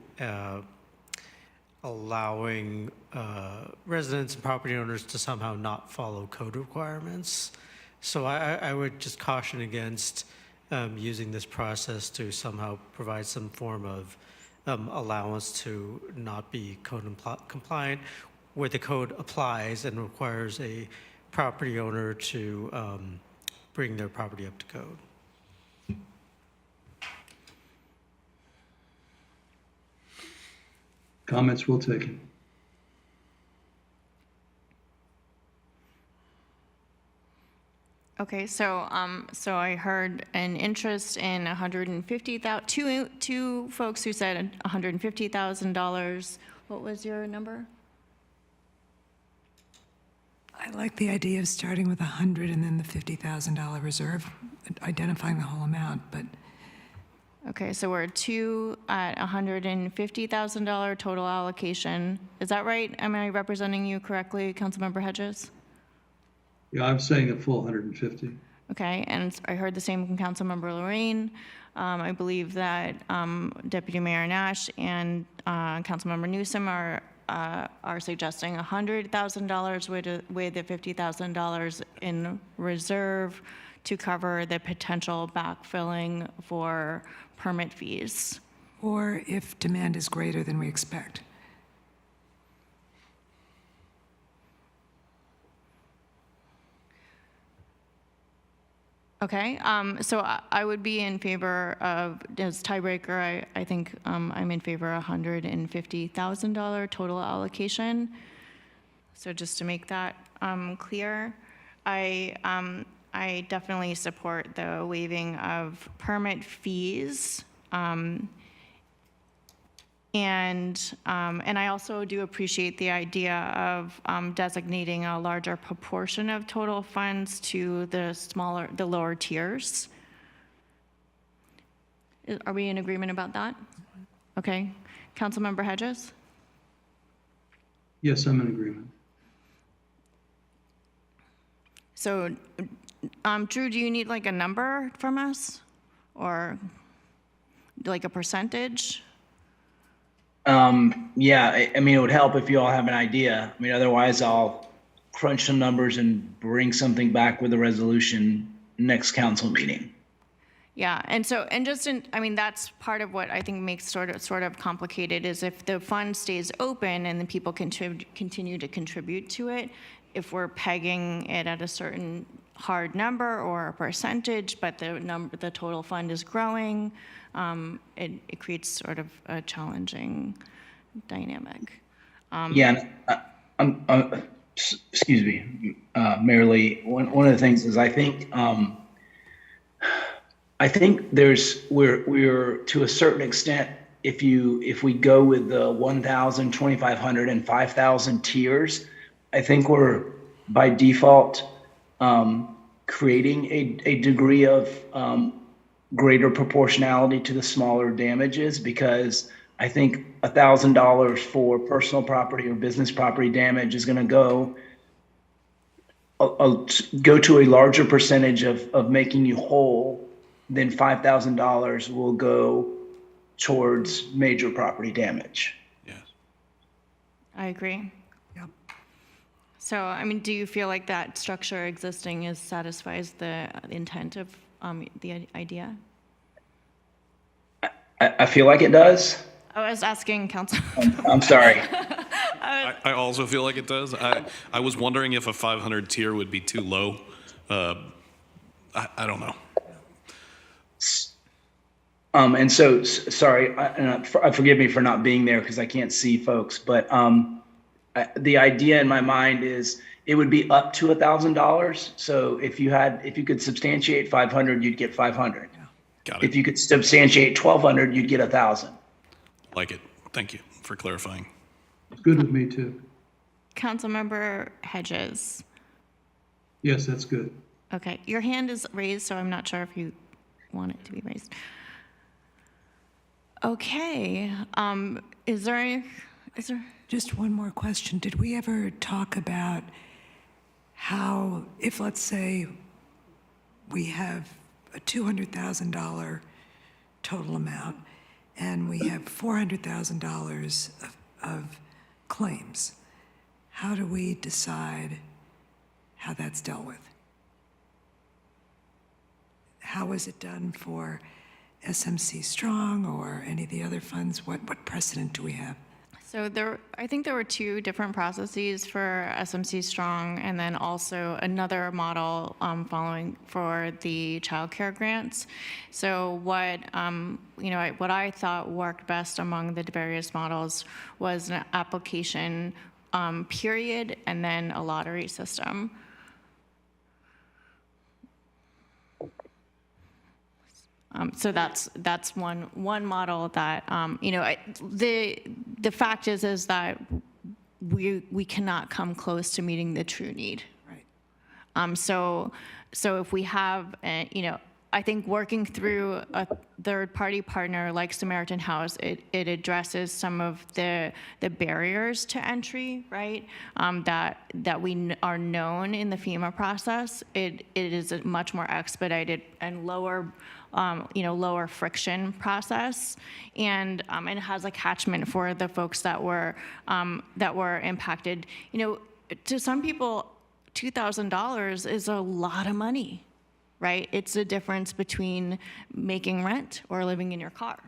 allowing residents and property owners to somehow not follow code requirements. So I would just caution against using this process to somehow provide some form of allowance to not be code compliant, where the code applies and requires a property owner to bring their property up to code. Comments will take it. Okay, so I heard an interest in 150,000. Two folks who said $150,000. What was your number? I like the idea of starting with 100 and then the $50,000 reserve, identifying the whole amount, but. Okay, so we're two at $150,000 total allocation. Is that right? Am I representing you correctly, Councilmember Hedges? Yeah, I'm saying a full 150. Okay, and I heard the same from Councilmember Lorraine. I believe that Deputy Mayor Nash and Councilmember Newsom are suggesting $100,000 with the $50,000 in reserve to cover the potential backfilling for permit fees. Or if demand is greater than we expect. Okay, so I would be in favor of, as tiebreaker, I think I'm in favor of $150,000 total allocation. So just to make that clear, I definitely support the waiving of permit fees. And I also do appreciate the idea of designating a larger proportion of total funds to the lower tiers. Are we in agreement about that? Okay. Councilmember Hedges? Yes, I'm in agreement. So, Drew, do you need like a number from us? Or like a percentage? Yeah, I mean, it would help if you all have an idea. I mean, otherwise I'll crunch some numbers and bring something back with a resolution next council meeting. Yeah, and I mean, that's part of what I think makes sort of complicated is if the fund stays open and then people continue to contribute to it, if we're pegging it at a certain hard number or a percentage, but the total fund is growing, it creates sort of a challenging dynamic. Yeah, excuse me, Mayor Lee. One of the things is I think we're to a certain extent, if we go with the 1,000, 2,500, and 5,000 tiers, I think we're by default creating a degree of greater proportionality to the smaller damages, because I think $1,000 for personal property or business property damage is going to go go to a larger percentage of making you whole, then $5,000 will go towards major property damage. I agree. Yep. So, I mean, do you feel like that structure existing satisfies the intent of the idea? I feel like it does. I was asking council. I'm sorry. I also feel like it does. I was wondering if a 500 tier would be too low. I don't know. And so, sorry, forgive me for not being there because I can't see folks, but the idea in my mind is it would be up to $1,000. So if you could substantiate 500, you'd get 500. Got it. If you could substantiate 1,200, you'd get 1,000. Like it. Thank you for clarifying. It's good with me too. Councilmember Hedges. Yes, that's good. Okay, your hand is raised, so I'm not sure if you want it to be raised. Okay, is there? Just one more question. Did we ever talk about how, if let's say we have a $200,000 total amount and we have $400,000 of claims, how do we decide how that's dealt with? How is it done for SMC Strong or any of the other funds? What precedent do we have? So I think there were two different processes for SMC Strong, and then also another model following for the childcare grants. So what what I thought worked best among the various models was an application period and then a lottery system. So that's one model that the fact is that we cannot come close to meeting the true need. Right. So if we have I think working through a third-party partner like Samaritan House, it addresses some of the barriers to entry, right? That we are known in the FEMA process. It is a much more expedited and lower friction process, and it has a catchment for the folks that were impacted. To some people, $2,000 is a lot of money, right? It's the difference between making rent or living in your car.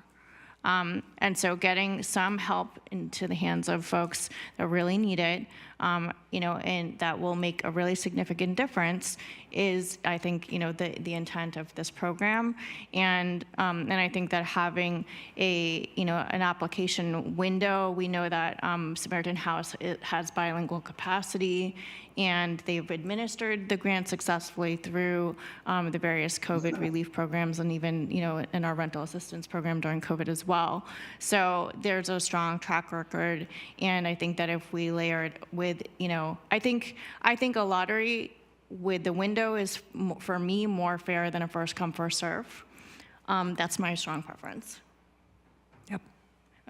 And so getting some help into the hands of folks that really need it, and that will make a really significant difference is, I think, the intent of this program. And I think that having an application window, we know that Samaritan House has bilingual capacity, and they've administered the grant successfully through the various COVID relief programs, and even in our rental assistance program during COVID as well. So there's a strong track record, and I think that if we layer it with, I think a lottery with the window is, for me, more fair than a first come, first serve. That's my strong preference. Yep.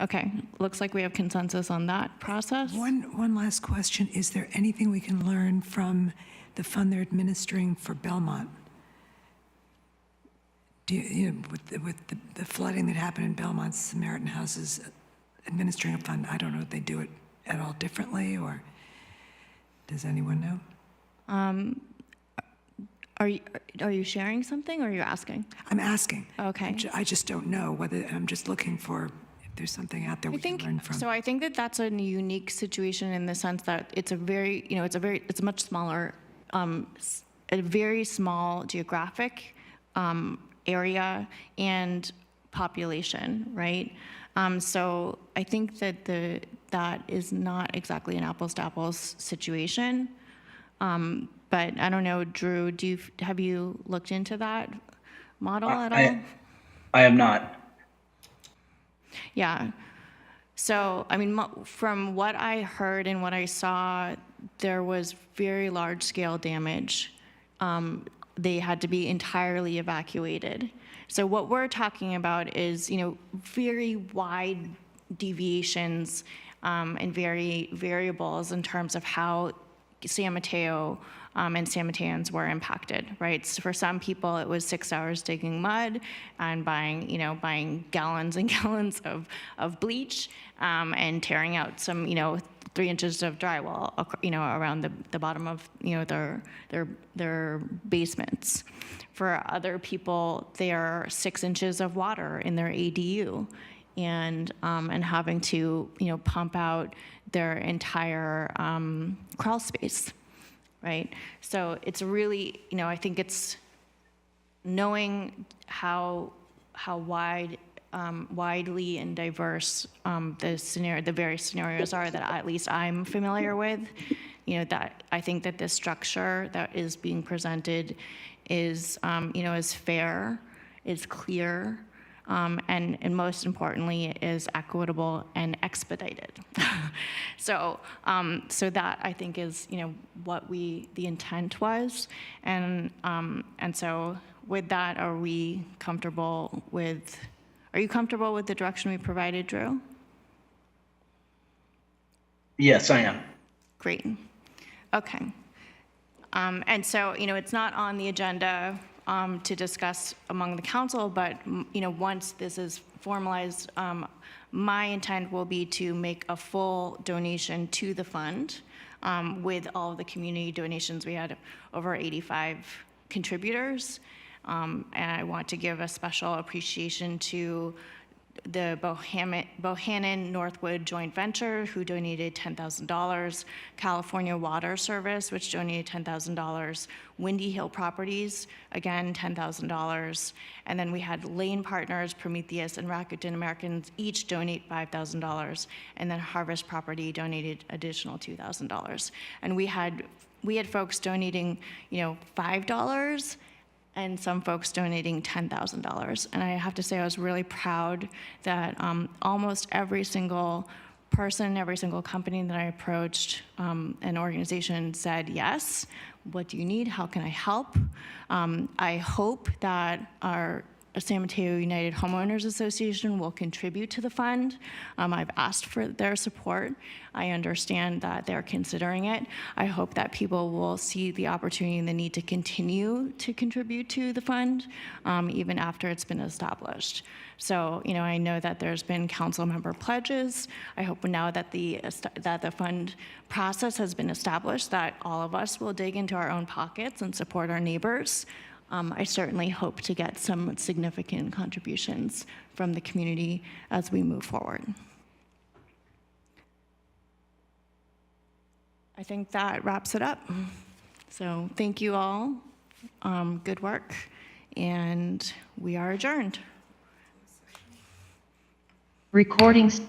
Okay, looks like we have consensus on that process. One last question. Is there anything we can learn from the fund they're administering for Belmont? With the flooding that happened in Belmont, Samaritan House is administering a fund. I don't know if they do it at all differently, or does anyone know? Are you sharing something, or are you asking? I'm asking. Okay. I just don't know whether, I'm just looking for if there's something out there we can learn from. So I think that that's a unique situation in the sense that it's a much smaller, a very small geographic area and population, right? So I think that that is not exactly an apples to apples situation. But I don't know, Drew, have you looked into that model at all? I have not. Yeah. So, I mean, from what I heard and what I saw, there was very large scale damage. They had to be entirely evacuated. So what we're talking about is, very wide deviations and very variables in terms of how San Mateo and San Mateans were impacted, right? So for some people, it was 6 hours digging mud and buying gallons and gallons of bleach and tearing out some, 3 inches of drywall, around the bottom of, their basements. For other people, they are 6 inches of water in their ADU and having to, pump out their entire crawl space, right? So it's really, I think it's knowing how widely and diverse the various scenarios are that at least I'm familiar with. That I think that this structure that is being presented is, is fair, is clear, and most importantly, is equitable and expedited. So that I think is, what the intent was, and so with that, are you comfortable with the direction we provided, Drew? Yes, I am. Great. Okay. And so, it's not on the agenda to discuss among the council, but, once this is formalized, my intent will be to make a full donation to the fund with all of the community donations. We had over 85 contributors, and I want to give a special appreciation to the Bohannon Northwood Joint Venture, who donated $10,000, California Water Service, which donated $10,000, Windy Hill Properties, again, $10,000, and then we had Lane Partners, Prometheus, and Rakuten Americans each donate $5,000, and then Harvest Property donated additional $2,000. And we had folks donating, $5, and some folks donating $10,000. And I have to say, I was really proud that almost every single person, every single company that I approached, an organization said, yes, what do you need? How can I help? I hope that our San Mateo United Homeowners Association will contribute to the fund. I've asked for their support. I understand that they're considering it. I hope that people will see the opportunity and the need to continue to contribute to the fund, even after it's been established. So, I know that there's been council member pledges. I hope now that the fund process has been established, that all of us will dig into our own pockets and support our neighbors. I certainly hope to get some significant contributions from the community as we move forward. I think that wraps it up. So thank you all. Good work. And we are adjourned. Recordings.